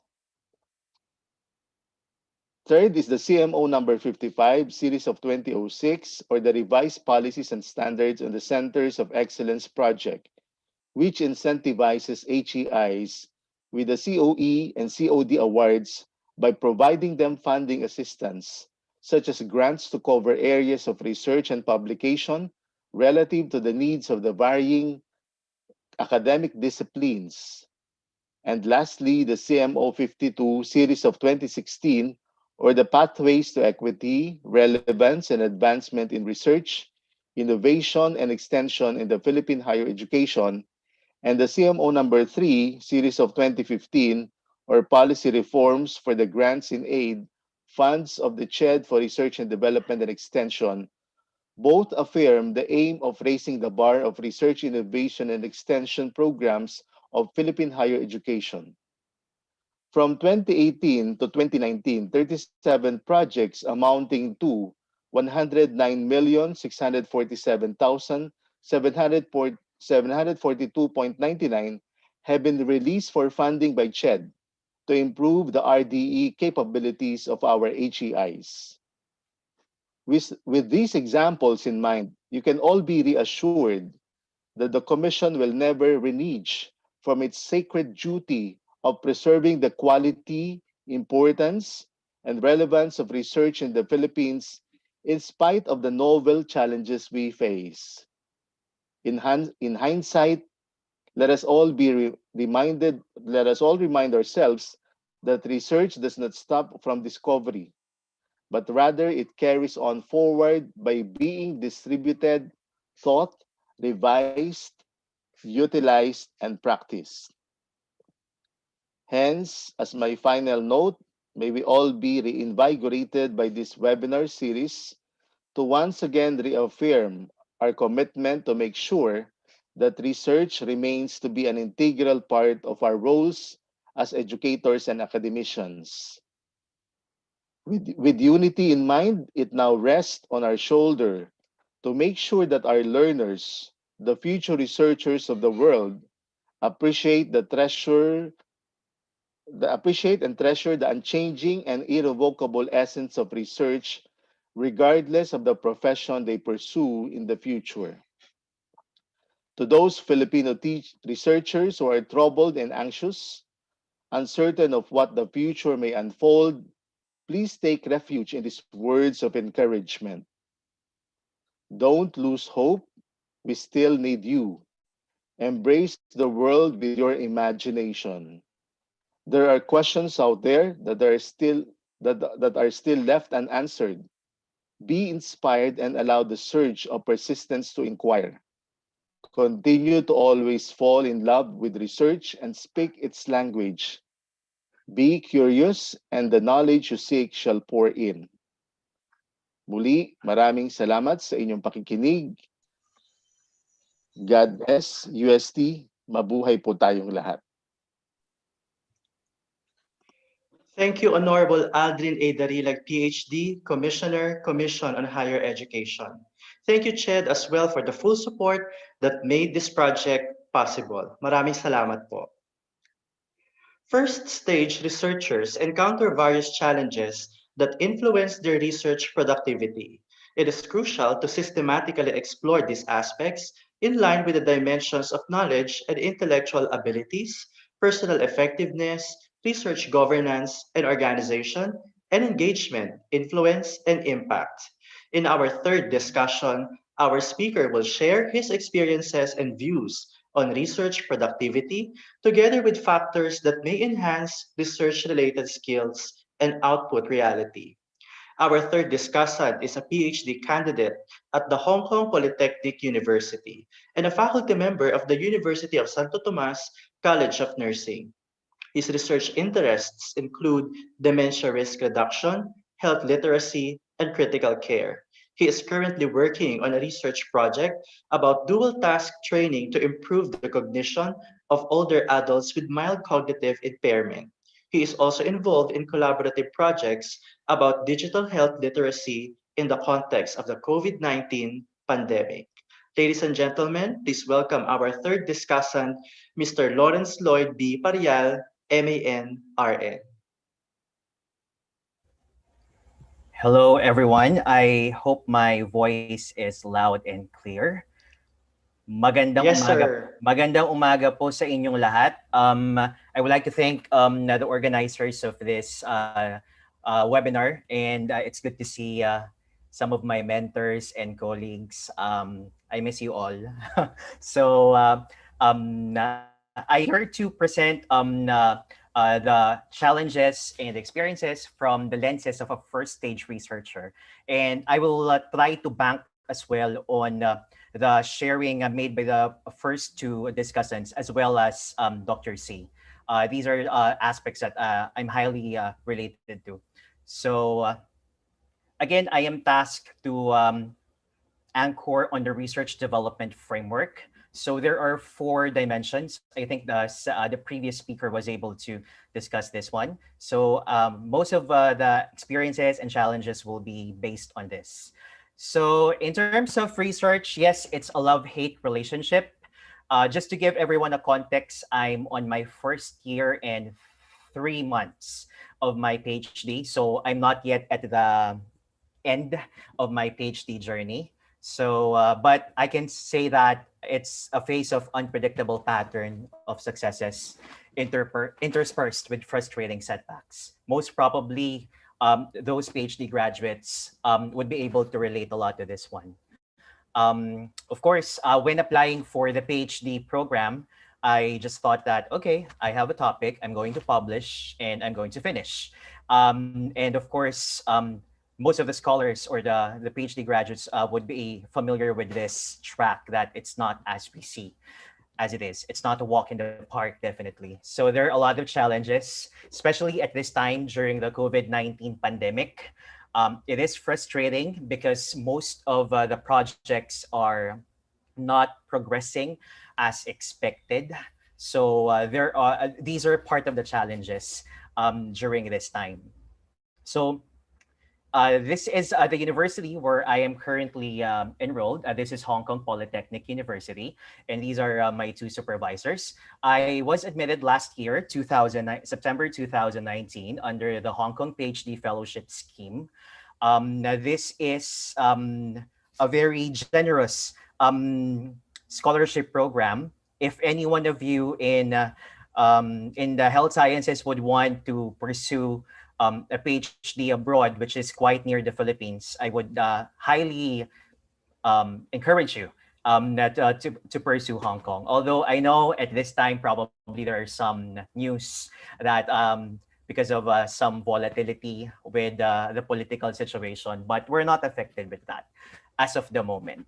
Third is the CMO number 55, series of 2006, or the Revised Policies and Standards on the Centers of Excellence Project, which incentivizes HEIs with the COE and COD awards by providing them funding assistance, such as grants to cover areas of research and publication relative to the needs of the varying academic disciplines. And lastly, the CMO 52 series of 2016, or the pathways to equity, relevance, and advancement in research, innovation, and extension in the Philippine higher education, and the CMO number 3, series of 2015, or policy reforms for the grants in aid, funds of the CHED for research and development and extension, both affirm the aim of raising the bar of research, innovation, and extension programs of Philippine higher education. From 2018 to 2019, 37 projects amounting to 109,647,742.99 have been released for funding by CHED to improve the RDE capabilities of our HEIs. With these examples in mind, you can all be reassured that the Commission will never renege from its sacred duty of preserving the quality, importance, and relevance of research in the Philippines in spite of the novel challenges we face. In hindsight, let us all remind ourselves that research does not stop from discovery, but rather it carries on forward by being distributed, thought, revised, utilized, and practiced. Hence, as my final note, may we all be reinvigorated by this webinar series to once again reaffirm our commitment to make sure that research remains to be an integral part of our roles as educators and academicians. With unity in mind, it now rests on our shoulder to make sure that our learners, the future researchers of the world, appreciate and treasure the unchanging and irrevocable essence of research, regardless of the profession they pursue in the future. To those Filipino researchers who are troubled and anxious, uncertain of what the future may unfold, please take refuge in these words of encouragement. Don't lose hope. We still need you. Embrace the world with your imagination. There are questions out there that are still left unanswered. Be inspired and allow the surge of persistence to inquire. Continue to always fall in love with research and speak its language. Be curious and the knowledge you seek shall pour in. Muli, maraming salamat sa inyong pakikinig. God bless, UST. Mabuhay po tayong lahat. Thank you, Honorable Aldrin A. Darilag, PhD, Commissioner, Commission on Higher Education. Thank you, CHED, as well for the full support that made this project possible. Maraming salamat po. First stage researchers encounter various challenges that influence their research productivity. It is crucial to systematically explore these aspects in line with the dimensions of knowledge and intellectual abilities, personal effectiveness, research governance and organization, and engagement, influence, and impact. In our third discussion, our speaker will share his experiences and views on research productivity, together with factors that may enhance research-related skills and output reality. Our third discussant is a PhD candidate at the Hong Kong Polytechnic University and a faculty member of the University of Santo Tomas College of Nursing. His research interests include dementia risk reduction, health literacy, and critical care. He is currently working on a research project about dual task training to improve the cognition of older adults with mild cognitive impairment. He is also involved in collaborative projects about digital health literacy in the context of the COVID-19 pandemic. Ladies and gentlemen, please welcome our third discussant, Mr. Lawrence Lloyd B. Parial, MAN-RN. Hello, everyone. I hope my voice is loud and clear. Yes, sir. Magandang umaga po sa inyong lahat. I would like to thank the organizers of this webinar, and it's good to see some of my mentors and colleagues. I miss you all. So I'm here to present the challenges and experiences from the lenses of a first stage researcher. And I will try to bank as well on the sharing made by the first two discussants as well as Dr. C. These are aspects that I'm highly related to. So again, I am tasked to anchor on the research development framework. So there are 4 dimensions. I think the previous speaker was able to discuss this one. So most of the experiences and challenges will be based on this. So in terms of research, yes, it's a love-hate relationship. Just to give everyone a context, I'm on my first year and 3 months of my PhD. So I'm not yet at the end of my PhD journey. So, but I can say that it's a phase of unpredictable pattern of successes interspersed with frustrating setbacks. Most probably, those PhD graduates would be able to relate a lot to this one. Of course, when applying for the PhD program, I just thought that, okay, I have a topic, I'm going to publish and I'm going to finish. And of course, most of the scholars or the PhD graduates would be familiar with this track that it's not as we see as it is. It's not a walk in the park, definitely. So there are a lot of challenges, especially at this time during the COVID-19 pandemic. It is frustrating because most of the projects are not progressing as expected. So these are part of the challenges during this time. So this is the university where I am currently enrolled. This is Hong Kong Polytechnic University, and these are my 2 supervisors. I was admitted last year, September 2019, under the Hong Kong PhD Fellowship Scheme. Now this is a very generous scholarship program. If any one of you in the health sciences would want to pursue a PhD abroad, which is quite near the Philippines, I would highly encourage you to pursue Hong Kong. Although I know at this time, probably there are some news that because of some volatility with the political situation, but we're not affected with that as of the moment.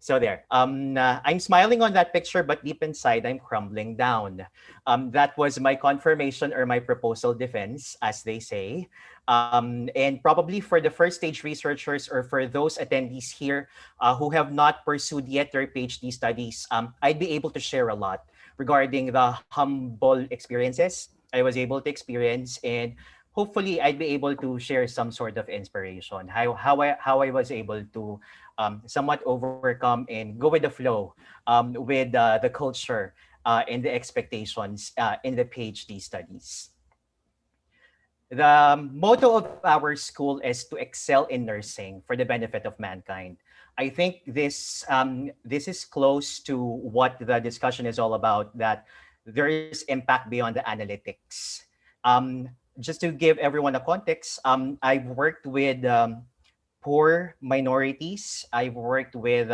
So there, I'm smiling on that picture, but deep inside, I'm crumbling down. That was my confirmation or my proposal defense, as they say. And probably for the first stage researchers or for those attendees here who have not pursued yet their PhD studies, I'd be able to share a lot regarding the humble experiences I was able to experience, and hopefully I'd be able to share some sort of inspiration, how I was able to somewhat overcome and go with the flow with the culture and the expectations in the PhD studies. The motto of our school is to excel in nursing for the benefit of mankind. I think this is close to what the discussion is all about, that there is impact beyond the analytics. Just to give everyone a context, I've worked with poor minorities. I've worked with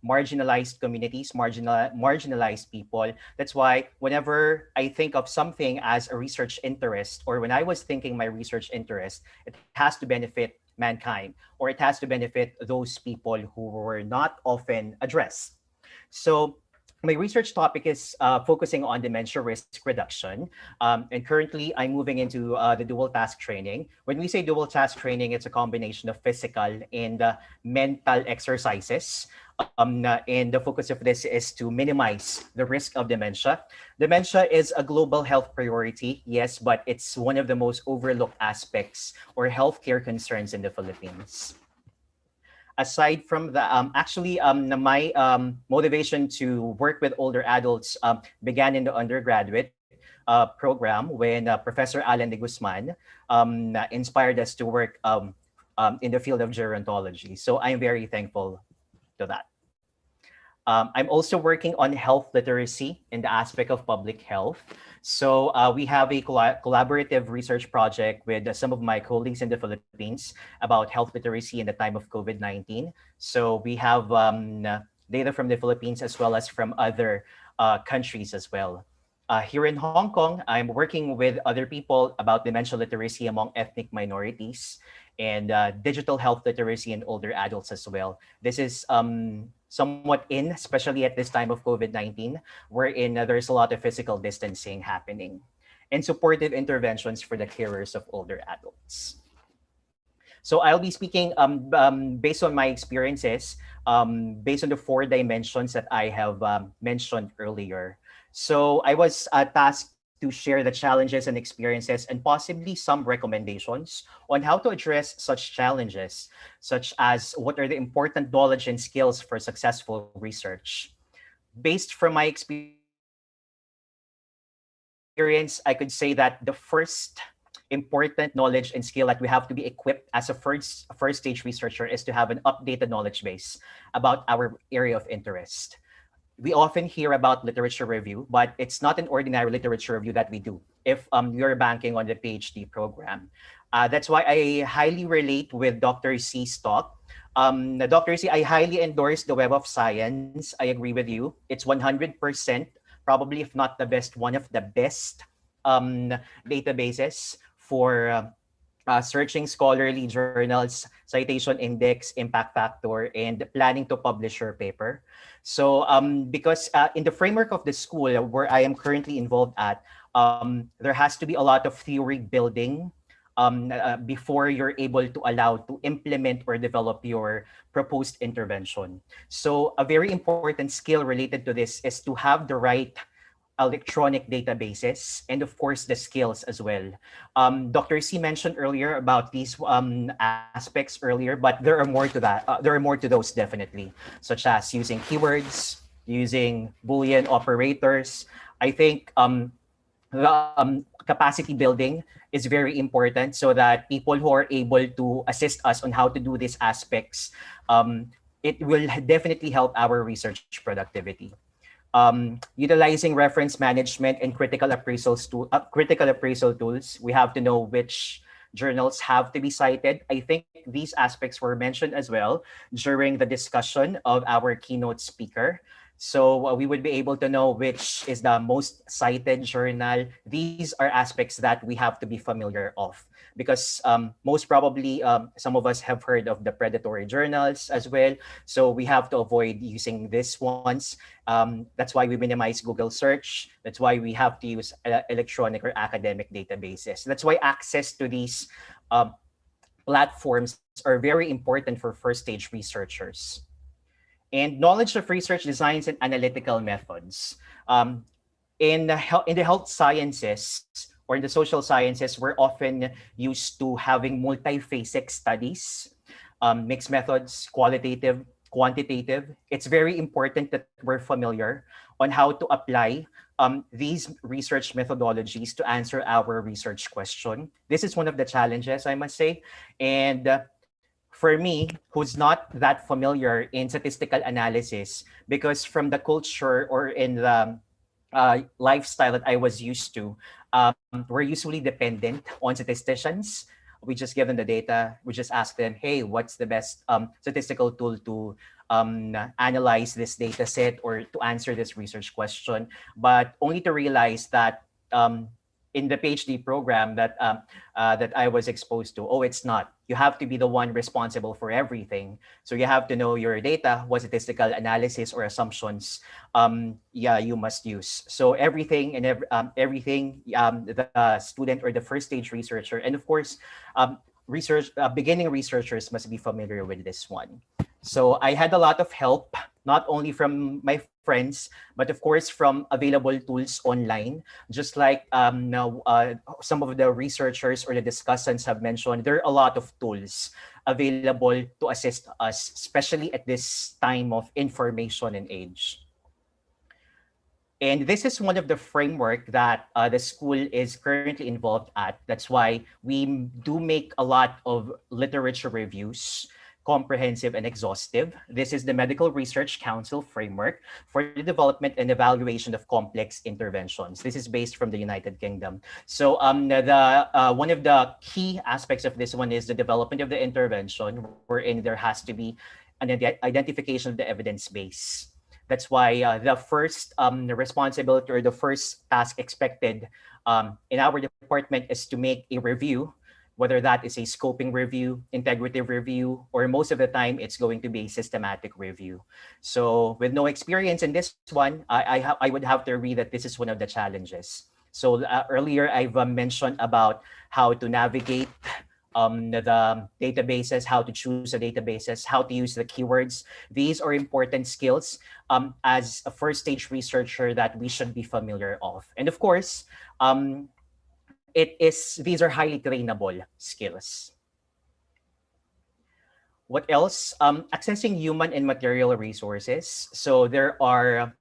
marginalized communities, marginalized people. That's why whenever I think of something as a research interest, or when I was thinking my research interest, it has to benefit mankind, or it has to benefit those people who were not often addressed. So my research topic is focusing on dementia risk reduction. And currently, I'm moving into the dual task training. When we say dual task training, it's a combination of physical and mental exercises. And the focus of this is to minimize the risk of dementia. Dementia is a global health priority, yes, but it's one of the most overlooked aspects or healthcare concerns in the Philippines. Aside from the my motivation to work with older adults began in the undergraduate program when Professor Alan de Guzman inspired us to work in the field of gerontology. So I'm very thankful to that. I'm also working on health literacy in the aspect of public health. So we have a collaborative research project with some of my colleagues in the Philippines about health literacy in the time of COVID-19. So we have data from the Philippines as well as from other countries as well. Here in Hong Kong, I'm working with other people about dementia literacy among ethnic minorities and digital health literacy in older adults as well. This is somewhat in, especially at this time of COVID-19, wherein there's a lot of physical distancing happening and supportive interventions for the carers of older adults. So I'll be speaking based on my experiences, based on the 4 dimensions that I have mentioned earlier. So I was tasked to share the challenges and experiences and possibly some recommendations on how to address such challenges, such as what are the important knowledge and skills for successful research. Based from my experience, I could say that the first important knowledge and skill that we have to be equipped as a first stage researcher is to have an updated knowledge base about our area of interest. We often hear about literature review, but it's not an ordinary literature review that we do if you're banking on the PhD program. That's why I highly relate with Dr. C's talk. Dr. C, I highly endorse the Web of Science. I agree with you. It's 100%, probably if not the best, one of the best databases for searching scholarly journals, citation index, impact factor, and planning to publish your paper. So because in the framework of the school where I am currently involved at, there has to be a lot of theory building before you're able to allow to implement or develop your proposed intervention. So a very important skill related to this is to have the right electronic databases and of course the skills as well. Dr. C mentioned earlier about these aspects earlier, but there are more to that. There are more to those definitely, such as using keywords, using Boolean operators. I think the capacity building is very important so that people who are able to assist us on how to do these aspects, it will definitely help our research productivity. Utilizing reference management and critical appraisal tools, we have to know which journals have to be cited. I think these aspects were mentioned as well during the discussion of our keynote speaker. So we would be able to know which is the most cited journal. These are aspects that we have to be familiar of because most probably some of us have heard of the predatory journals as well. So we have to avoid using these ones. That's why we minimize Google search. That's why we have to use electronic or academic databases. That's why access to these platforms are very important for first stage researchers. And knowledge of research designs and analytical methods. In the health sciences or in the social sciences, we're often used to having multi-phasic studies, mixed methods, qualitative, quantitative. It's very important that we're familiar on how to apply these research methodologies to answer our research question. This is one of the challenges, I must say. And for me, who's not that familiar in statistical analysis, because from the culture or in the lifestyle that I was used to, we're usually dependent on statisticians. We just give them the data. We just ask them, hey, what's the best statistical tool to analyze this data set or to answer this research question? But only to realize that in the PhD program that I was exposed to, it's not. You have to be the one responsible for everything. So you have to know your data, what statistical analysis or assumptions you must use. So everything and everything the student or the first stage researcher, and of course, beginning researchers must be familiar with this one. So I had a lot of help, not only from my friends, but of course from available tools online. Just like now, some of the researchers or the discussants have mentioned, there are a lot of tools available to assist us, especially at this time of information and age. And this is one of the framework that the school is currently involved at. That's why we do make a lot of literature reviews, comprehensive and exhaustive. This is the Medical Research Council framework for the development and evaluation of complex interventions. This is based from the United Kingdom. So one of the key aspects of this one is the development of the intervention, wherein there has to be an identification of the evidence base. That's why the first responsibility or the first task expected in our department is to make a review, whether that is a scoping review, integrative review, or most of the time it's going to be a systematic review. So with no experience in this one, I would have to agree that this is one of the challenges. So earlier I've mentioned about how to navigate the databases, how to choose the databases, how to use the keywords. These are important skills as a first stage researcher that we should be familiar of. And of course, these are highly trainable skills. What else? Accessing human and material resources. So there are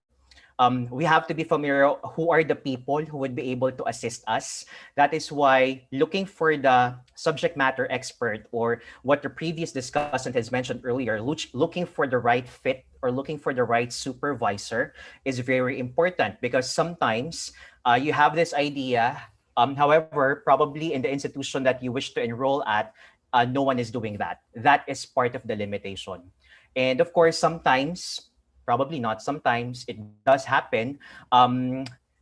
we have to be familiar who are the people who would be able to assist us. That is why looking for the subject matter expert, or what the previous discussant has mentioned earlier, looking for the right fit or looking for the right supervisor is very important, because sometimes you have this idea. However, probably in the institution that you wish to enroll at, no one is doing that. That is part of the limitation. And of course, sometimes, probably not sometimes, it does happen.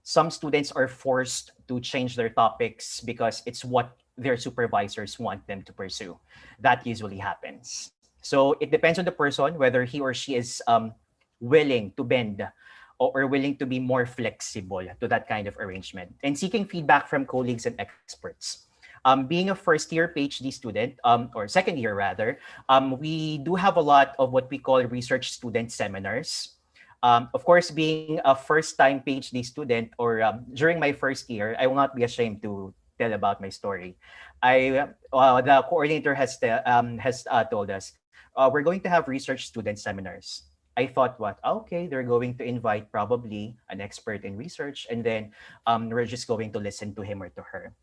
Some students are forced to change their topics because it's what their supervisors want them to pursue. That usually happens. So it depends on the person whether he or she is willing to bend or willing to be more flexible to that kind of arrangement. And seeking feedback from colleagues and experts. Being a first-year PhD student, or second year rather, we do have a lot of what we call research student seminars. Of course, being a first-time PhD student, or during my first year, I will not be ashamed to tell about my story. The coordinator has told us, we're going to have research student seminars. I thought, what? Okay, they're going to invite probably an expert in research, and then we're just going to listen to him or to her.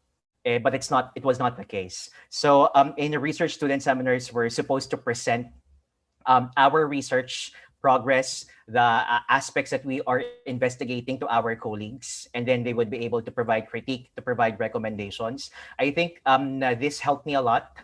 But it was not the case. So in the research student seminars, we're supposed to present our research progress, the aspects that we are investigating to our colleagues, and then they would be able to provide critique, to provide recommendations. I think this helped me a lot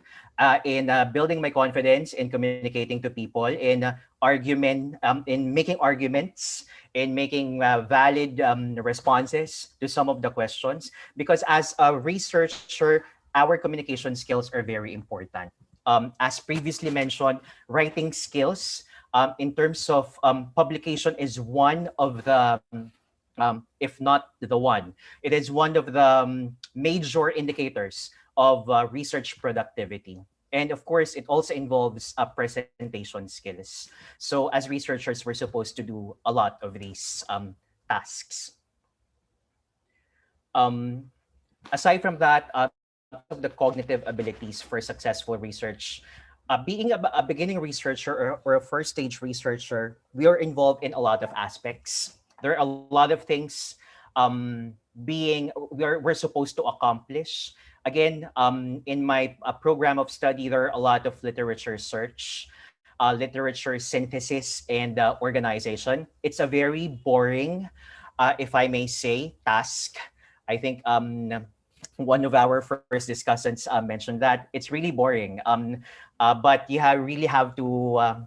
in building my confidence in communicating to people, in argument, in making arguments, in making valid responses to some of the questions. Because as a researcher, our communication skills are very important. As previously mentioned, writing skills in terms of publication is one of the, if not the one, it is one of the major indicators of research productivity. And of course, it also involves presentation skills. So as researchers, we're supposed to do a lot of these tasks. Aside from that, of the cognitive abilities for successful research, being a beginning researcher or a first stage researcher, we are involved in a lot of aspects. There are a lot of things we're supposed to accomplish. Again, in my program of study, there are a lot of literature search, literature synthesis, and organization. It's a very boring, if I may say, task. I think one of our first discussants mentioned that it's really boring. But you really have to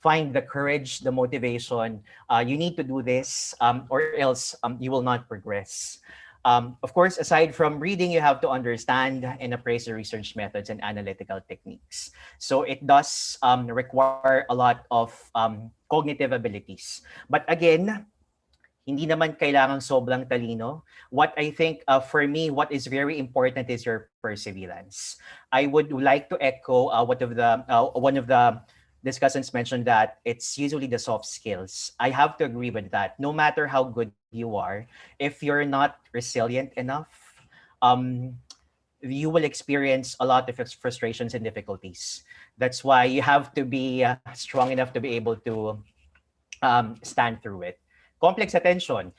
find the courage, the motivation. You need to do this, or else you will not progress. Of course, aside from reading, you have to understand and appraise the research methods and analytical techniques. So it does require a lot of cognitive abilities. But again, hindi naman kailangan sobrang talino. What I think for me, what is very important is your perseverance. I would like to echo one of the discussants mentioned that it's usually the soft skills. I have to agree with that. No matter how good you are, if you're not resilient enough, you will experience a lot of frustrations and difficulties. That's why you have to be strong enough to be able to stand through it. Complex attention.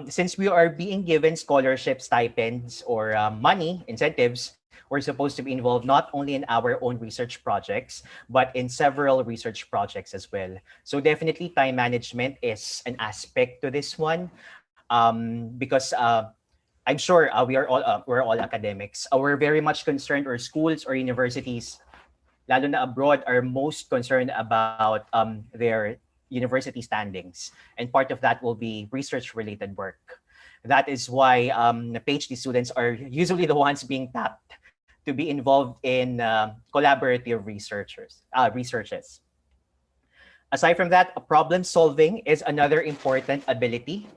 Since we are being given scholarship stipends or money, incentives, we're supposed to be involved not only in our own research projects, but in several research projects as well. So definitely time management is an aspect to this one, because I'm sure we're all academics. We're very much concerned, or schools or universities, lalo na abroad, are most concerned about their university standings. And part of that will be research-related work. That is why PhD students are usually the ones being tapped to be involved in collaborative researches. Aside from that, problem solving is another important ability.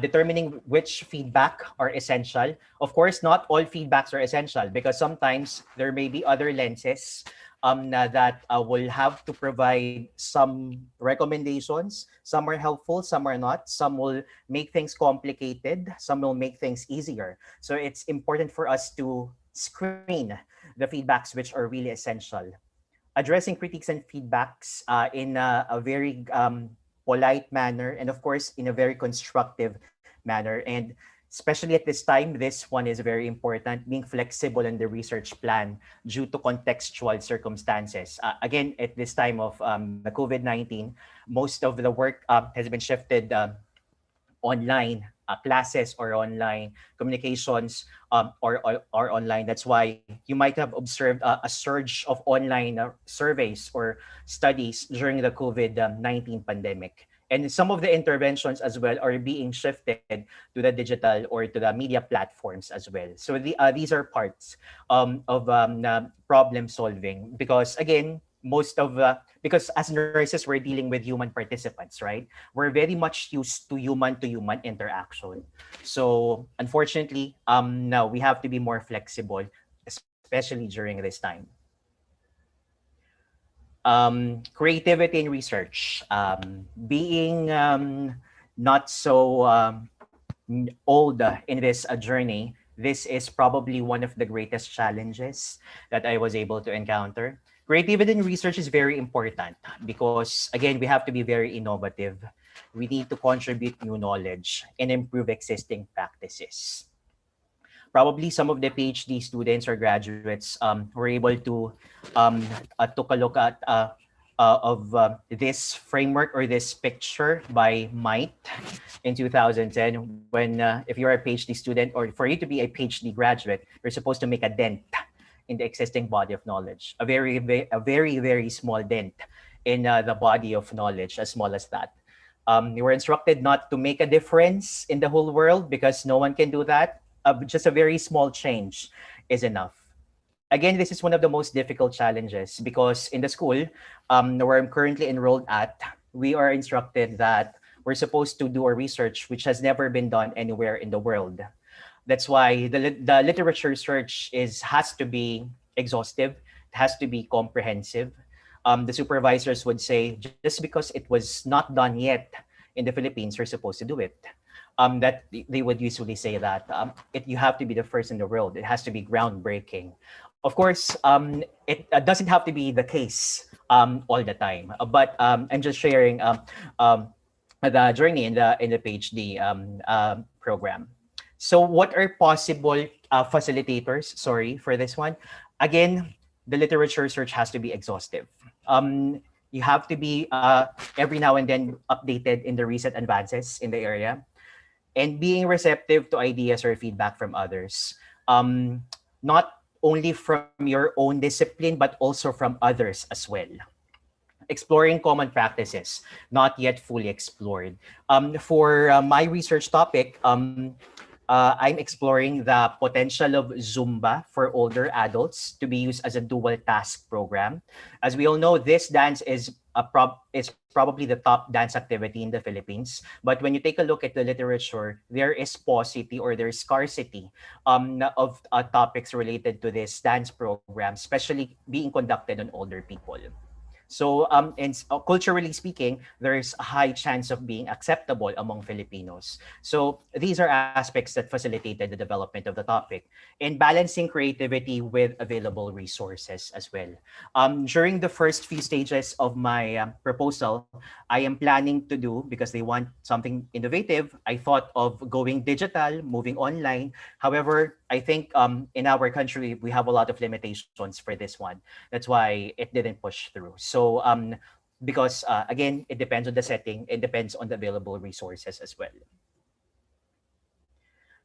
Determining which feedback are essential. Of course, not all feedbacks are essential because sometimes there may be other lenses that will have to provide some recommendations. Some are helpful, some are not. Some will make things complicated, some will make things easier. So it's important for us to screen the feedbacks which are really essential. Addressing critiques and feedbacks in a very polite manner, and of course in a very constructive manner. And especially at this time, this one is very important, being flexible in the research plan due to contextual circumstances. Again, at this time of the COVID-19, most of the work has been shifted online, classes or online communications or online. That's why you might have observed a surge of online surveys or studies during the COVID-19 pandemic. And some of the interventions as well are being shifted to the digital or to the media platforms as well. So these are parts of problem solving because again, because as nurses, we're dealing with human participants, right? We're very much used to human interaction. So unfortunately, now we have to be more flexible, especially during this time. Creativity in research, being not so old in this journey, this is probably one of the greatest challenges that I was able to encounter. Creativity in research is very important because, again, we have to be very innovative. We need to contribute new knowledge and improve existing practices. Probably some of the PhD students or graduates were able to took a look at this framework or this picture by Might in 2010 when if you're a PhD student or for you to be a PhD graduate, you're supposed to make a dent in the existing body of knowledge, a very small dent in the body of knowledge, as small as that. You were instructed not to make a difference in the whole world because no one can do that. Just a very small change is enough. Again, this is one of the most difficult challenges because in the school where I'm currently enrolled at, we are instructed that we're supposed to do a research which has never been done anywhere in the world. That's why the literature search has to be exhaustive, it has to be comprehensive. The supervisors would say, just because it was not done yet in the Philippines, you're supposed to do it. That they would usually say that you have to be the first in the world. It has to be groundbreaking. Of course, it doesn't have to be the case all the time. But I'm just sharing the journey in the PhD program. So what are possible facilitators, for this one? Again, the literature search has to be exhaustive. You have to be every now and then updated in the recent advances in the area and being receptive to ideas or feedback from others. Not only from your own discipline, but also from others as well. Exploring common practices, not yet fully explored. For my research topic, I'm exploring the potential of Zumba for older adults to be used as a dual task program. As we all know, this dance is probably the top dance activity in the Philippines. But when you take a look at the literature, there is paucity or there's scarcity of topics related to this dance program, especially being conducted on older people. So culturally speaking, there's a high chance of being acceptable among Filipinos. So these are aspects that facilitated the development of the topic and balancing creativity with available resources as well. During the first few stages of my proposal, I am planning to do, because they want something innovative, I thought of going digital, moving online. However, I think in our country, we have a lot of limitations for this one. That's why it didn't push through. So because again, it depends on the setting, it depends on the available resources as well.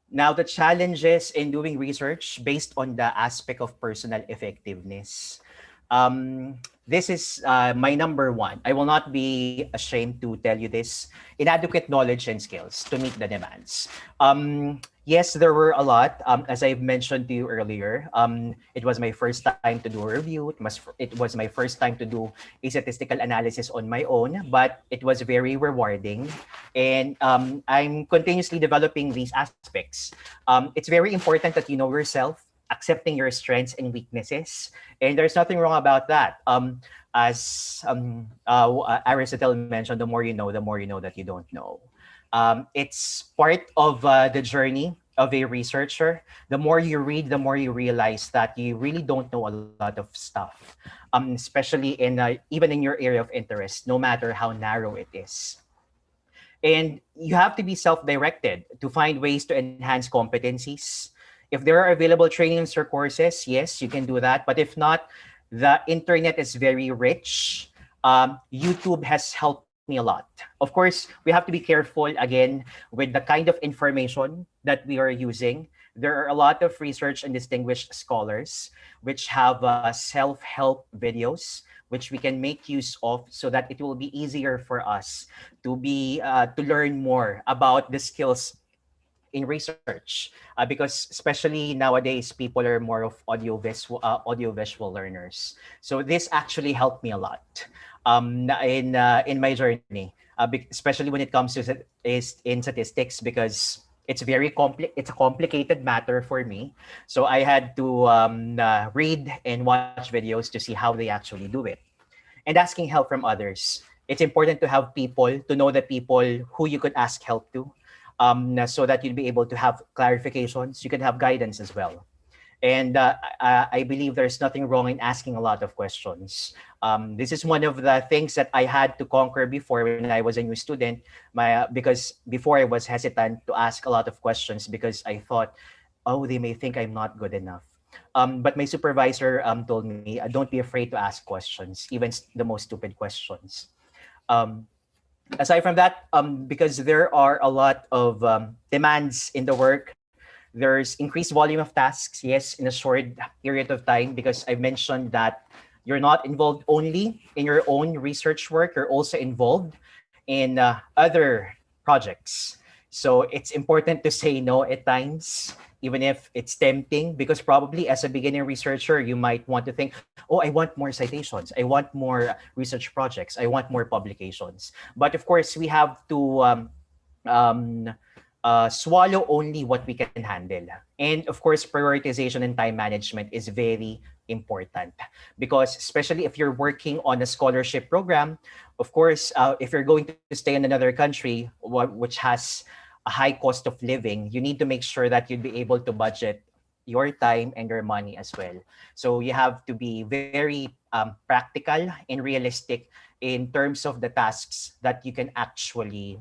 Now, the challenges in doing research based on the aspect of personal effectiveness. this is my number one. I will not be ashamed to tell you this: inadequate knowledge and skills to meet the demands. Yes, there were a lot. As I've mentioned to you earlier, it was my first time to do a review. It was my first time to do a statistical analysis on my own, but it was very rewarding. And I'm continuously developing these aspects. It's very important that you know yourself, accepting your strengths and weaknesses. And there's nothing wrong about that. As Aristotle mentioned, the more you know that you don't know. It's part of the journey of a researcher. The more you read, the more you realize that you really don't know a lot of stuff, especially in even in your area of interest, no matter how narrow it is. And you have to be self-directed to find ways to enhance competencies. If there are available trainings or courses, yes, you can do that. But if not, the internet is very rich. YouTube has helped me a lot. Of course, we have to be careful again with the kind of information that we are using. There are a lot of research and distinguished scholars which have self-help videos which we can make use of so that it will be easier for us to learn more about the skills in research, because especially nowadays people are more of audiovisual learners. So this actually helped me a lot in my journey, especially when it comes to is in statistics, because it's it's a complicated matter for me. So I had to read and watch videos to see how they actually do it, and asking help from others. It's important to have people, to know the people who you could ask help to, so that you'll be able to have clarifications. You can have guidance as well. And I believe there's nothing wrong in asking a lot of questions. This is one of the things that I had to conquer before when I was a new student, because before I was hesitant to ask a lot of questions because I thought, oh, they may think I'm not good enough. But my supervisor told me, don't be afraid to ask questions, even the most stupid questions. Aside from that, because there are a lot of demands in the work, there's increased volume of tasks, yes, in a short period of time, because I mentioned that you're not involved only in your own research work, you're also involved in other projects. So it's important to say no at times, even if it's tempting, because probably as a beginning researcher, you might want to think, oh, I want more citations, I want more research projects, I want more publications. But of course, we have to swallow only what we can handle. And of course, prioritization and time management is very important, because especially if you're working on a scholarship program, of course, if you're going to stay in another country which has a high cost of living, you need to make sure that you'd be able to budget your time and your money as well. So you have to be very practical and realistic in terms of the tasks that you can actually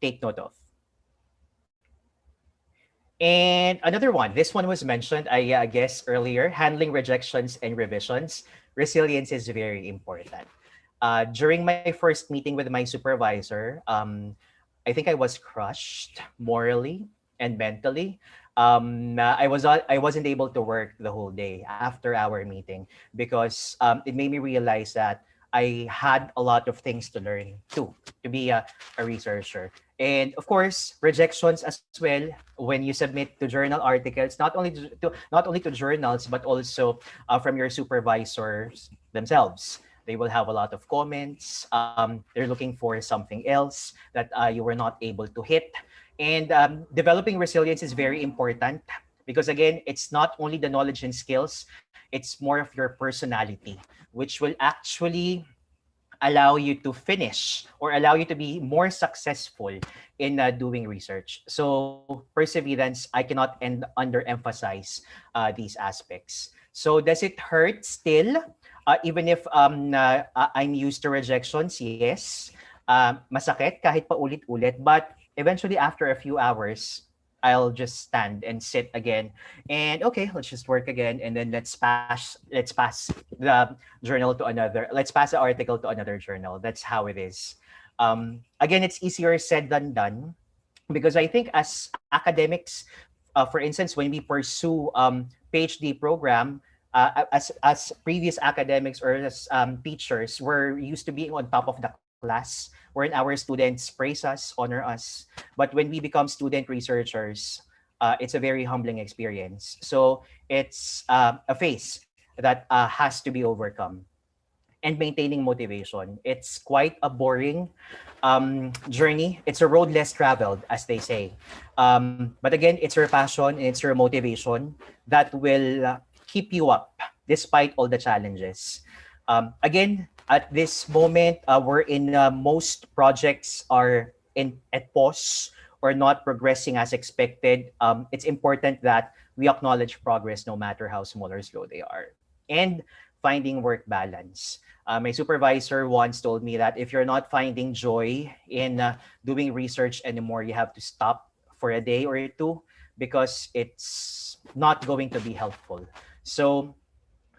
take note of. And another one, this one was mentioned, I guess, earlier: handling rejections and revisions. Resilience is very important. During my first meeting with my supervisor, I think I was crushed morally and mentally. I wasn't able to work the whole day after our meeting, because it made me realize that I had a lot of things to learn too, to be a researcher. And of course, rejections as well when you submit to journal articles, not only to journals, but also from your supervisors themselves. They will have a lot of comments. They're looking for something else that you were not able to hit. And developing resilience is very important, because again, it's not only the knowledge and skills, it's more of your personality, which will actually allow you to finish or allow you to be more successful in doing research. So perseverance, I cannot underemphasize these aspects. So does it hurt still? Even if I'm used to rejections, yes. Masakit kahit pa ulit-ulit, but eventually after a few hours, I'll just stand and sit again, and okay, let's just work again, and then let's pass the journal to another. Let's pass the article to another journal. That's how it is. Again, it's easier said than done, because I think as academics, for instance, when we pursue PhD program, as previous academics or as teachers, we're used to being on top of the class, wherein our students praise us, honor us. But when we become student researchers, it's a very humbling experience. So it's a phase that has to be overcome. And maintaining motivation. It's quite a boring journey. It's a road less traveled, as they say. But again, it's your passion and it's your motivation that will keep you up despite all the challenges. Again, at this moment, we're in most projects are at pause or not progressing as expected. It's important that we acknowledge progress no matter how small or slow they are. And finding work balance. My supervisor once told me that if you're not finding joy in doing research anymore, you have to stop for a day or two because it's not going to be helpful. So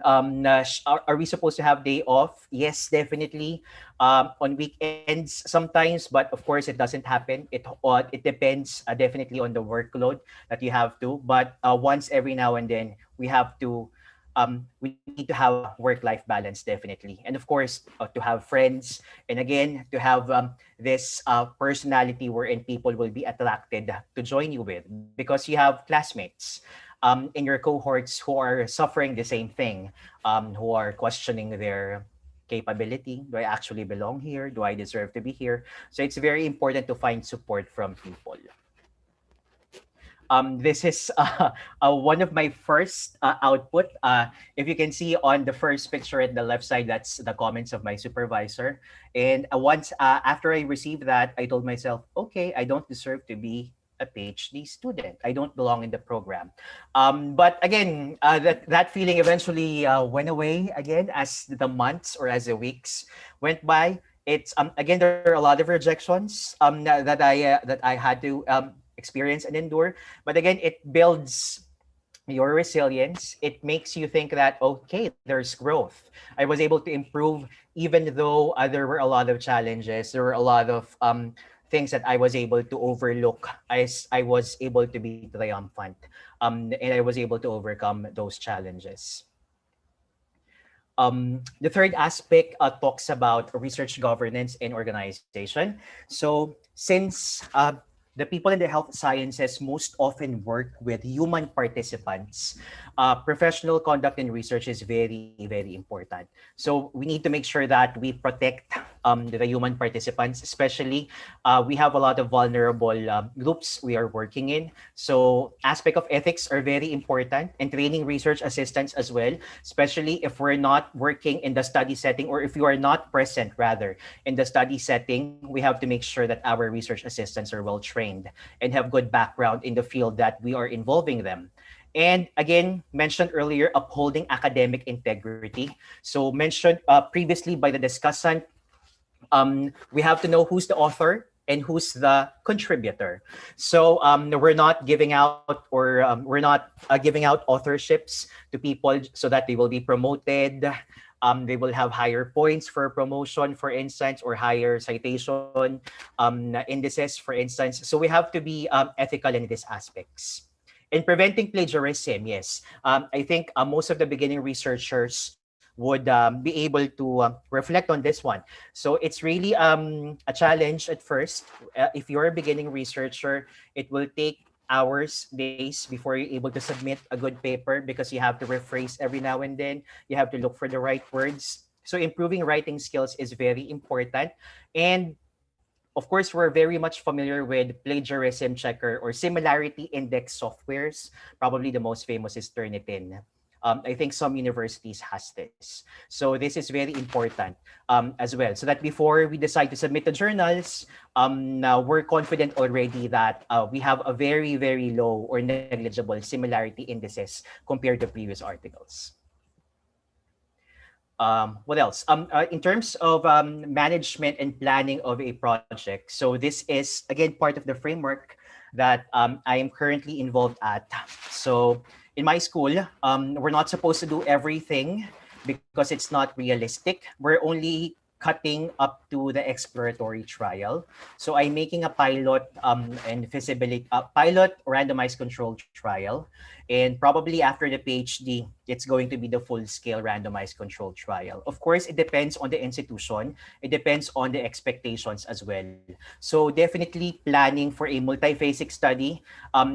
are we supposed to have day off? Yes, definitely. On weekends sometimes, but of course it doesn't happen. It depends definitely on the workload that you have to. But once every now and then, we have to we need to have work-life balance, definitely. And of course, to have friends. And again, to have this personality wherein people will be attracted to join you with, because you have classmates in your cohorts who are suffering the same thing, who are questioning their capability. Do I actually belong here? Do I deserve to be here? So it's very important to find support from people. This is one of my first output. If you can see on the first picture at the left side, that's the comments of my supervisor. And once after I received that, I told myself, okay, I don't deserve to be a PhD student. I don't belong in the program. But again, that feeling eventually went away again as the months or as the weeks went by. It's again, there are a lot of rejections that I had to experience and endure. But again, it builds your resilience. It makes you think that, okay, there's growth. I was able to improve even though there were a lot of challenges. There were a lot of things that I was able to overlook. I was able to be triumphant. And I was able to overcome those challenges. The third aspect talks about research governance and organization. So since the people in the health sciences most often work with human participants, professional conduct in research is very, very important. So we need to make sure that we protect the human participants, especially we have a lot of vulnerable groups we are working in. So aspect of ethics are very important, and training research assistants as well, especially if we're not working in the study setting, or if you are not present rather in the study setting. We have to make sure that our research assistants are well trained and have good background in the field that we are involving them. And again, mentioned earlier, upholding academic integrity. So mentioned previously by the discussant, we have to know who's the author and who's the contributor. So we're not giving out, or we're not giving out authorships to people so that they will be promoted. They will have higher points for promotion, for instance, or higher citation indices, for instance. So we have to be ethical in these aspects. In preventing plagiarism, yes, I think most of the beginning researchers would be able to reflect on this one. So it's really a challenge at first. If you're a beginning researcher, it will take hours, days before you're able to submit a good paper, because you have to rephrase every now and then. You have to look for the right words. So improving writing skills is very important. And of course, we're very much familiar with plagiarism checker or similarity index softwares. Probably the most famous is Turnitin. I think some universities has this. So this is very important as well. So that before we decide to submit the journals, now we're confident already that we have a very, very low or negligible similarity indices compared to previous articles. What else? In terms of management and planning of a project. So this is, again, part of the framework that I am currently involved at. So in my school, we're not supposed to do everything because it's not realistic. We're only cutting up to the exploratory trial. So I'm making a pilot and feasibility pilot randomized controlled trial, and probably after the PhD, it's going to be the full-scale randomized controlled trial. Of course, it depends on the institution. It depends on the expectations as well. So definitely planning for a multi-phasic study,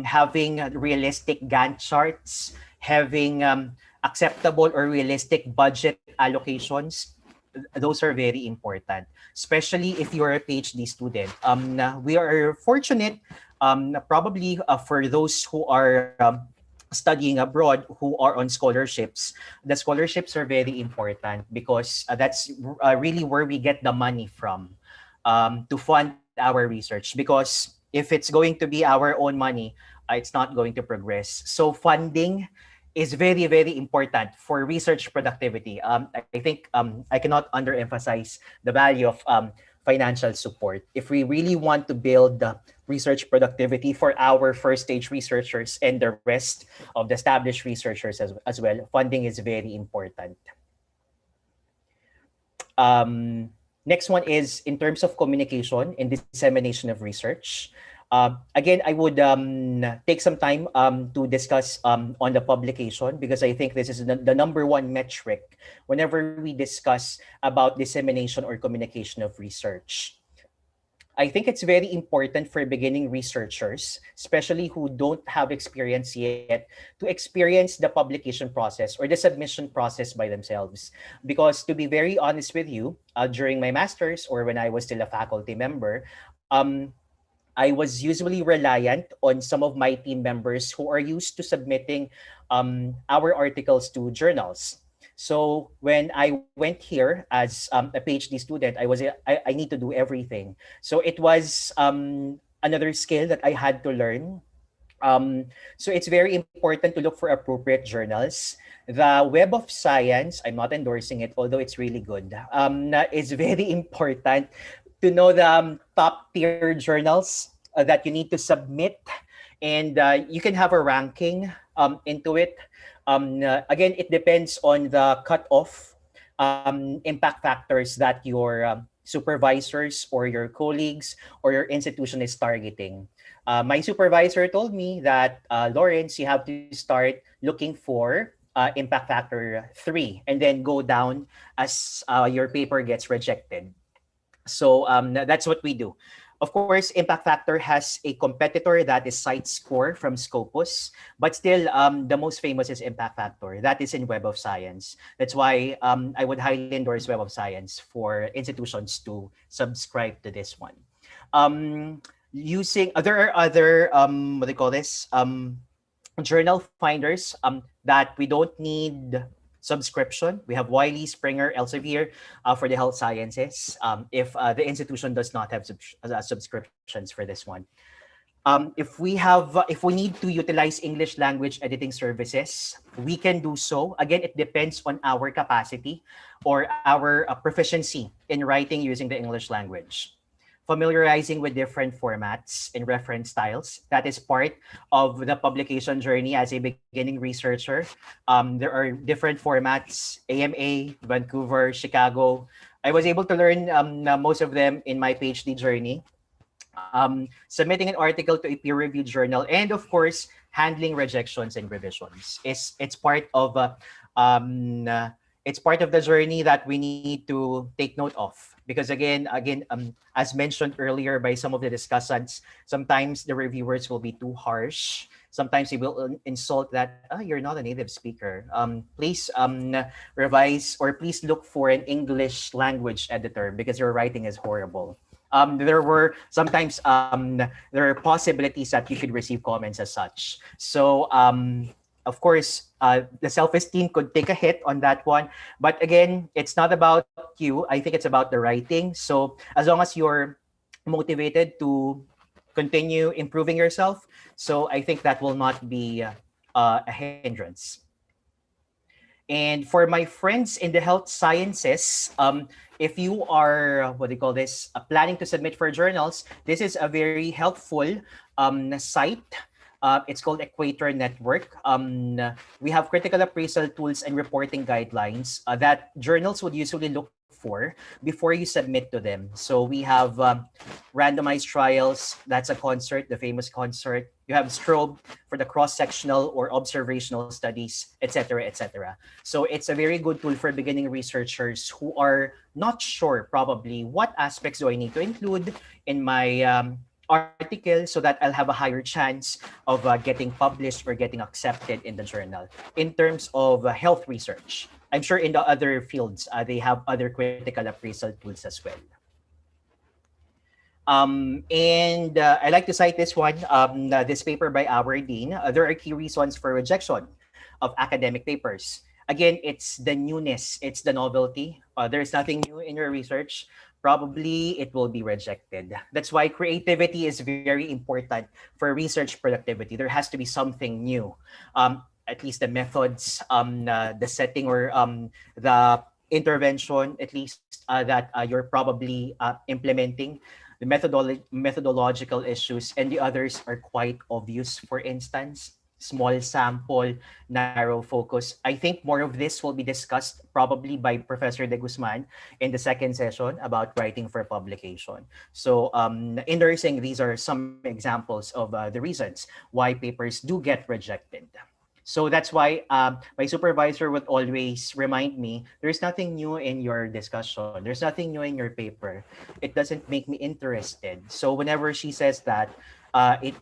having realistic Gantt charts, having acceptable or realistic budget allocations. Those are very important, especially if you're a PhD student. We are fortunate, probably for those who are studying abroad, who are on scholarships. The scholarships are very important because that's really where we get the money from to fund our research. Because if it's going to be our own money, it's not going to progress. So funding is very, very important for research productivity. I think I cannot underemphasize the value of financial support. If we really want to build research productivity for our first stage researchers and the rest of the established researchers as well, funding is very important. Next one is in terms of communication and dissemination of research. Again, I would take some time to discuss on the publication, because I think this is the number one metric whenever we discuss about dissemination or communication of research. I think it's very important for beginning researchers, especially who don't have experience yet, to experience the publication process or the submission process by themselves. Because to be very honest with you, during my master's or when I was still a faculty member, I was usually reliant on some of my team members who are used to submitting our articles to journals. So when I went here as a PhD student, I need to do everything. So it was another skill that I had to learn. So it's very important to look for appropriate journals. The Web of Science, I'm not endorsing it, although it's really good, is very important to know the top tier journals that you need to submit, and you can have a ranking into it. Again, it depends on the cutoff impact factors that your supervisors or your colleagues or your institution is targeting. My supervisor told me that, Lawrence, you have to start looking for impact factor 3 and then go down as your paper gets rejected. So that's what we do. Of course, impact factor has a competitor that is CiteScore from Scopus, but still the most famous is impact factor. That is in Web of Science. That's why I would highly endorse Web of Science for institutions to subscribe to this one. There are other what do you call this, journal finders that we don't need subscription. We have Wiley, Springer, Elsevier for the health sciences, if the institution does not have subscriptions for this one. If we need to utilize English language editing services, we can do so. Again, it depends on our capacity or our proficiency in writing using the English language. Familiarizing with different formats and reference styles. That is part of the publication journey as a beginning researcher. There are different formats, AMA, Vancouver, Chicago. I was able to learn most of them in my PhD journey. Submitting an article to a peer-reviewed journal, and of course, handling rejections and revisions. It's part of the journey that we need to take note of. Because again, as mentioned earlier by some of the discussants, sometimes the reviewers will be too harsh. Sometimes they will insult that, you're not a native speaker. Please revise, or please look for an English language editor because your writing is horrible. There are possibilities that you could receive comments as such. So of course, the self-esteem could take a hit on that one. But again, it's not about you. I think it's about the writing. So as long as you're motivated to continue improving yourself, so I think that will not be a hindrance. And for my friends in the health sciences, if you are, planning to submit for journals, this is a very helpful site. It's called Equator Network. We have critical appraisal tools and reporting guidelines that journals would usually look for before you submit to them. So we have randomized trials. That's a concert, the famous concert. You have strobe for the cross-sectional or observational studies, etc., etc. So it's a very good tool for beginning researchers who are not sure probably what aspects do I need to include in my article so that I'll have a higher chance of getting published or getting accepted in the journal. In terms of health research, I'm sure in the other fields, they have other critical appraisal tools as well. And I like to cite this one, this paper by our dean. There are key reasons for rejection of academic papers. Again, it's the newness, it's the novelty. There's nothing new in your research. Probably it will be rejected. That's why creativity is very important for research productivity. There has to be something new. At least the methods, the setting, or the intervention, at least that you're probably implementing. The methodological issues and the others are quite obvious. For instance, small sample, narrow focus. I think more of this will be discussed probably by Professor De Guzman in the second session about writing for publication. So in nursing, these are some examples of the reasons why papers do get rejected. So that's why my supervisor would always remind me, there's nothing new in your discussion. There's nothing new in your paper. It doesn't make me interested. So whenever she says that, I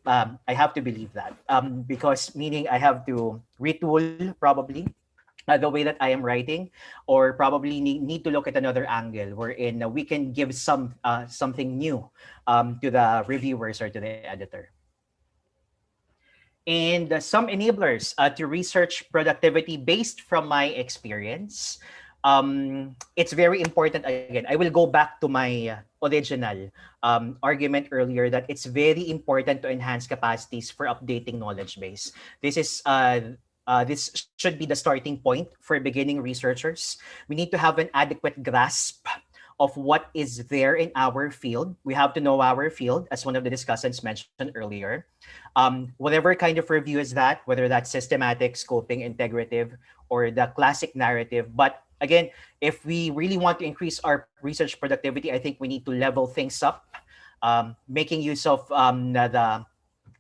have to believe that because meaning I have to retool probably the way that I am writing, or probably need to look at another angle wherein we can give something new to the reviewers or to the editor. And some enablers to research productivity based from my experience. It's very important. Again, I will go back to my original argument earlier that it's very important to enhance capacities for updating knowledge base. This should be the starting point for beginning researchers. We need to have an adequate grasp of what is there in our field. We have to know our field, as one of the discussants mentioned earlier. Whatever kind of review is that, whether that's systematic, scoping, integrative, or the classic narrative. But again, if we really want to increase our research productivity, I think we need to level things up, making use of the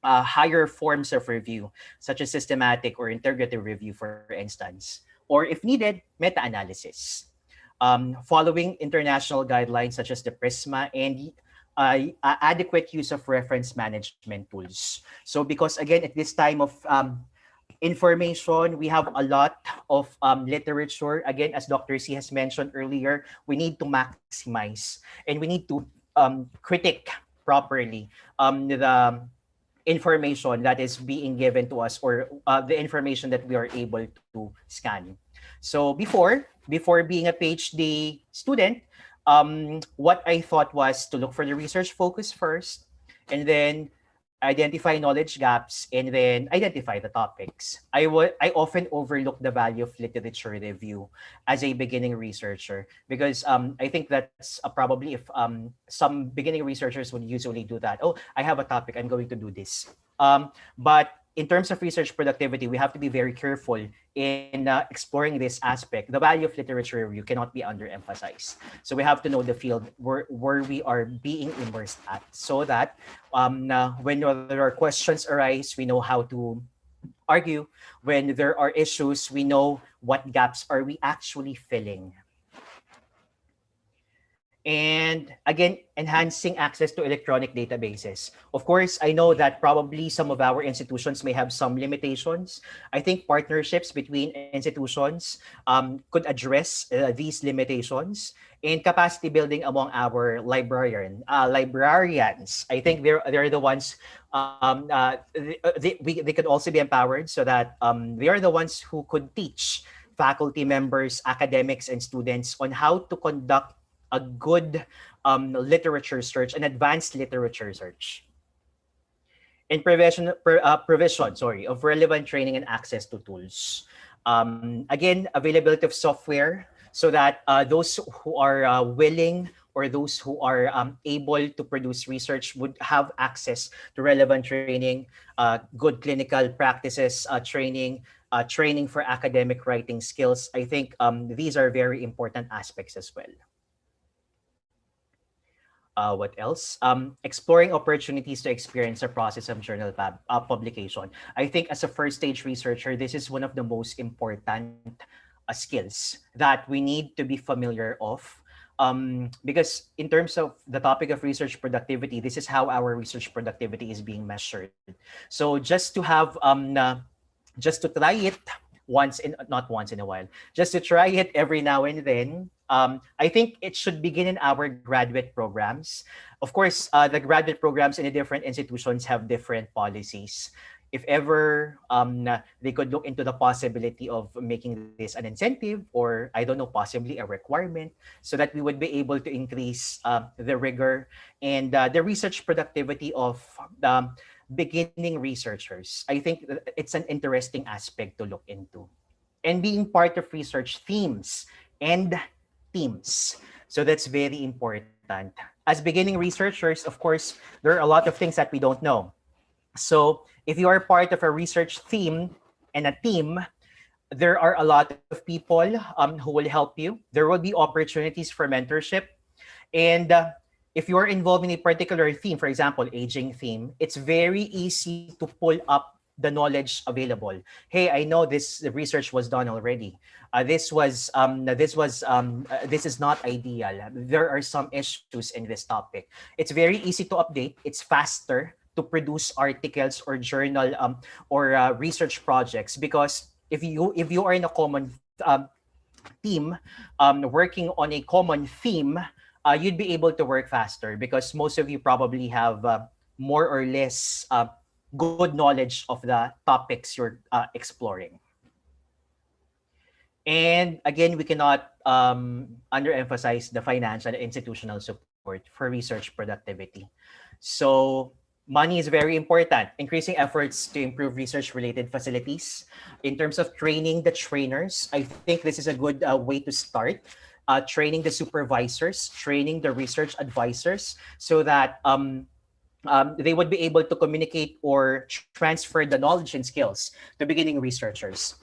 higher forms of review, such as systematic or integrative review, for instance, or if needed, meta-analysis. Following international guidelines such as the PRISMA and adequate use of reference management tools. So because again, at this time of information, we have a lot of literature. Again, as Dr. C has mentioned earlier, we need to maximize and we need to critique properly the information that is being given to us, or the information that we are able to scan. So before being a PhD student, what I thought was to look for the research focus first, and then identify knowledge gaps, and then identify the topics. I often overlook the value of literature review as a beginning researcher, because I think that's probably if some beginning researchers would usually do that. Oh, I have a topic, I'm going to do this. But in terms of research productivity, we have to be very careful in exploring this aspect. The value of literature review cannot be underemphasized. So we have to know the field where we are being immersed at, so that when there are questions arise, we know how to argue. When there are issues, we know what gaps are we actually filling. And again, enhancing access to electronic databases. Of course, I know that probably some of our institutions may have some limitations. I think partnerships between institutions could address these limitations, and capacity building among our librarians. I think they're the ones, they could also be empowered so that they are the ones who could teach faculty members, academics, and students on how to conduct a good literature search, an advanced literature search. In provision of relevant training and access to tools. Again, availability of software, so that those who are willing, or those who are able to produce research, would have access to relevant training, good clinical practices training, training for academic writing skills. I think these are very important aspects as well. What else? Exploring opportunities to experience the process of journal publication. I think as a first stage researcher, this is one of the most important skills that we need to be familiar of. Because in terms of the topic of research productivity, this is how our research productivity is being measured. So just to have, just to try it not once in a while, just to try it every now and then, I think it should begin in our graduate programs. Of course, the graduate programs in the different institutions have different policies. If ever they could look into the possibility of making this an incentive, or I don't know, possibly a requirement, so that we would be able to increase the rigor and the research productivity of beginning researchers. I think it's an interesting aspect to look into. And being part of research teams and teams. So that's very important. As beginning researchers, of course, there are a lot of things that we don't know. So if you are part of a research team and a team, there are a lot of people who will help you. There will be opportunities for mentorship. And if you're involved in a particular theme, for example, aging theme, it's very easy to pull up the knowledge available. Hey, I know this research was done already. This is not ideal. There are some issues in this topic. It's very easy to update. It's faster to produce articles or journal or research projects, because if you are in a common team working on a common theme, you'd be able to work faster, because most of you probably have more or less good knowledge of the topics you're exploring. And again, we cannot underemphasize the financial and institutional support for research productivity. So money is very important. Increasing efforts to improve research-related facilities. In terms of training the trainers, I think this is a good way to start. Training the supervisors, training the research advisors, so that they would be able to communicate or transfer the knowledge and skills to beginning researchers.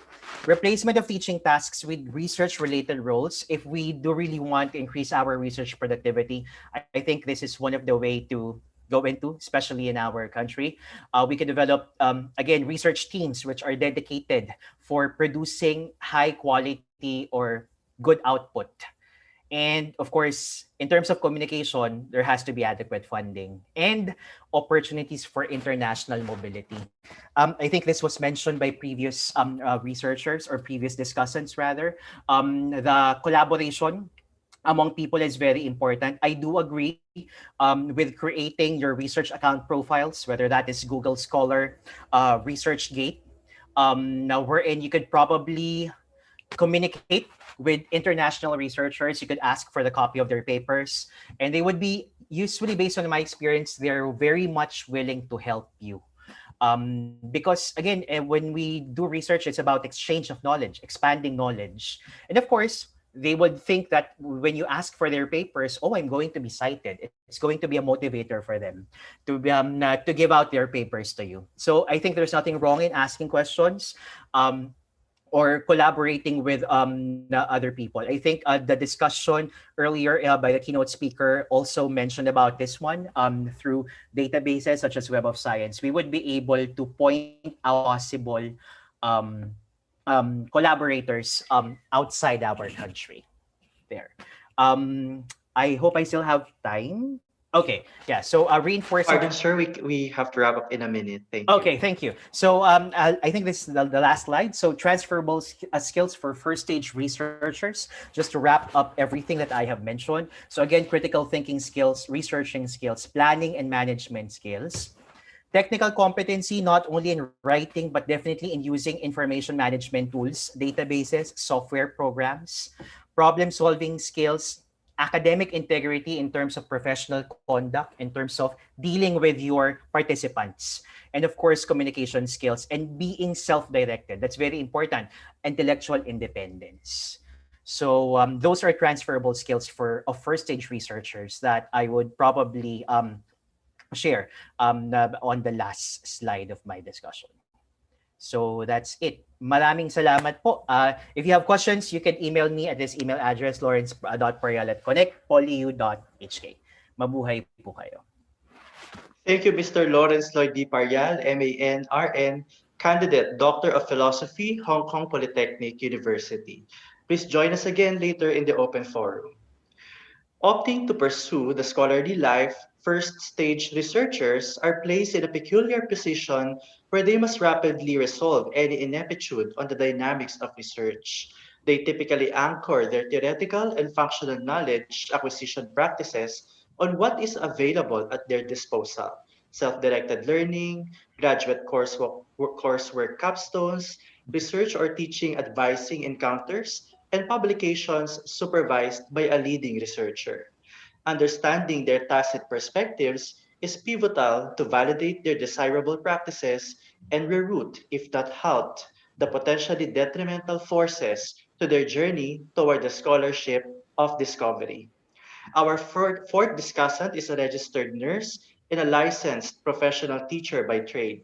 Replacement of teaching tasks with research-related roles. If we do really want to increase our research productivity, I think this is one of the way to go into, especially in our country. We can develop, again, research teams which are dedicated for producing high quality or good output. And of course, in terms of communication, there has to be adequate funding and opportunities for international mobility. I think this was mentioned by previous researchers, or previous discussants rather. The collaboration among people is very important. I do agree with creating your research account profiles, whether that is Google Scholar, ResearchGate, now wherein you could probably communicate with international researchers. You could ask for the copy of their papers, and they would be, usually based on my experience, they're very much willing to help you. Because again, when we do research, it's about exchange of knowledge, expanding knowledge. And of course, they would think that when you ask for their papers, oh, I'm going to be cited. It's going to be a motivator for them to give out their papers to you. So I think there's nothing wrong in asking questions. Or collaborating with other people. I think the discussion earlier by the keynote speaker also mentioned about this one through databases such as Web of Science. We would be able to point out possible collaborators outside our country there. I hope I still have time. Okay, yeah, so reinforcing... Pardon, sir, we have to wrap up in a minute. Thank you. Okay, thank you. So I think this is the last slide. So transferable skills for first stage researchers, just to wrap up everything that I have mentioned. So again, critical thinking skills, researching skills, planning and management skills. Technical competency, not only in writing, but definitely in using information management tools, databases, software programs. Problem-solving skills, academic integrity in terms of professional conduct, in terms of dealing with your participants, and of course, communication skills and being self-directed. That's very important. Intellectual independence. So those are transferable skills of first-stage researchers that I would probably share on the last slide of my discussion. So that's it. Maraming salamat po. If you have questions, you can email me at this email address, lawrence.parial@connectpolyU.hk. Mabuhay po kayo. Thank you, Mr. Lawrence Lloyd D. Parial, MAN, RN, candidate, Doctor of Philosophy, Hong Kong Polytechnic University. Please join us again later in the open forum. Opting to pursue the scholarly life, first stage researchers are placed in a peculiar position where they must rapidly resolve any ineptitude on the dynamics of research. They typically anchor their theoretical and functional knowledge acquisition practices on what is available at their disposal. Self-directed learning, graduate coursework capstones, research or teaching advising encounters, and publications supervised by a leading researcher. Understanding their tacit perspectives is pivotal to validate their desirable practices and reroute, if not halt, the potentially detrimental forces to their journey toward the scholarship of discovery. Our fourth discussant is a registered nurse and a licensed professional teacher by trade.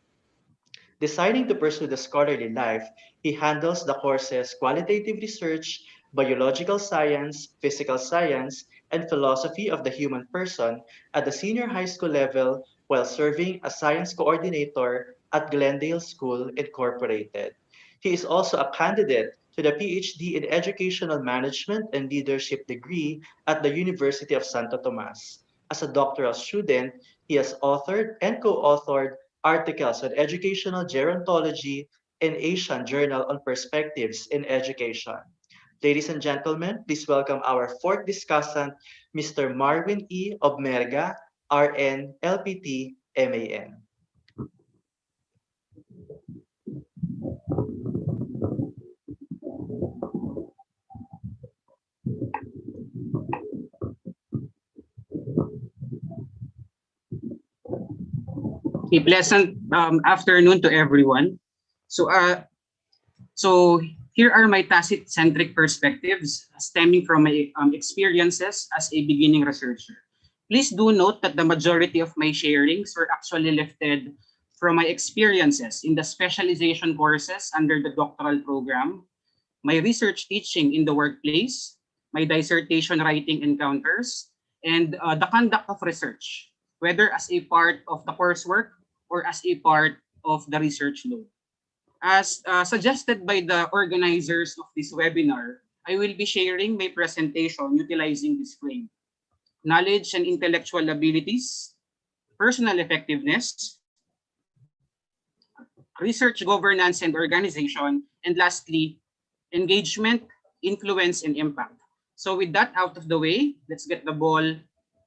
Deciding to pursue the scholarly life, he handles the courses qualitative research, biological science, physical science, and philosophy of the human person at the senior high school level while serving as science coordinator at Glendale School Incorporated. He is also a candidate to the PhD in Educational Management and Leadership degree at the University of Santo Tomas. As a doctoral student, he has authored and co-authored articles on educational gerontology in Asian Journal on Perspectives in Education. Ladies and gentlemen, please welcome our fourth discussant, Mr. Marvin E. Obmerga, RN, LPT, MAN. A pleasant afternoon to everyone. So here are my tacit-centric perspectives stemming from my experiences as a beginning researcher. Please do note that the majority of my sharings were actually lifted from my experiences in the specialization courses under the doctoral program, my research teaching in the workplace, my dissertation writing encounters, and the conduct of research, whether as a part of the coursework or as a part of the research load. As suggested by the organizers of this webinar, I will be sharing my presentation utilizing this frame: knowledge and intellectual abilities, personal effectiveness, research governance and organization, and lastly, engagement, influence, and impact. So with that out of the way, let's get the ball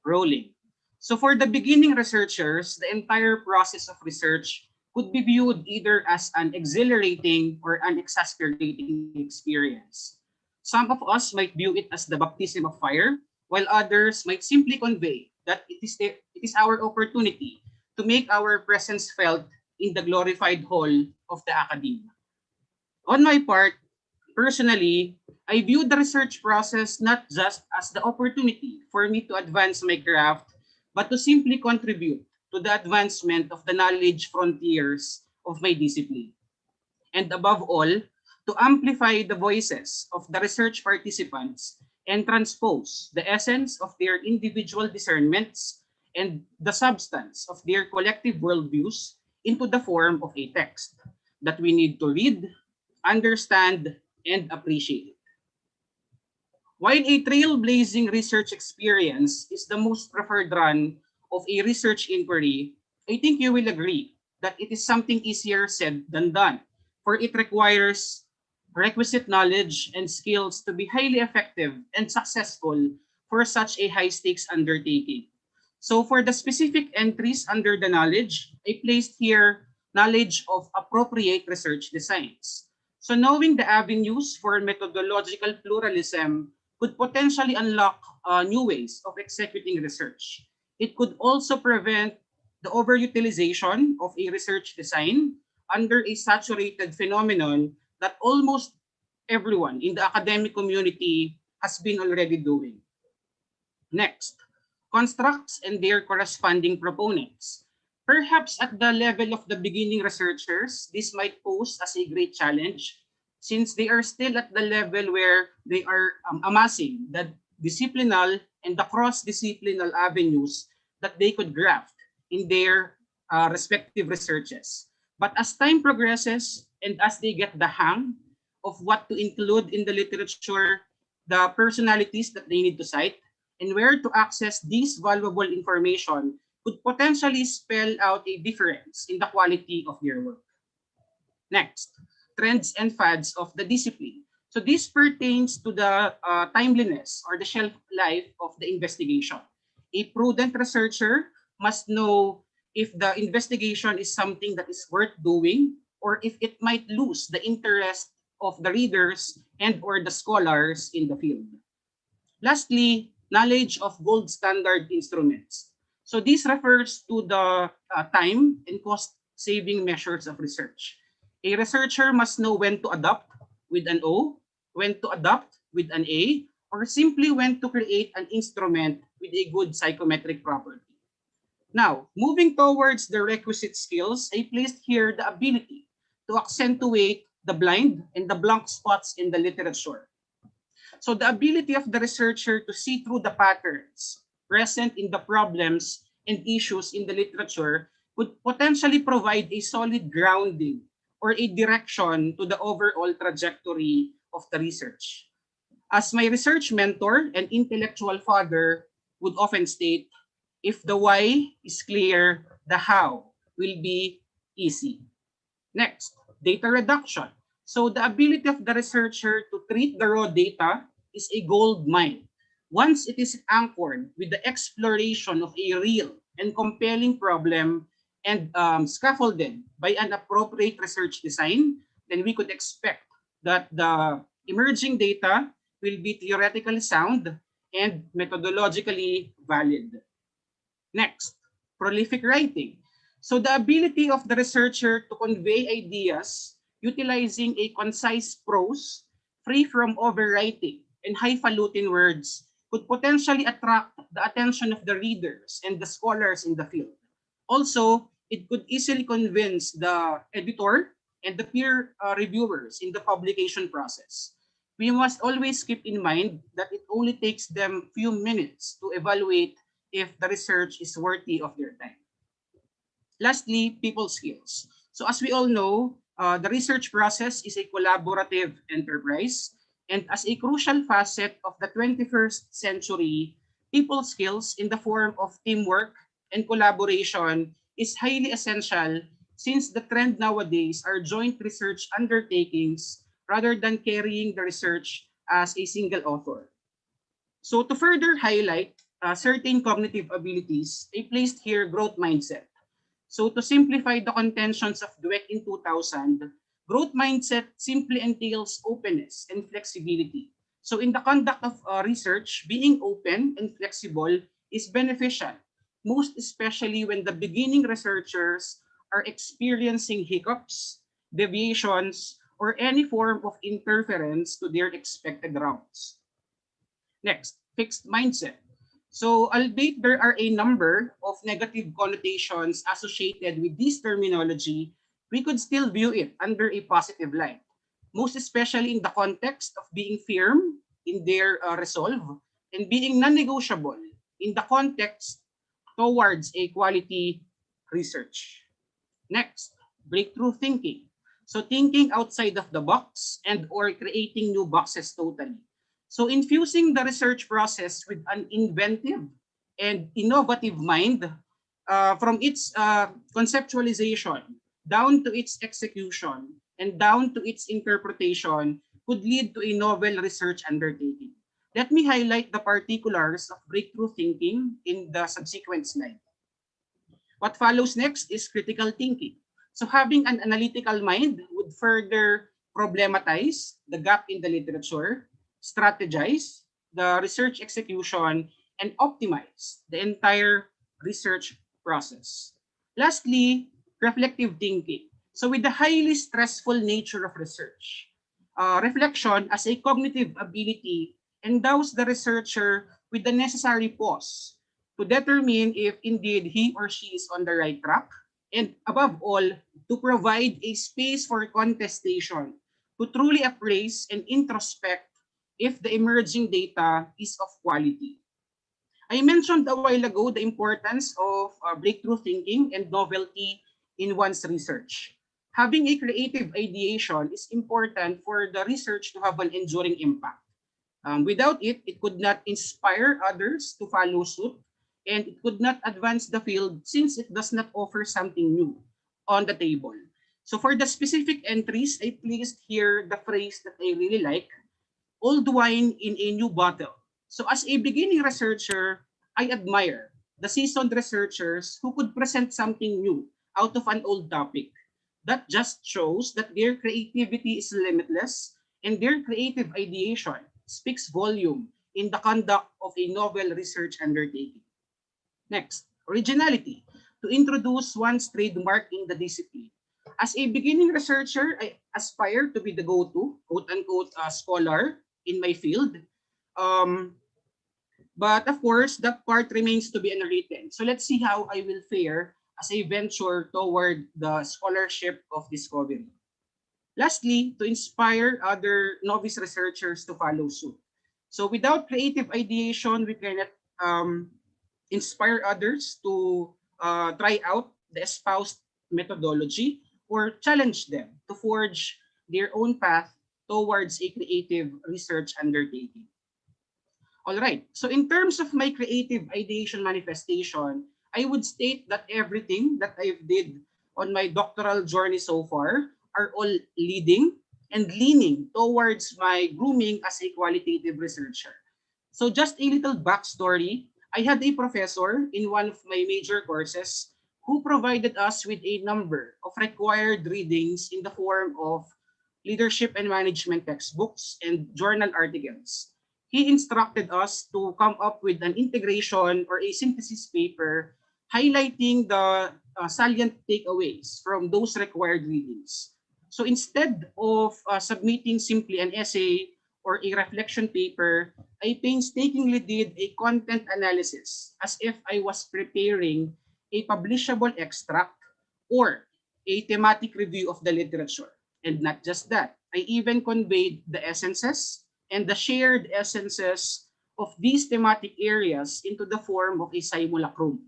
rolling. So for the beginning researchers, the entire process of research could be viewed either as an exhilarating or an exasperating experience. Some of us might view it as the baptism of fire, while others might simply convey that it is our opportunity to make our presence felt in the glorified hall of the academia. On my part, personally, I view the research process not just as the opportunity for me to advance my craft, but to simply contribute to the advancement of the knowledge frontiers of my discipline. And above all, to amplify the voices of the research participants and transpose the essence of their individual discernments and the substance of their collective worldviews into the form of a text that we need to read, understand, and appreciate. While a trailblazing research experience is the most preferred run of a research inquiry, I think you will agree that it is something easier said than done, for it requires requisite knowledge and skills to be highly effective and successful for such a high-stakes undertaking. So for the specific entries under the knowledge, I placed here knowledge of appropriate research designs. So knowing the avenues for methodological pluralism could potentially unlock new ways of executing research. It could also prevent the overutilization of a research design under a saturated phenomenon that almost everyone in the academic community has been already doing. Next, constructs and their corresponding proponents. Perhaps at the level of the beginning researchers, this might pose as a great challenge since they are still at the level where they are amassing the disciplinal, and the cross-disciplinal avenues that they could graft in their respective researches. But as time progresses and as they get the hang of what to include in the literature, the personalities that they need to cite, and where to access this valuable information could potentially spell out a difference in the quality of their work. Next, trends and fads of the discipline. So this pertains to the timeliness or the shelf life of the investigation. A prudent researcher must know if the investigation is something that is worth doing or if it might lose the interest of the readers and or the scholars in the field. Lastly, knowledge of gold standard instruments. So this refers to the time and cost saving measures of research. A researcher must know when to adopt with an O, when to adopt with an A, or simply when to create an instrument with a good psychometric property. Now, moving towards the requisite skills, I placed here the ability to accentuate the blind and the blank spots in the literature. So the ability of the researcher to see through the patterns present in the problems and issues in the literature could potentially provide a solid grounding or a direction to the overall trajectory of the research. As my research mentor and intellectual father would often state, if the why is clear, the how will be easy. Next, data reduction. So the ability of the researcher to treat the raw data is a gold mine. Once it is anchored with the exploration of a real and compelling problem and scaffolded by an appropriate research design, then we could expect that the emerging data will be theoretically sound and methodologically valid. Next, prolific writing. So the ability of the researcher to convey ideas utilizing a concise prose, free from overwriting and highfalutin words, could potentially attract the attention of the readers and the scholars in the field. Also, it could easily convince the editor and the peer reviewers in the publication process. We must always keep in mind that it only takes them few minutes to evaluate if the research is worthy of their time. Lastly, people skills. So as we all know, the research process is a collaborative enterprise, and as a crucial facet of the 21st century, people skills in the form of teamwork and collaboration is highly essential since the trend nowadays are joint research undertakings rather than carrying the research as a single author. So to further highlight certain cognitive abilities, I placed here growth mindset. So to simplify the contentions of Dweck in 2000, growth mindset simply entails openness and flexibility. So in the conduct of research, being open and flexible is beneficial, most especially when the beginning researchers are experiencing hiccups, deviations, or any form of interference to their expected routes. Next, fixed mindset. So albeit there are a number of negative connotations associated with this terminology, we could still view it under a positive light, most especially in the context of being firm in their resolve and being non-negotiable in the context towards a quality research. Next, breakthrough thinking. So thinking outside of the box and or creating new boxes totally. So infusing the research process with an inventive and innovative mind from its conceptualization down to its execution and down to its interpretation could lead to a novel research undertaking. Let me highlight the particulars of breakthrough thinking in the subsequent slide. What follows next is critical thinking. So having an analytical mind would further problematize the gap in the literature, strategize the research execution, and optimize the entire research process. Lastly, reflective thinking. So with the highly stressful nature of research, reflection as a cognitive ability endows the researcher with the necessary pause to determine if indeed he or she is on the right track, and above all, to provide a space for contestation to truly appraise and introspect if the emerging data is of quality. I mentioned a while ago the importance of breakthrough thinking and novelty in one's research. Having a creative ideation is important for the research to have an enduring impact. Without it, it could not inspire others to follow suit, and it could not advance the field since it does not offer something new on the table. So for the specific entries, I placed here the phrase that I really like: old wine in a new bottle. So as a beginning researcher, I admire the seasoned researchers who could present something new out of an old topic. That just shows that their creativity is limitless and their creative ideation speaks volume in the conduct of a novel research undertaking. Next, originality, to introduce one's trademark in the discipline. As a beginning researcher, I aspire to be the go-to, quote-unquote, scholar in my field. But of course, that part remains to be unwritten. So let's see how I will fare as I venture toward the scholarship of discovery. Lastly, to inspire other novice researchers to follow suit. So without creative ideation, we cannot inspire others to try out the espoused methodology or challenge them to forge their own path towards a creative research undertaking. All right, so in terms of my creative ideation manifestation, I would state that everything that I've did on my doctoral journey so far are all leading and leaning towards my grooming as a qualitative researcher. So just a little backstory, I had a professor in one of my major courses who provided us with a number of required readings in the form of leadership and management textbooks and journal articles. He instructed us to come up with an integration or a synthesis paper highlighting the salient takeaways from those required readings. So instead of submitting simply an essay or a reflection paper, I painstakingly did a content analysis as if I was preparing a publishable extract or a thematic review of the literature. And not just that, I even conveyed the essences and the shared essences of these thematic areas into the form of a simulacrum,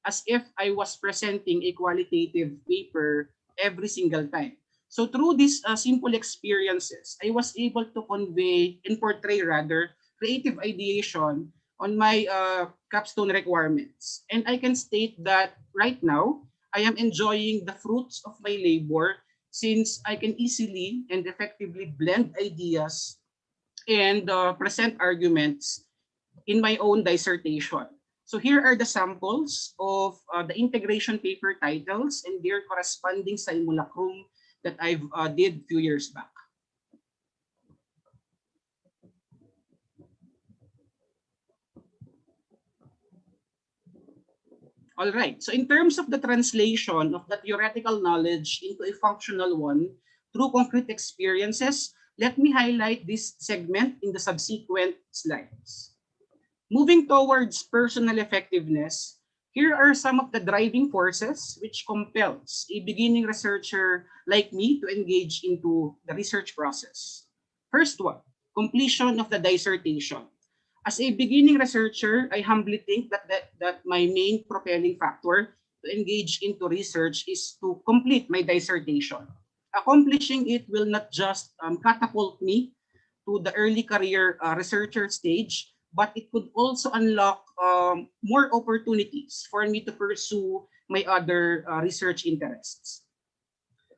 as if I was presenting a qualitative paper every single time. So through these simple experiences, I was able to convey and portray rather creative ideation on my capstone requirements. And I can state that right now, I am enjoying the fruits of my labor since I can easily and effectively blend ideas and present arguments in my own dissertation. So here are the samples of the integration paper titles and their corresponding simulacrum that I've did few years back. All right, so in terms of the translation of the theoretical knowledge into a functional one through concrete experiences, let me highlight this segment in the subsequent slides. Moving towards personal effectiveness, here are some of the driving forces which compels a beginning researcher like me to engage into the research process. First one, completion of the dissertation. As a beginning researcher, I humbly think that my main propelling factor to engage into research is to complete my dissertation. Accomplishing it will not just catapult me to the early career researcher stage, but it could also unlock more opportunities for me to pursue my other research interests.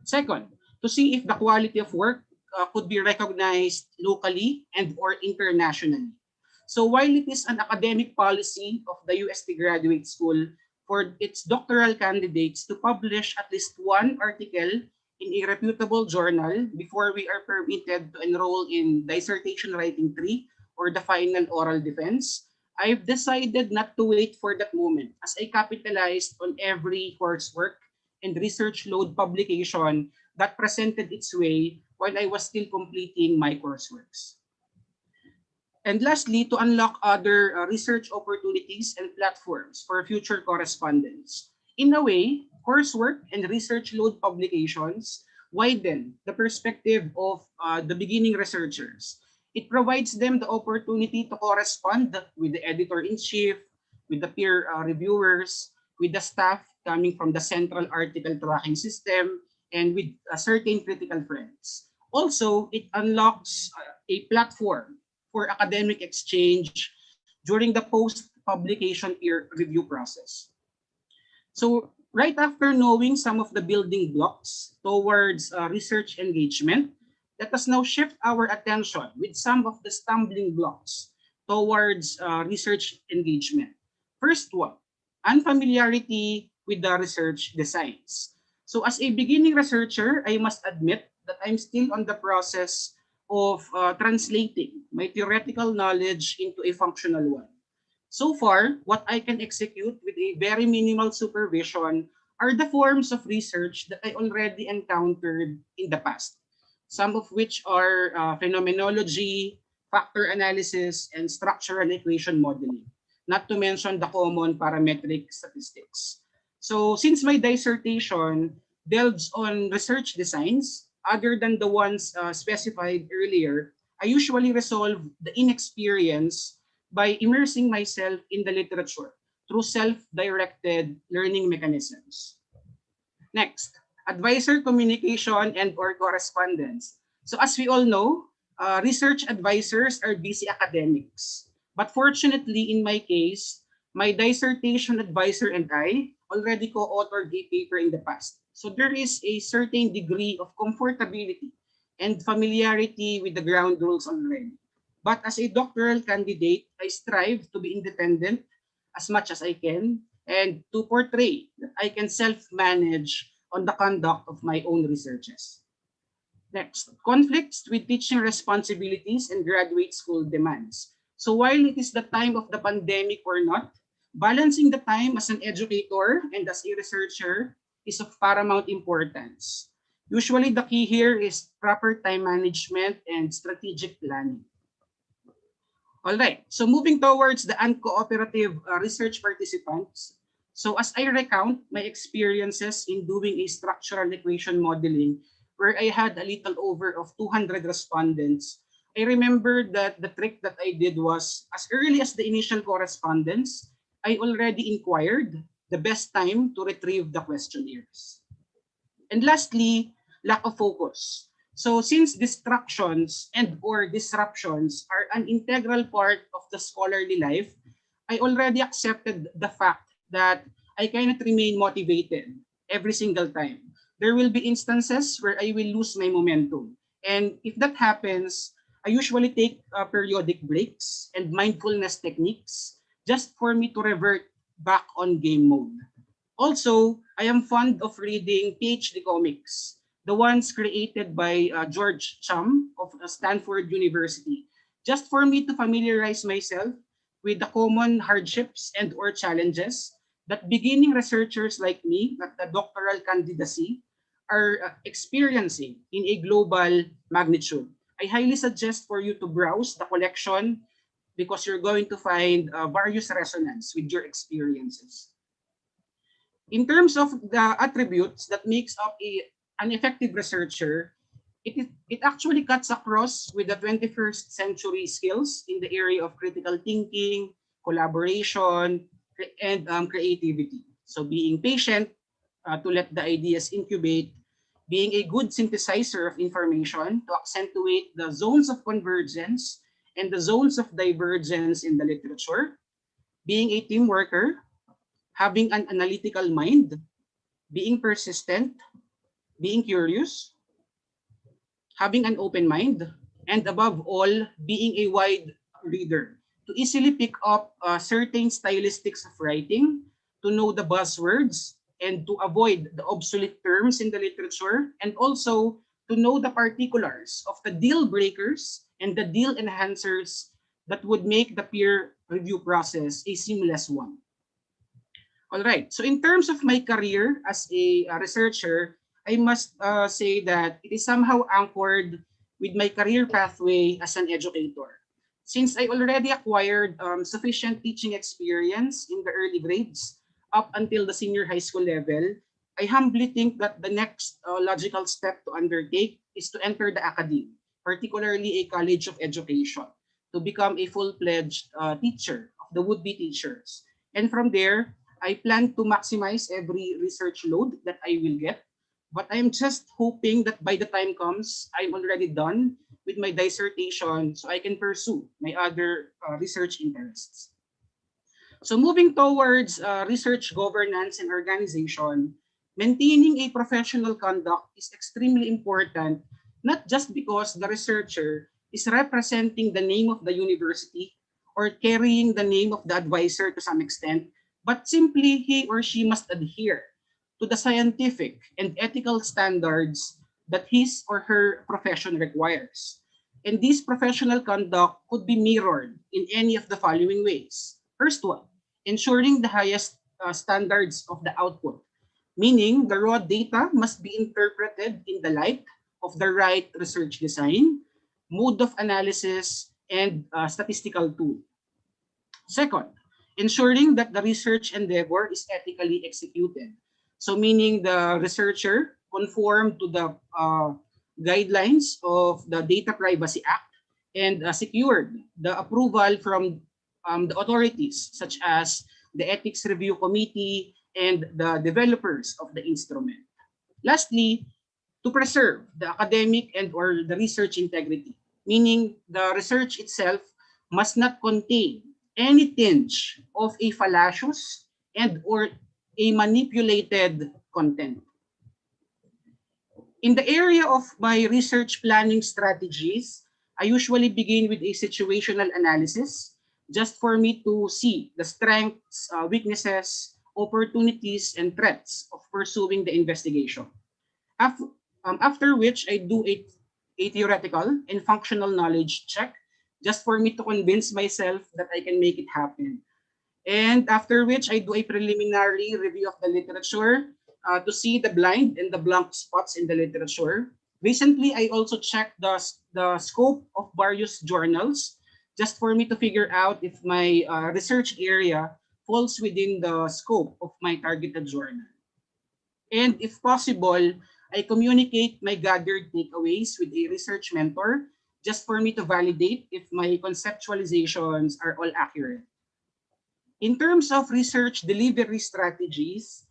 Second, to see if the quality of work could be recognized locally and or internationally. So while it is an academic policy of the UST Graduate School for its doctoral candidates to publish at least one article in a reputable journal before we are permitted to enroll in dissertation writing 3 or the final oral defense, I've decided not to wait for that moment as I capitalized on every coursework and research load publication that presented its way while I was still completing my courseworks. And lastly, to unlock other research opportunities and platforms for future correspondence. In a way, coursework and research load publications widen the perspective of the beginning researchers It provides them the opportunity to correspond with the editor-in-chief, with the peer reviewers, with the staff coming from the central article tracking system, and with certain critical friends. Also, it unlocks a platform for academic exchange during the post-publication peer review process. So right after knowing some of the building blocks towards research engagement, let us now shift our attention with some of the stumbling blocks towards research engagement. First one, unfamiliarity with the research designs. So as a beginning researcher, I must admit that I'm still on the process of translating my theoretical knowledge into a functional one. So far, what I can execute with a very minimal supervision are the forms of research that I already encountered in the past, some of which are phenomenology, factor analysis, and structural equation modeling, not to mention the common parametric statistics. So since my dissertation delves on research designs, other than the ones specified earlier, I usually resolve the inexperience by immersing myself in the literature through self-directed learning mechanisms. Next, advisor communication and or correspondence. So as we all know, research advisors are busy academics. But fortunately, in my case, my dissertation advisor and I already co-authored a paper in the past. So there is a certain degree of comfortability and familiarity with the ground rules already. But as a doctoral candidate, I strive to be independent as much as I can and to portray that I can self-manage on the conduct of my own researches. Next, conflicts with teaching responsibilities and graduate school demands. So while it is the time of the pandemic or not, balancing the time as an educator and as a researcher is of paramount importance. Usually the key here is proper time management and strategic planning. All right, so moving towards the uncooperative research participants. So as I recount my experiences in doing a structural equation modeling where I had a little over of 200 respondents, I remember that the trick that I did was as early as the initial correspondence, I already inquired the best time to retrieve the questionnaires. And lastly, lack of focus. So since distractions and or disruptions are an integral part of the scholarly life, I already accepted the fact that I cannot remain motivated every single time. There will be instances where I will lose my momentum. And if that happens, I usually take periodic breaks and mindfulness techniques just for me to revert back on game mode. Also, I am fond of reading PhD comics, the ones created by George Chum of Stanford University, just for me to familiarize myself with the common hardships and or challenges that beginning researchers like me, at the doctoral candidacy, are experiencing in a global magnitude. I highly suggest for you to browse the collection because you're going to find various resonance with your experiences. In terms of the attributes that makes up an effective researcher, it actually cuts across with the 21st century skills in the area of critical thinking, collaboration, and creativity. So being patient to let the ideas incubate, being a good synthesizer of information to accentuate the zones of convergence and the zones of divergence in the literature, being a team worker, having an analytical mind, being persistent, being curious, having an open mind, and above all, being a wide reader to easily pick up certain stylistics of writing, to know the buzzwords, and to avoid the obsolete terms in the literature, and also to know the particulars of the deal breakers and the deal enhancers that would make the peer review process a seamless one. All right, so in terms of my career as a researcher, I must say that it is somehow anchored with my career pathway as an educator. Since I already acquired sufficient teaching experience in the early grades up until the senior high school level, I humbly think that the next logical step to undertake is to enter the academe particularly a college of education, to become a full-fledged teacher of the would-be teachers. And from there, I plan to maximize every research load that I will get. But I'm just hoping that by the time comes, I'm already done with my dissertation so I can pursue my other research interests. So moving towards research governance and organization, maintaining a professional conduct is extremely important, not just because the researcher is representing the name of the university or carrying the name of the advisor to some extent, but simply he or she must adhere to the scientific and ethical standards that his or her profession requires. And this professional conduct could be mirrored in any of the following ways. First one, ensuring the highest standards of the output, meaning the raw data must be interpreted in the light of the right research design, mode of analysis, and statistical tool. Second, ensuring that the research endeavor is ethically executed. So meaning the researcher conform to the guidelines of the Data Privacy Act and secured the approval from the authorities such as the Ethics Review Committee and the developers of the instrument. Lastly, to preserve the academic and or the research integrity, meaning the research itself must not contain any tinge of a fallacious and or a manipulated content. In the area of my research planning strategies, I usually begin with a situational analysis just for me to see the strengths, weaknesses, opportunities, and threats of pursuing the investigation. After which I do a theoretical and functional knowledge check just for me to convince myself that I can make it happen. And after which I do a preliminary review of the literature to see the blind and the blank spots in the literature. Recently, I also checked the scope of various journals just for me to figure out if my research area falls within the scope of my targeted journal. And if possible, I communicate my gathered takeaways with a research mentor just for me to validate if my conceptualizations are all accurate. In terms of research delivery strategies,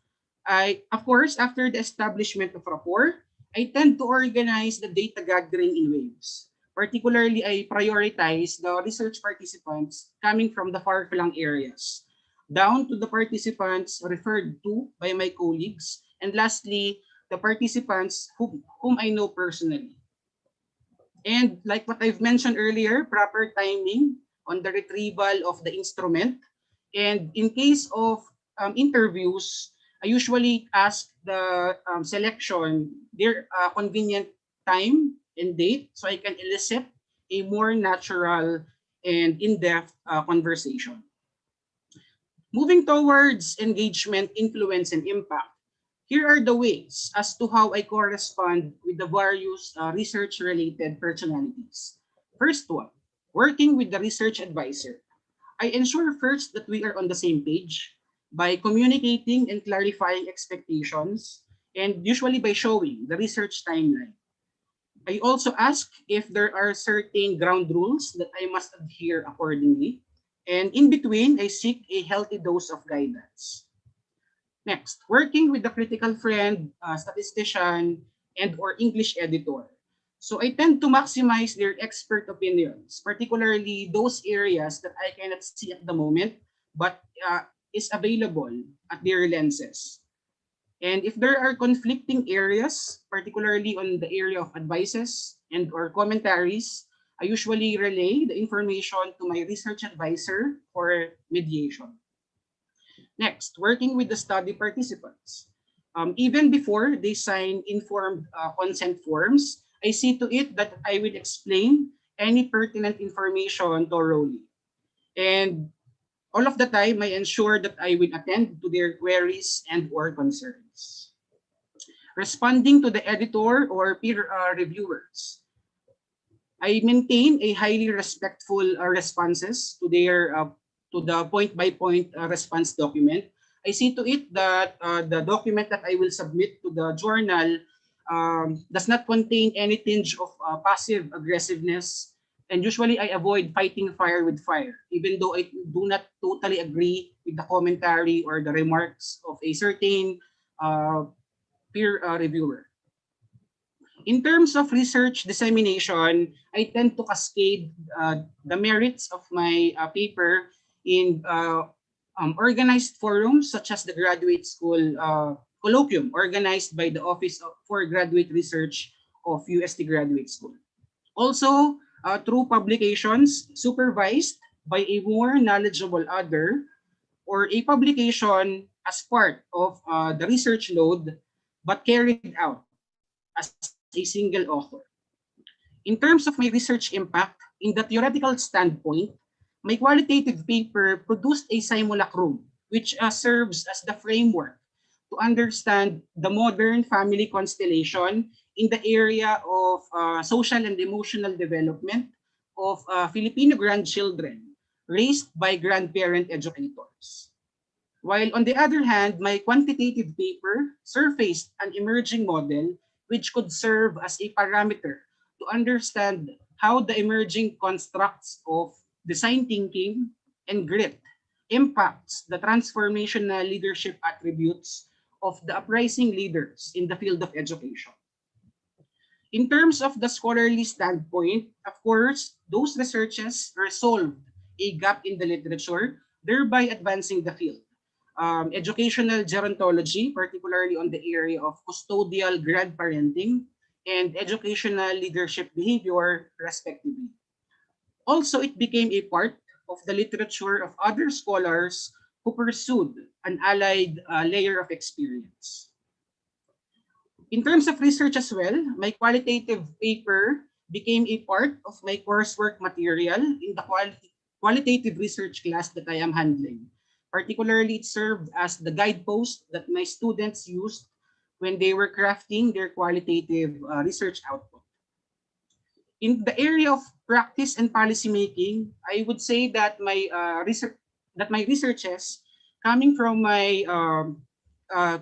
of course, after the establishment of rapport, I tend to organize the data gathering in waves. Particularly, I prioritize the research participants coming from the far-flung areas, down to the participants referred to by my colleagues, and lastly, the participants whom I know personally. And like what I've mentioned earlier, proper timing on the retrieval of the instrument. And in case of interviews, I usually ask the selection their convenient time and date so I can elicit a more natural and in-depth conversation. Moving towards engagement, influence, and impact, here are the ways as to how I correspond with the various research-related personalities. First one, working with the research advisor. I ensure first that we are on the same page by communicating and clarifying expectations, and usually by showing the research timeline. I also ask if there are certain ground rules that I must adhere accordingly. And in between, I seek a healthy dose of guidance. Next, working with the critical friend, statistician, and or English editor. So I tend to maximize their expert opinions, particularly those areas that I cannot see at the moment, but is available at their lenses. And if there are conflicting areas, particularly on the area of advices and or commentaries, I usually relay the information to my research advisor for mediation. Next, working with the study participants. Even before they sign informed consent forms, I see to it that I will explain any pertinent information thoroughly. And all of the time, I ensure that I will attend to their queries and or concerns. Responding to the editor or peer reviewers. I maintain a highly respectful responses to their to the point-by-point response document. I see to it that the document that I will submit to the journal does not contain any tinge of passive aggressiveness, and usually I avoid fighting fire with fire, even though I do not totally agree with the commentary or the remarks of a certain peer reviewer. In terms of research dissemination, I tend to cascade the merits of my paper in organized forums such as the graduate school colloquium organized by the Office for Graduate Research of UST Graduate School. Also, through publications supervised by a more knowledgeable other, or a publication as part of the research load but carried out as a single author. In terms of my research impact, in the theoretical standpoint, my qualitative paper produced a simulacrum which serves as the framework to understand the modern family constellation in the area of social and emotional development of Filipino grandchildren raised by grandparent educators. While on the other hand, my quantitative paper surfaced an emerging model which could serve as a parameter to understand how the emerging constructs of design thinking and grit impacts the transformational leadership attributes of the uprising leaders in the field of education. In terms of the scholarly standpoint, of course, those researches resolved a gap in the literature, thereby advancing the field. Educational gerontology, particularly on the area of custodial grandparenting, and educational leadership behavior, respectively. Also, it became a part of the literature of other scholars who pursued an allied layer of experience. In terms of research as well, my qualitative paper became a part of my coursework material in the qualitative research class that I am handling. Particularly, it served as the guidepost that my students used when they were crafting their qualitative research output. In the area of practice and policymaking, I would say that my researches coming from my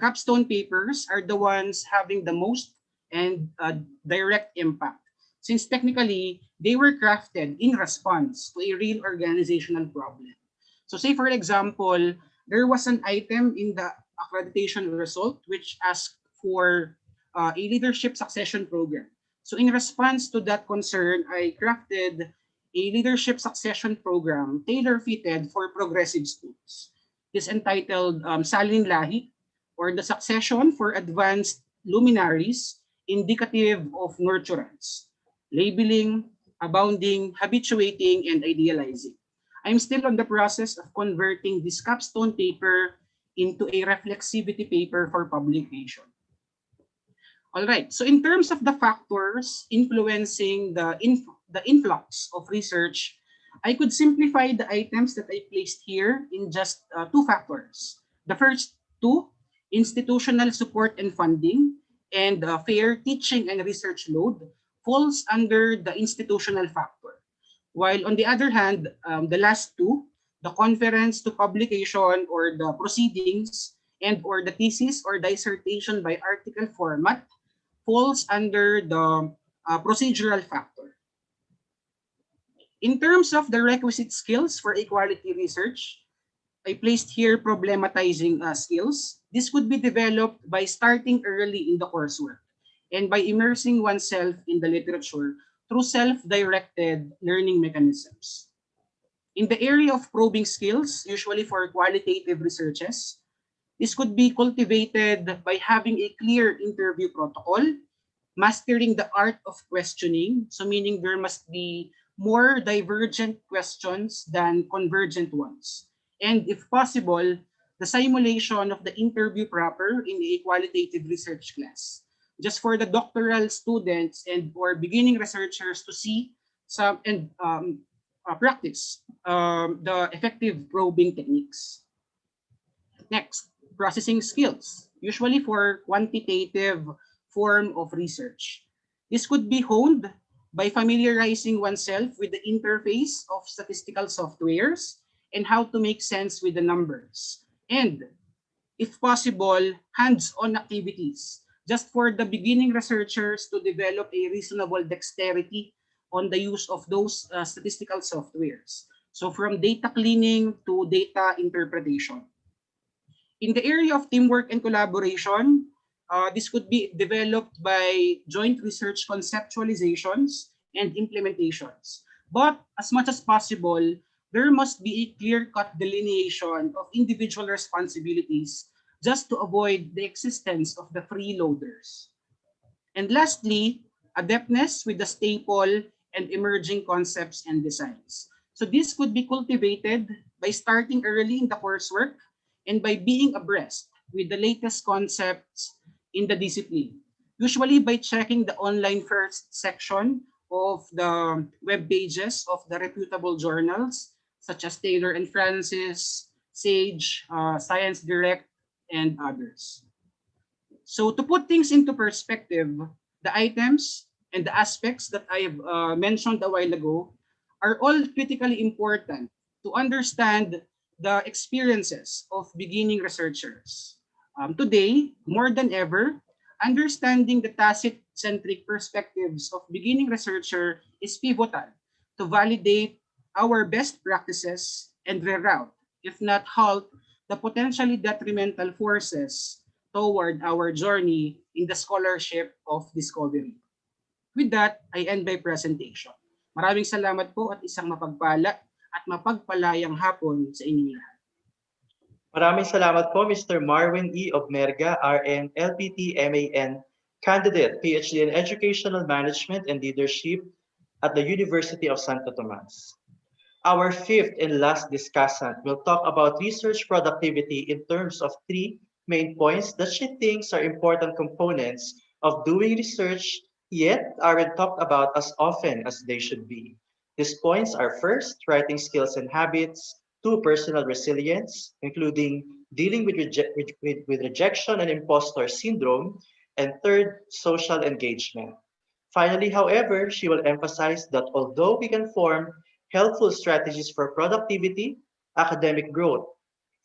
capstone papers are the ones having the most and direct impact, since technically they were crafted in response to a real organizational problem. So say for example, there was an item in the accreditation result which asked for a leadership succession program. So in response to that concern, I crafted a leadership succession program tailor-fitted for progressive schools. This entitled Salin Lahi, or the Succession for Advanced Luminaries, Indicative of Nurturance, Labeling, Abounding, Habituating, and Idealizing. I'm still on the process of converting this capstone paper into a reflexivity paper for publication. All right, so in terms of the factors influencing the influx of research, I could simplify the items that I placed here in just two factors. The first two, institutional support and funding, and fair teaching and research load, falls under the institutional factor. While on the other hand, the last two, the conference to publication or the proceedings and or the thesis or dissertation by article format, falls under the procedural factor. In terms of the requisite skills for equality research, I placed here problematizing skills. This could be developed by starting early in the coursework and by immersing oneself in the literature through self-directed learning mechanisms. In the area of probing skills, usually for qualitative researches, this could be cultivated by having a clear interview protocol, mastering the art of questioning, so meaning there must be more divergent questions than convergent ones. And if possible, the simulation of the interview proper in a qualitative research class, just for the doctoral students and or beginning researchers to see some and practice the effective probing techniques. Next, processing skills, usually for quantitative form of research. This could be honed by familiarizing oneself with the interface of statistical softwares and how to make sense with the numbers. And if possible, hands-on activities, just for the beginning researchers to develop a reasonable dexterity on the use of those statistical softwares. So from data cleaning to data interpretation. In the area of teamwork and collaboration, this could be developed by joint research conceptualizations and implementations. But as much as possible, there must be a clear-cut delineation of individual responsibilities just to avoid the existence of the freeloaders. And lastly, adeptness with the staple and emerging concepts and designs. So this could be cultivated by starting early in the coursework and by being abreast with the latest concepts in the discipline, usually by checking the online first section of the web pages of the reputable journals such as Taylor and Francis, Sage, Science Direct, and others. So to put things into perspective, the items and the aspects that I have mentioned a while ago are all critically important to understand the experiences of beginning researchers. Today, more than ever, understanding the tacit-centric perspectives of beginning researcher is pivotal to validate our best practices and reroute, if not halt, the potentially detrimental forces toward our journey in the scholarship of discovery. With that, I end my presentation. Maraming salamat po at isang mapagpala at mapagpalayang hapon sa inyong lahat. Maraming salamat po, Mr. Marwin E. Obmerga, RN, LPT, MAN, candidate, PhD in Educational Management and Leadership at the University of Santo Tomas. Our fifth and last discussant will talk about research productivity in terms of three main points that she thinks are important components of doing research, yet aren't talked about as often as they should be. These points are first, writing skills and habits, two, personal resilience, including dealing with, with rejection and imposter syndrome, and third, social engagement. Finally, however, she will emphasize that although we can form helpful strategies for productivity, academic growth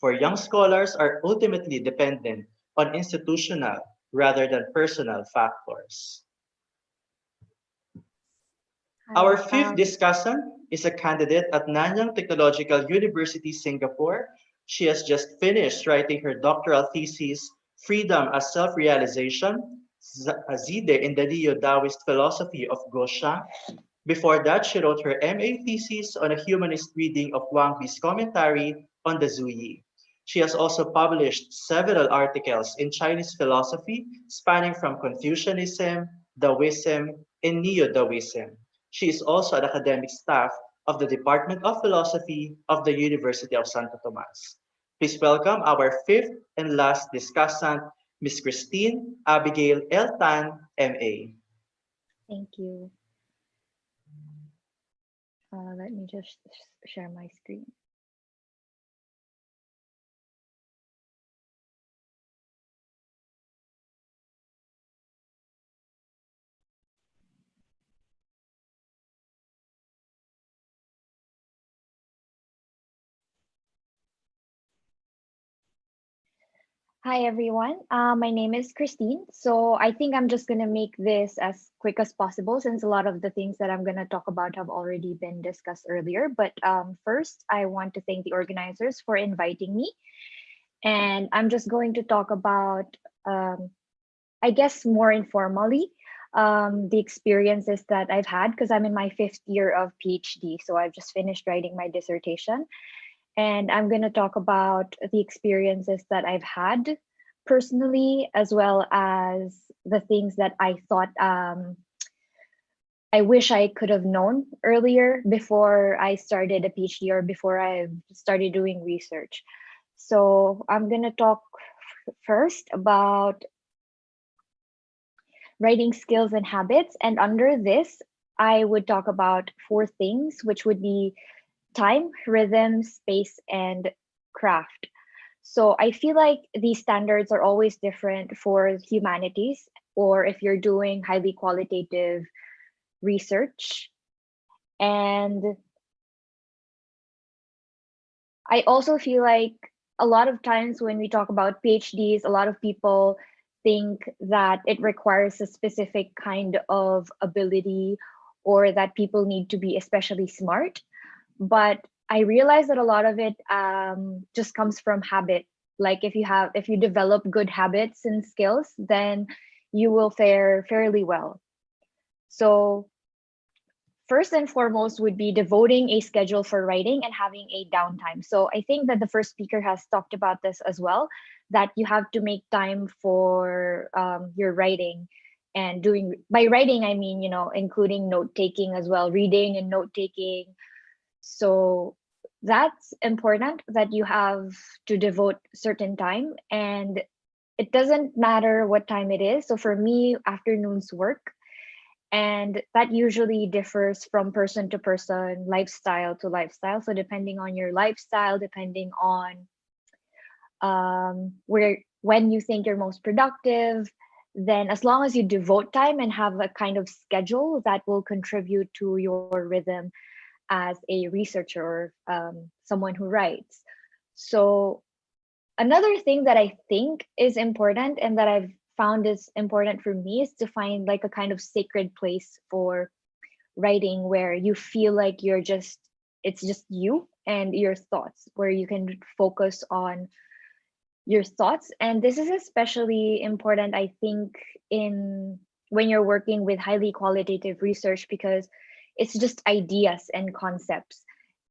for young scholars are ultimately dependent on institutional rather than personal factors. Our fifth discussant is a candidate at Nanyang Technological University, Singapore. She has just finished writing her doctoral thesis, Freedom as Self-Realization, Zide in the Neo-Taoist Philosophy of Gosha. Before that, she wrote her MA thesis on a humanist reading of Wang Bi's commentary on the Zuyi. She has also published several articles in Chinese philosophy spanning from Confucianism, Taoism, and Neo-Taoism. She is also an academic staff of the Department of Philosophy of the University of Santo Tomas. Please welcome our fifth and last discussant, Ms. Christine Abigail L. Tan, MA. Thank you. Let me just share my screen. Hi, everyone. My name is Christine. So I think I'm just going to make this as quick as possible since a lot of the things that I'm going to talk about have already been discussed earlier. But first, I want to thank the organizers for inviting me. And I'm just going to talk about, I guess, more informally, the experiences that I've had because I'm in my 5th year of PhD. So I've just finished writing my dissertation. And I'm going to talk about the experiences that I've had personally, as well as the things that I thought I wish I could have known earlier before I started a PhD or before I started doing research. So I'm going to talk first about writing skills and habits. And under this, I would talk about 4 things, which would be time, rhythm, space, and craft. So I feel like these standards are always different for humanities, or if you're doing highly qualitative research. And I also feel like a lot of times when we talk about PhDs, a lot of people think that it requires a specific kind of ability or that people need to be especially smart. But I realize that a lot of it just comes from habit. Like if you develop good habits and skills, then you will fare fairly well. So first and foremost would be devoting a schedule for writing and having a downtime. So I think that the first speaker has talked about this as well, that you have to make time for your writing. And by writing, I mean, including note taking as well, reading and note taking. So that's important, that you have to devote certain time, and it doesn't matter what time it is. So for me, afternoons work, and that usually differs from person to person, lifestyle to lifestyle. So depending on your lifestyle, depending on when you think you're most productive, then as long as you devote time and have a kind of schedule that will contribute to your rhythm as a researcher or someone who writes. So another thing that I think is important and that I've found is important for me is to find like a kind of sacred place for writing where you feel like it's just you and your thoughts, where you can focus on your thoughts. And this is especially important, I think, when you're working with highly qualitative research, because it's just ideas and concepts,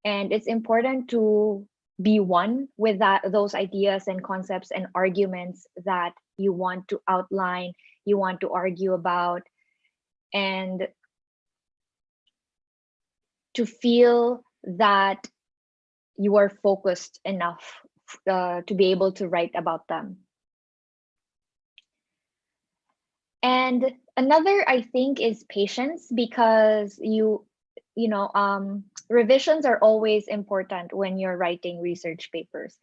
and it's important to be one with those ideas and concepts and arguments that you want to outline, you want to argue about, and to feel that you are focused enough to be able to write about them. And another, I think, is patience, because revisions are always important when you're writing research papers.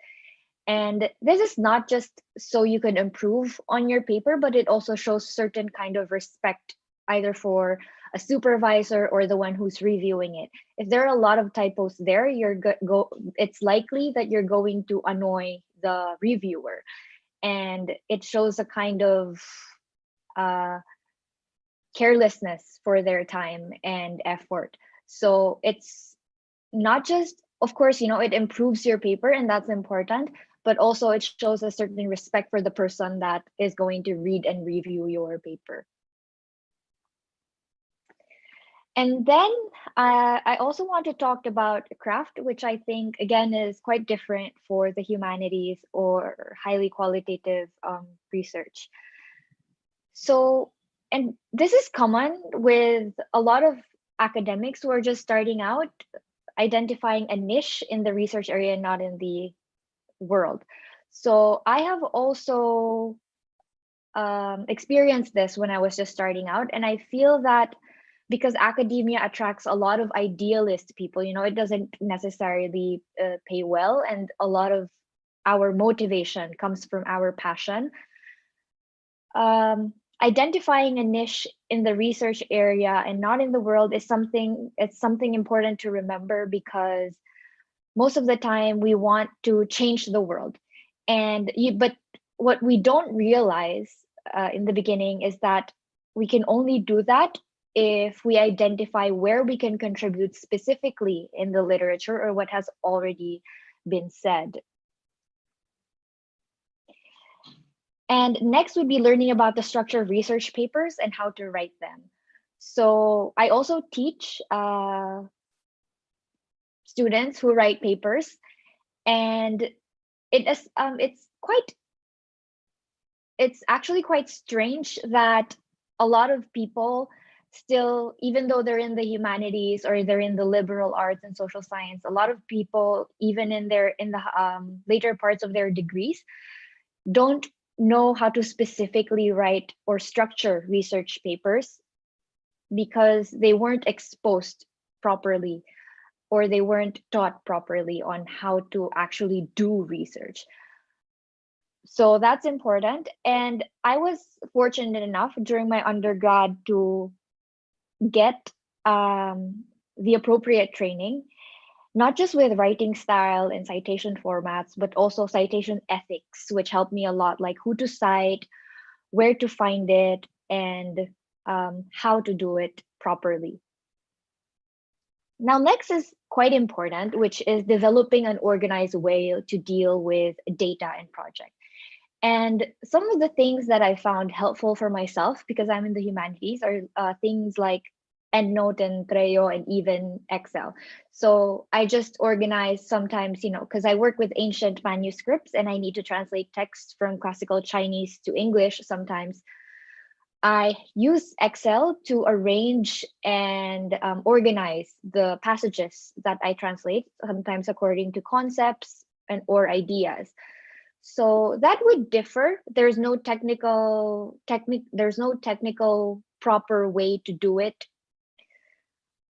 And this is not just so you can improve on your paper, but it also shows certain kind of respect, either for a supervisor or the one who's reviewing it. If there are a lot of typos there, it's likely that you're going to annoy the reviewer. And it shows a kind of carelessness for their time and effort. So it's not just, of course, it improves your paper, and that's important, but also it shows a certain respect for the person that is going to read and review your paper. And then I also want to talk about craft, which I think, again, is quite different for the humanities or highly qualitative research. So, and this is common with a lot of academics who are just starting out, identifying a niche in the research area, not in the world. So I have also experienced this when I was just starting out, and I feel that because academia attracts a lot of idealist people, it doesn't necessarily pay well, and a lot of our motivation comes from our passion. Identifying a niche in the research area and not in the world is something important to remember, because most of the time we want to change the world, but what we don't realize in the beginning is that we can only do that if we identify where we can contribute specifically in the literature or what has already been said. And next would be learning about the structure of research papers and how to write them. So I also teach students who write papers, and it's actually quite strange that a lot of people still, even though they're in the humanities or they're in the liberal arts and social science, a lot of people, even in the later parts of their degrees, don't know how to specifically write or structure research papers, because they weren't exposed properly or they weren't taught properly on how to actually do research. So that's important. And I was fortunate enough during my undergrad to get the appropriate training, not just with writing style and citation formats, but also citation ethics, which helped me a lot, like who to cite, where to find it, and how to do it properly. Now, next is quite important, which is developing an organized way to deal with data and project. And some of the things that I found helpful for myself, because I'm in the humanities, are things like EndNote and Trello and even Excel. So I just organize sometimes, because I work with ancient manuscripts and I need to translate text from classical Chinese to English sometimes. I use Excel to arrange and organize the passages that I translate, sometimes according to concepts or ideas. So that would differ. There's no technical proper way to do it.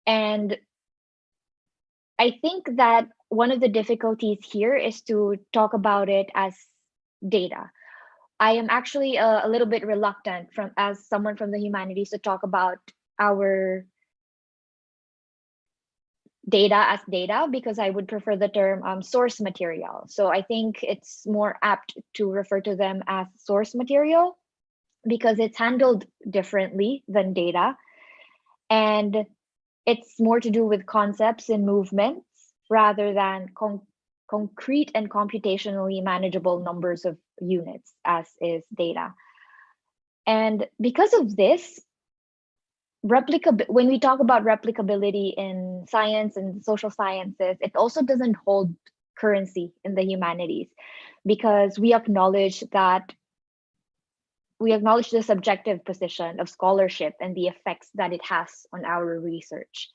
And I think that one of the difficulties here is to talk about it as data. I am actually a little bit reluctant as someone from the humanities to talk about our data as data, because I would prefer the term source material. So I think it's more apt to refer to them as source material because it's handled differently than data. And it's more to do with concepts and movements rather than concrete and computationally manageable numbers of units as is data. And because of this, when we talk about replicability in science and social sciences, it also doesn't hold currency in the humanities, because we acknowledge the subjective position of scholarship and the effects that it has on our research.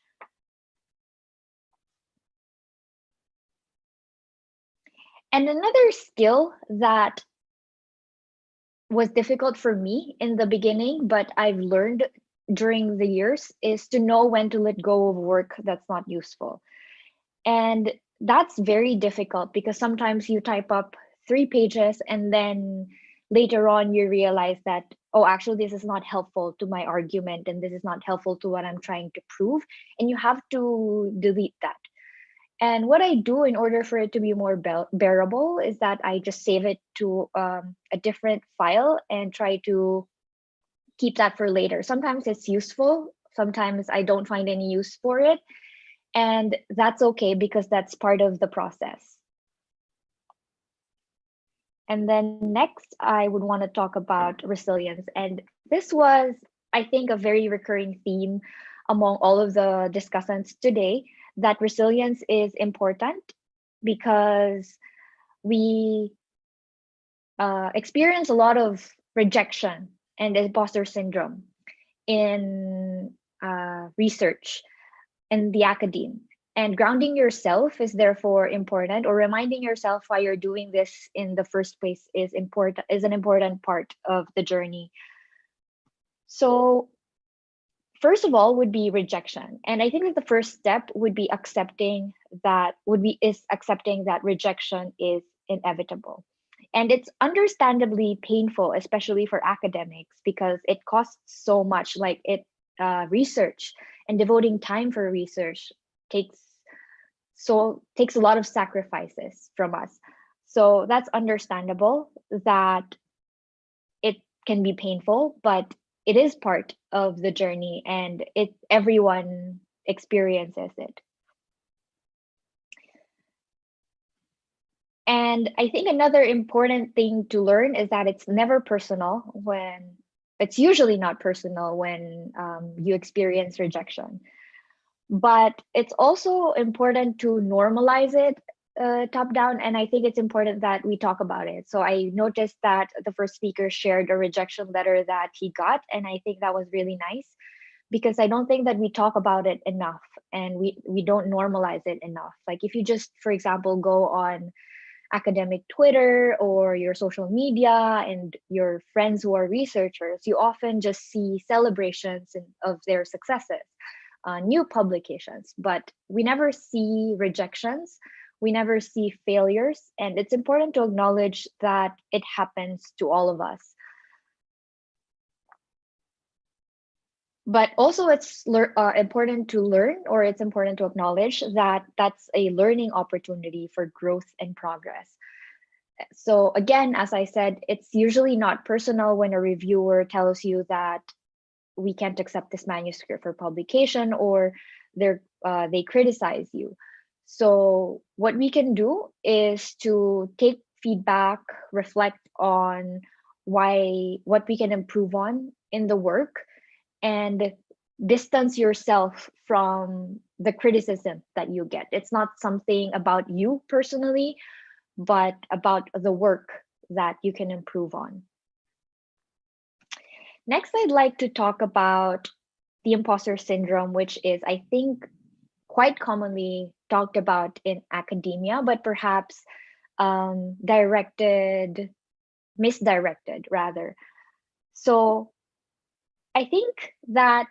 And another skill that was difficult for me in the beginning, but I've learned during the years, is to know when to let go of work that's not useful. And that's very difficult because sometimes you type up 3 pages and then later on you realize that, oh, actually this is not helpful to my argument and this is not helpful to what I'm trying to prove, and you have to delete that. And what I do in order for it to be more bearable is that I just save it to a different file and try to keep that for later. Sometimes it's useful, sometimes I don't find any use for it, and that's okay because that's part of the process. And then next, I would want to talk about resilience. And this was, I think, a very recurring theme among all of the discussants today, that resilience is important because we experience a lot of rejection and imposter syndrome in research and the academe. And grounding yourself is therefore important, or reminding yourself why you're doing this in the first place is an important part of the journey. So first of all would be rejection. And I think that the first step would be accepting that rejection is inevitable. And it's understandably painful, especially for academics, because it costs so much. Like research and devoting time for research takes a lot of sacrifices from us. So that's understandable that it can be painful, but it is part of the journey, and everyone experiences it. And I think another important thing to learn is that it's never personal it's usually not personal when you experience rejection. But it's also important to normalize it top down, and I think it's important that we talk about it. So I noticed that the first speaker shared a rejection letter that he got, and I think that was really nice, because I don't think that we talk about it enough, and we don't normalize it enough. Like if you just, for example, go on academic Twitter or your social media and your friends who are researchers, you often just see celebrations of their successes, new publications, but we never see rejections, we never see failures, and it's important to acknowledge that it happens to all of us. But also it's important to learn, or it's important to acknowledge that that's a learning opportunity for growth and progress. So again, as I said, it's usually not personal when a reviewer tells you that we can't accept this manuscript for publication, or they criticize you. So what we can do is to take feedback, reflect on what we can improve on in the work, and distance yourself from the criticism that you get. It's not something about you personally, but about the work that you can improve on. Next, I'd like to talk about the imposter syndrome, which is, I think, quite commonly talked about in academia, but perhaps misdirected rather. So I think that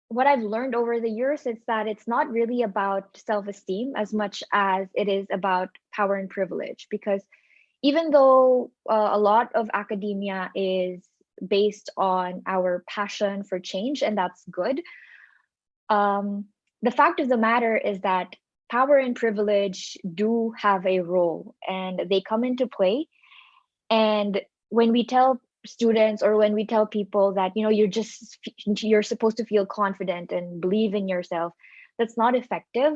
what I've learned over the years is that it's not really about self-esteem as much as it is about power and privilege, because even though a lot of academia is based on our passion for change, and that's good, the fact of the matter is that power and privilege do have a role, and they come into play. And when we tell students, or when we tell people that you're supposed to feel confident and believe in yourself, that's not effective,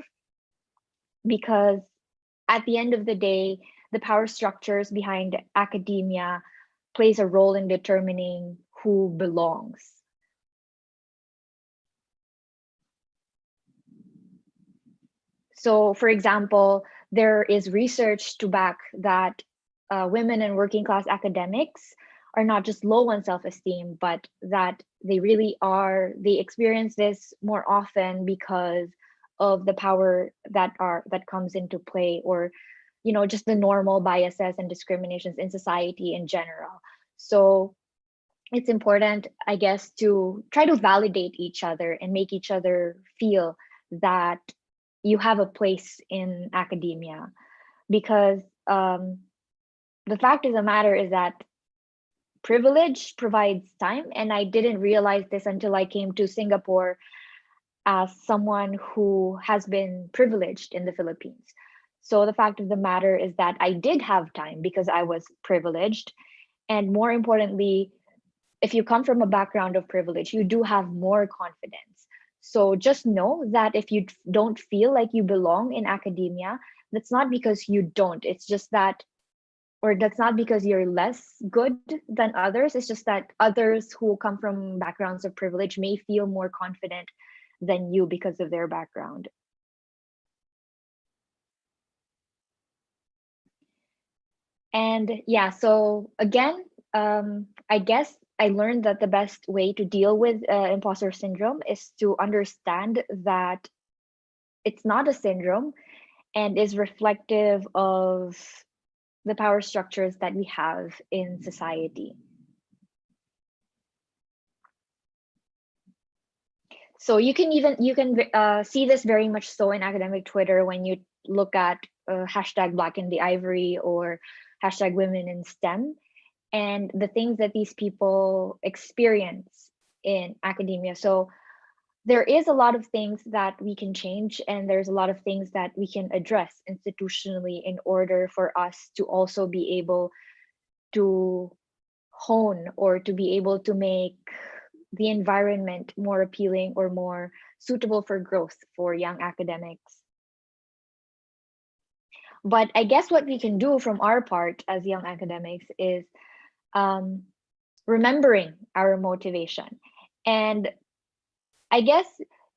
because at the end of the day, the power structures behind academia plays a role in determining who belongs. So for example, there is research to back that women and working class academics are not just low on self-esteem, but that they experience this more often because of the power that comes into play, or just the normal biases and discriminations in society in general. So it's important, I guess, to try to validate each other and make each other feel that you have a place in academia, because the fact of the matter is that privilege provides time, and I didn't realize this until I came to Singapore as someone who has been privileged in the Philippines. So the fact of the matter is that I did have time because I was privileged, and more importantly, if you come from a background of privilege, you do have more confidence. So just know that if you don't feel like you belong in academia, that's not because you don't. It's just that, or that's not because you're less good than others. It's just that others who come from backgrounds of privilege may feel more confident than you because of their background. And yeah, so again, I guess I learned that the best way to deal with imposter syndrome is to understand that it's not a syndrome and is reflective of the power structures that we have in society. So you can see this very much so in academic Twitter when you look at hashtag Black in the Ivory or hashtag Women in STEM, and the things that these people experience in academia. So there is a lot of things that we can change, and there's a lot of things that we can address institutionally in order for us to also be able to hone or to be able to make the environment more appealing or more suitable for growth for young academics. But I guess what we can do from our part as young academics is remembering our motivation. And I guess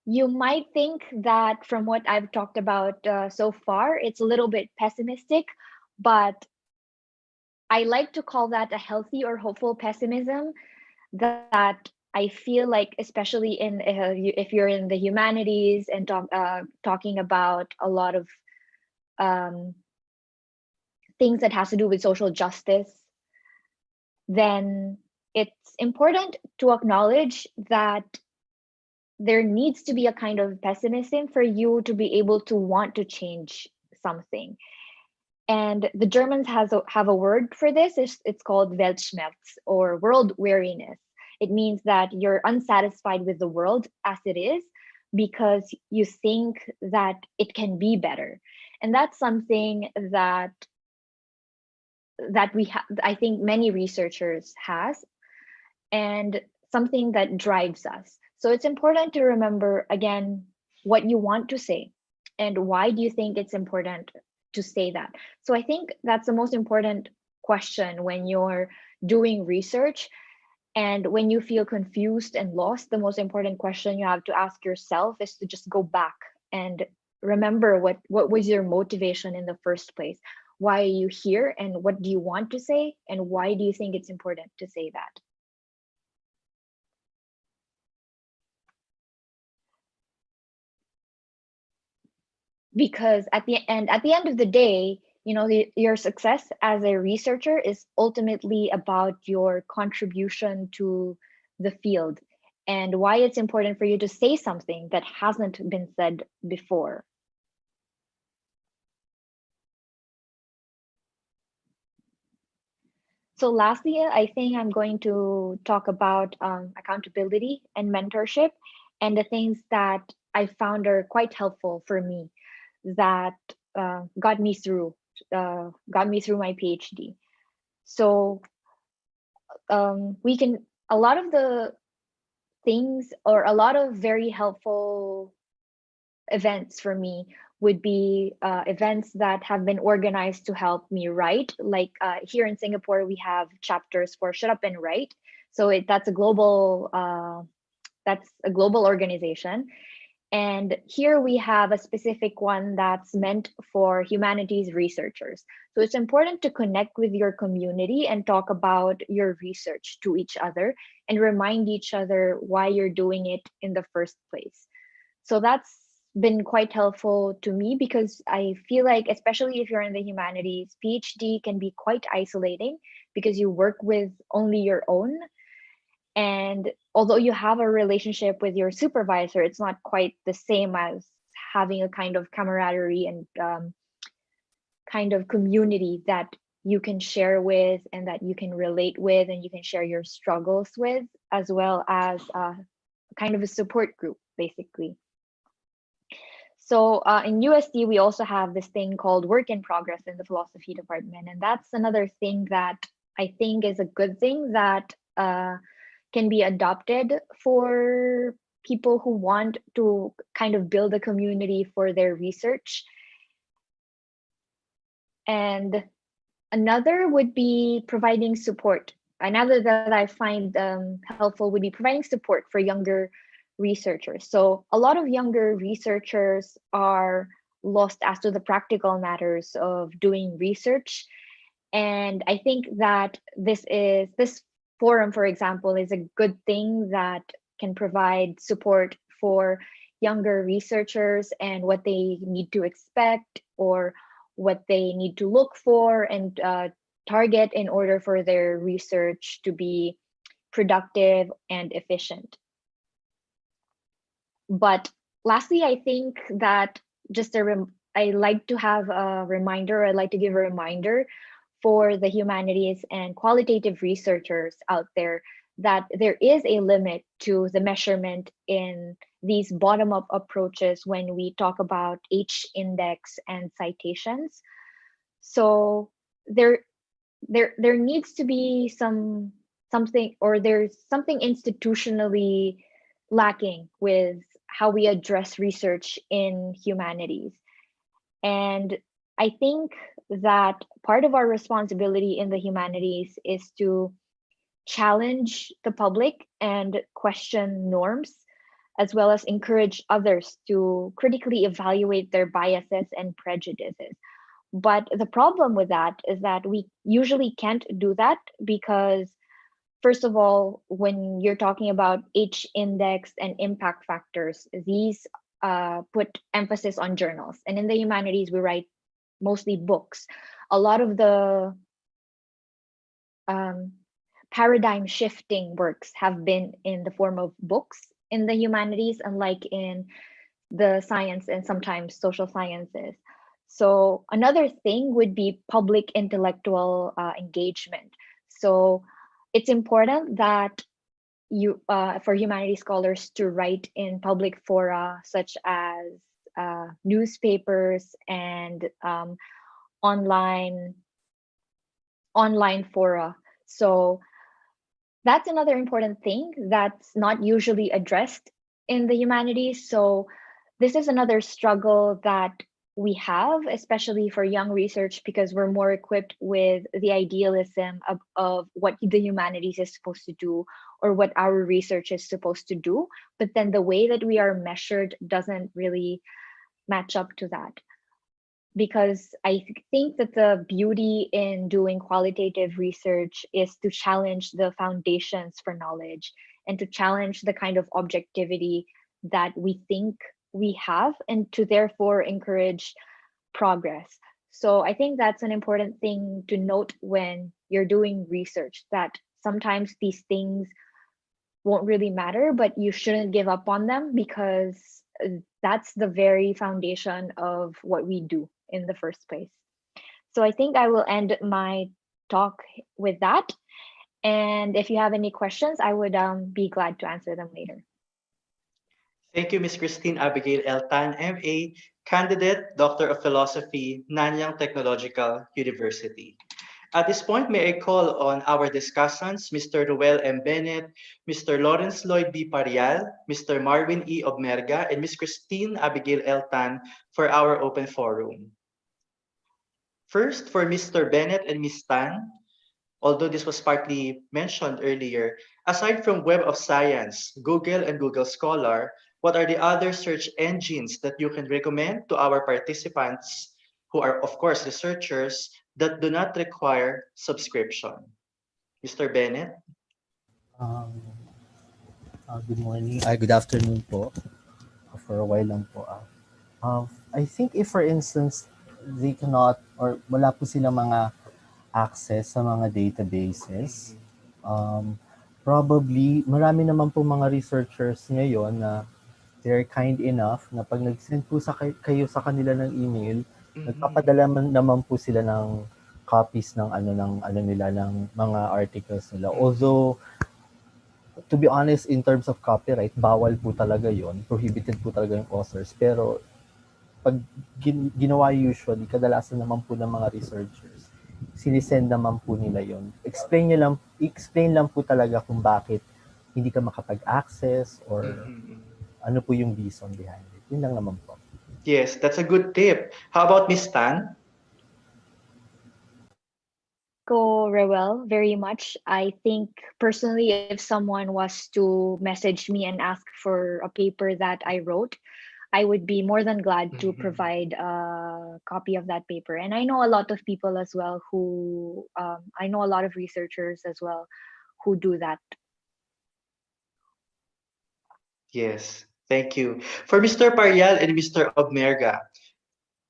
you might think that from what I've talked about so far, it's a little bit pessimistic, but I like to call that a healthy or hopeful pessimism, that I feel like, especially in if you're in the humanities and talking about a lot of things that has to do with social justice, then it's important to acknowledge that there needs to be a kind of pessimism for you to be able to want to change something. And the Germans have a word for this. It's called Weltschmerz, or world weariness. It means that you're unsatisfied with the world as it is because you think that it can be better. And that's something that that I think many researchers has, and something that drives us. So it's important to remember again what you want to say and why do you think it's important to say that. So I think that's the most important question when you're doing research. And when you feel confused and lost, the most important question you have to ask yourself is to just go back and remember what was your motivation in the first place. Why are you here and what do you want to say and why do you think it's important to say that? Because at the end of the day, you know, your success as a researcher is ultimately about your contribution to the field and why it's important for you to say something that hasn't been said before. So lastly, I think I'm going to talk about accountability and mentorship and the things that I found are quite helpful for me that got me through my PhD. So a lot of the things or a lot of very helpful events for me would be events that have been organized to help me write. Like here in Singapore, we have chapters for Shut Up and Write. So that's a global organization. And here we have a specific one that's meant for humanities researchers. So it's important to connect with your community and talk about your research to each other and remind each other why you're doing it in the first place. So that's been quite helpful to me because I feel like, especially if you're in the humanities, PhD can be quite isolating because you work with only your own. And although you have a relationship with your supervisor, it's not quite the same as having a kind of camaraderie and kind of community that you can share with and that you can relate with and you can share your struggles with, as well as kind of a support group, basically. So in UST, we also have this thing called work in progress in the philosophy department. And that's another thing that I think is a good thing that can be adopted for people who want to kind of build a community for their research. And another would be providing support. Another that I find helpful would be providing support for younger researchers. So a lot of younger researchers are lost as to the practical matters of doing research. And I think that this forum, for example, is a good thing that can provide support for younger researchers and what they need to expect or what they need to look for and target in order for their research to be productive and efficient. But lastly, I think that I like to have a reminder, I'd like to give a reminder for the humanities and qualitative researchers out there that there is a limit to the measurement in these bottom-up approaches when we talk about H-index and citations. So there needs to be something, or there's something institutionally lacking with how we address research in humanities. And I think that part of our responsibility in the humanities is to challenge the public and question norms, as well as encourage others to critically evaluate their biases and prejudices. But the problem with that is that we usually can't do that because, first of all, when you're talking about H-index and impact factors, these put emphasis on journals. And in the humanities, we write mostly books. A lot of the paradigm shifting works have been in the form of books in the humanities, unlike in the science and sometimes social sciences. So another thing would be public intellectual engagement. So it's important that for humanities scholars to write in public fora such as newspapers and online online fora. So that's another important thing that's not usually addressed in the humanities. So this is another struggle that we have, especially for young research, because we're more equipped with the idealism of what the humanities is supposed to do or what our research is supposed to do. But then the way that we are measured doesn't really match up to that. Because I think that the beauty in doing qualitative research is to challenge the foundations for knowledge and to challenge the kind of objectivity that we think we have and to therefore encourage progress. So I think that's an important thing to note when you're doing research, that sometimes these things won't really matter, but you shouldn't give up on them because that's the very foundation of what we do in the first place. So I think I will end my talk with that. And if you have any questions, I would be glad to answer them later. Thank you, Ms. Christine Abigail Eltan, MA, candidate, Doctor of Philosophy, Nanyang Technological University. At this point, may I call on our discussants, Mr. Ruel M. Bennett, Mr. Lawrence Lloyd B. Parial, Mr. Marvin E. Obmerga, and Ms. Christine Abigail Eltan for our open forum. First, for Mr. Bennett and Ms. Tan, although this was partly mentioned earlier, aside from Web of Science, Google and Google Scholar, what are the other search engines that you can recommend to our participants who are, of course, researchers that do not require subscription? Mr. Bennett? Good morning. Good afternoon po. For a while lang po. I think if for instance, they cannot or wala po silang mga access sa mga databases, probably marami naman po mga researchers ngayon na they're kind enough na pag nag-send po kayo sa kanila ng email, nagpapadala naman po sila ng copies ng nila ng mga articles nila. Although to be honest, in terms of copyright, bawal po talaga yon, prohibited po talaga yung authors. Pero pag ginawa usually, kadalasan naman po ng mga researchers, sinisend naman po nila yon. Explain lang po talaga kung bakit hindi ka makapag-access or ano po yung reason behind it. Yun lang naman po. Yes, that's a good tip. How about Ms. Tan? Go Rewel very much. I think personally, if someone was to message me and ask for a paper that I wrote, I would be more than glad to provide a copy of that paper. And I know a lot of people as well who, I know a lot of researchers as well who do that. Yes, thank you. For Mr. Parial and Mr. Obmerga,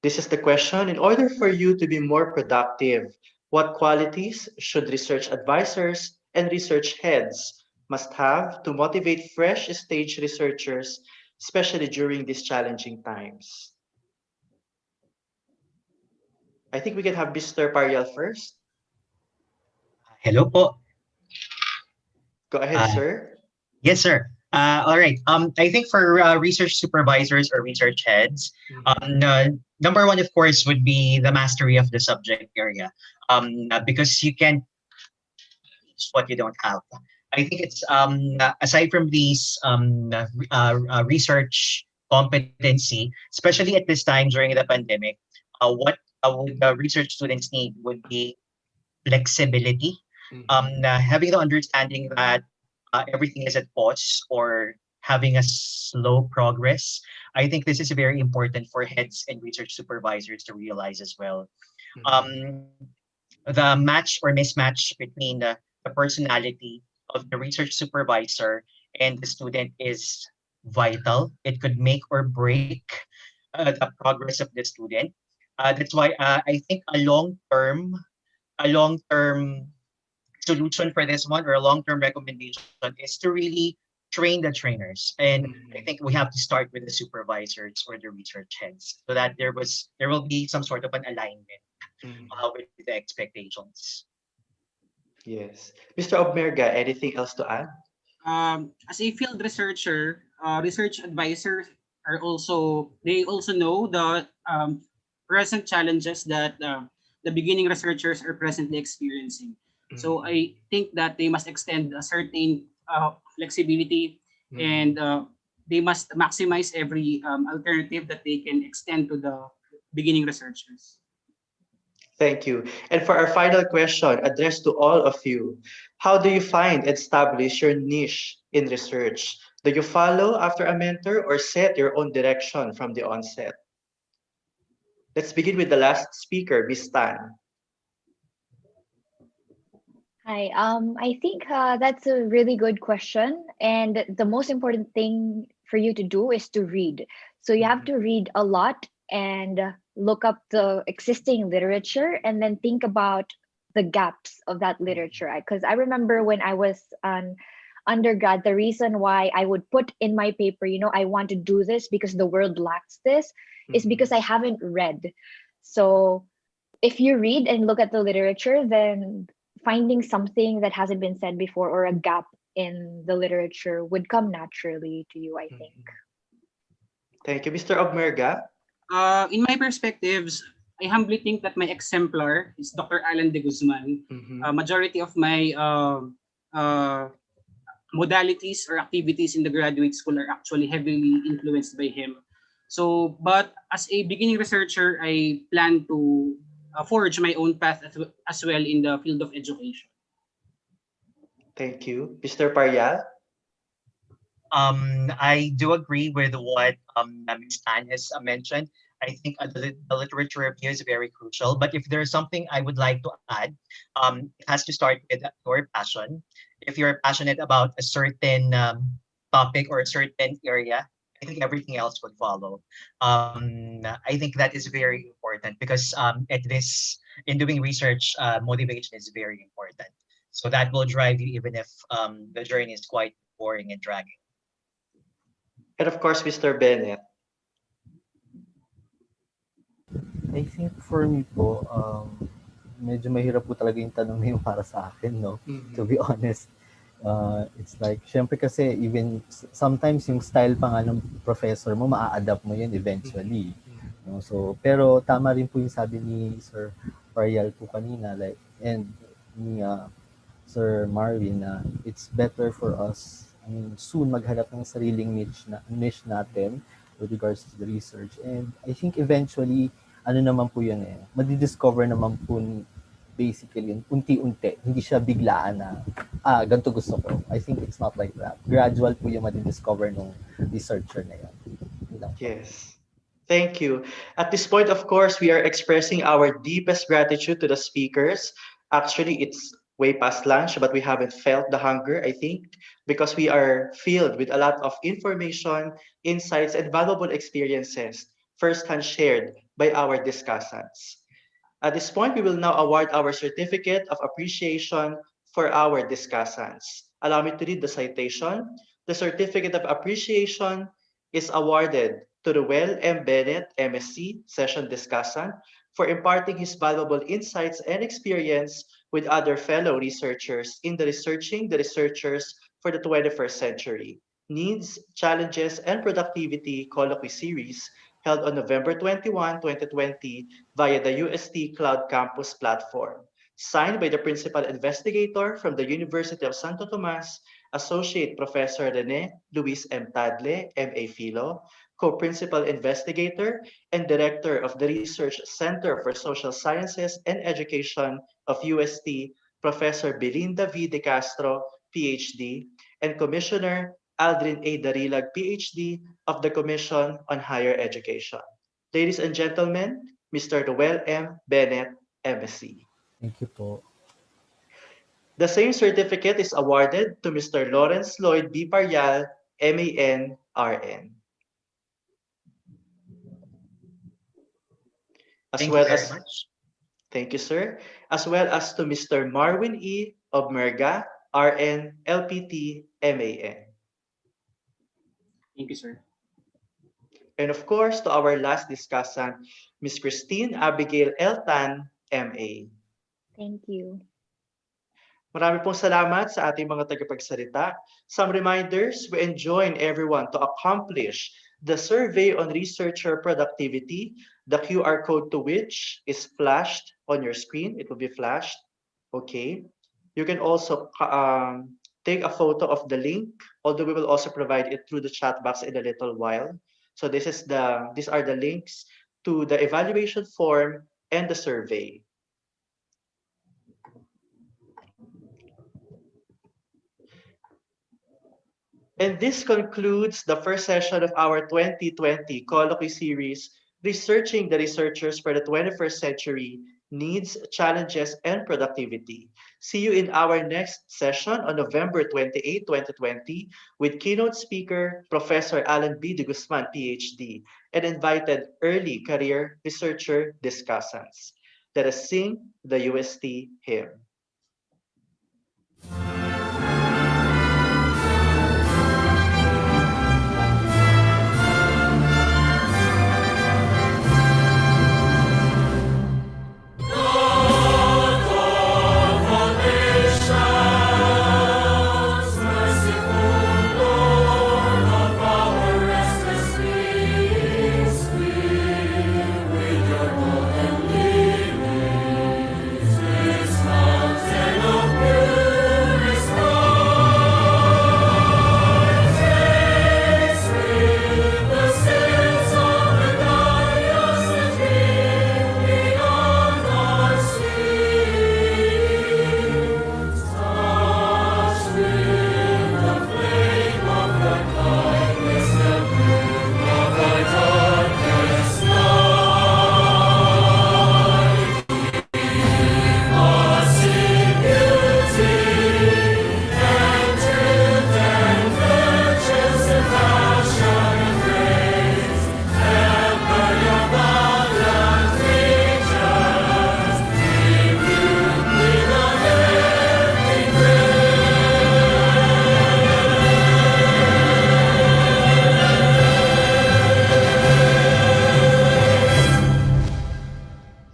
this is the question. In order for you to be more productive, what qualities should research advisors and research heads must have to motivate fresh stage researchers, especially during these challenging times? I think we can have Mr. Parial first. Hello po. Go ahead, sir. Yes, sir. All right. I think for research supervisors or research heads, number one, of course, would be the mastery of the subject area, because you can't teach what you don't have. I think it's aside from these research competency, especially at this time during the pandemic, what would the research students need would be flexibility, having the understanding that everything is at pause or having a slow progress. I think this is very important for heads and research supervisors to realize as well. The match or mismatch between the personality of the research supervisor and the student is vital. It could make or break the progress of the student. That's why I think a long-term solution for this one, or a long-term recommendation, is to really train the trainers. And I think we have to start with the supervisors or the research heads so that there will be some sort of an alignment with the expectations. Yes. Mr. Obmerga, anything else to add? As a field researcher, research advisors they also know the present challenges that the beginning researchers are presently experiencing. So I think that they must extend a certain flexibility, and they must maximize every alternative that they can extend to the beginning researchers. Thank you. And for our final question, addressed to all of you, how do you find and establish your niche in research? Do you follow after a mentor or set your own direction from the onset? Let's begin with the last speaker, Miss Tan. Hi, I think that's a really good question. And the most important thing for you to do is to read. So you have to read a lot and look up the existing literature and then think about the gaps of that literature. Because I remember when I was an undergrad, the reason why I would put in my paper, I want to do this because the world lacks this, is because I haven't read. So if you read and look at the literature, then finding something that hasn't been said before or a gap in the literature would come naturally to you, I think. Thank you. Mr. Obmerga? In my perspectives, I humbly think that my exemplar is Dr. Alan de Guzman. Majority of my modalities or activities in the graduate school are actually heavily influenced by him. So, but as a beginning researcher, I plan to forge my own path as well in the field of education. Thank you. Mr. Parial? I do agree with what Ms. Tan has mentioned. I think the literature review is very crucial. But if there's something I would like to add, it has to start with your passion. If you're passionate about a certain topic or a certain area, I think everything else would follow. I think that is very important because in doing research, motivation is very important. So that will drive you even if the journey is quite boring and dragging. And of course, Mr. Bennett. I think for me po, medyo mahirap po talaga yung tanong na yung para sa akin, no? To be honest. It's like, syempre kasi even sometimes yung style pa nga ng professor mo, maa-adapt mo yun eventually. No? So, pero tama rin po yung sabi ni Sir Parial po kanina, like, and ni Sir Marvin, na it's better for us, soon maghanap ng sariling niche natin with regards to the research. And I think eventually, naman po yun madidiscover naman po basically unti-unti. Hindi siya biglaan na, ganito gusto ko. I think it's not like that. Gradual po yung madidiscover ng researcher na yan. Yes. Thank you. At this point, of course, we are expressing our deepest gratitude to the speakers. Actually, it's way past lunch, but we haven't felt the hunger, I think, because we are filled with a lot of information, insights, and valuable experiences firsthand shared by our discussants. At this point, we will now award our Certificate of Appreciation for our discussants. Allow me to read the citation. The Certificate of Appreciation is awarded to Ruel M. Bennett, MSc, Session Discussant, for imparting his valuable insights and experience with other fellow researchers in the Researching the Researchers for the 21st Century, Needs, Challenges, and Productivity Colloquy Series held on November 21, 2020 via the UST Cloud Campus platform. Signed by the Principal Investigator from the University of Santo Tomas, Associate Professor Rene Luis M. Tadle, M.A. Philo, Co-Principal Investigator and Director of the Research Center for Social Sciences and Education of UST, Professor Belinda V. De Castro, PhD, and Commissioner Aldrin A. Darilag, PhD, of the Commission on Higher Education. Ladies and gentlemen, Mr. Ruel M. Bennett, MSc. Thank you po. The same certificate is awarded to Mr. Lawrence Lloyd B. Parial, MAN, RN. Thank you very much. Thank you, sir. As well as to Mr. Marwin E. Obmerga, RN, LPT, MAN. Thank you, sir. And of course, to our last discussant, Ms. Christine Abigail L. Tan, MA. Thank you. Marami pong salamat sa ating mga tagapagsalita. Some reminders, we enjoin everyone to accomplish The survey on researcher productivity, the QR code to which is flashed on your screen. It will be flashed. Okay. You can also take a photo of the link, although we will also provide it through the chat box in a little while. So these are the links to the evaluation form and the survey. And this concludes the first session of our 2020 colloquy series, Researching the Researchers for the 21st Century, Needs, Challenges, and Productivity. See you in our next session on November 28, 2020, with keynote speaker, Professor Alan B. de Guzman, PhD, and invited early career researcher discussants. Let us sing the UST hymn.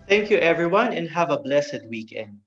Thank you, everyone, and have a blessed weekend.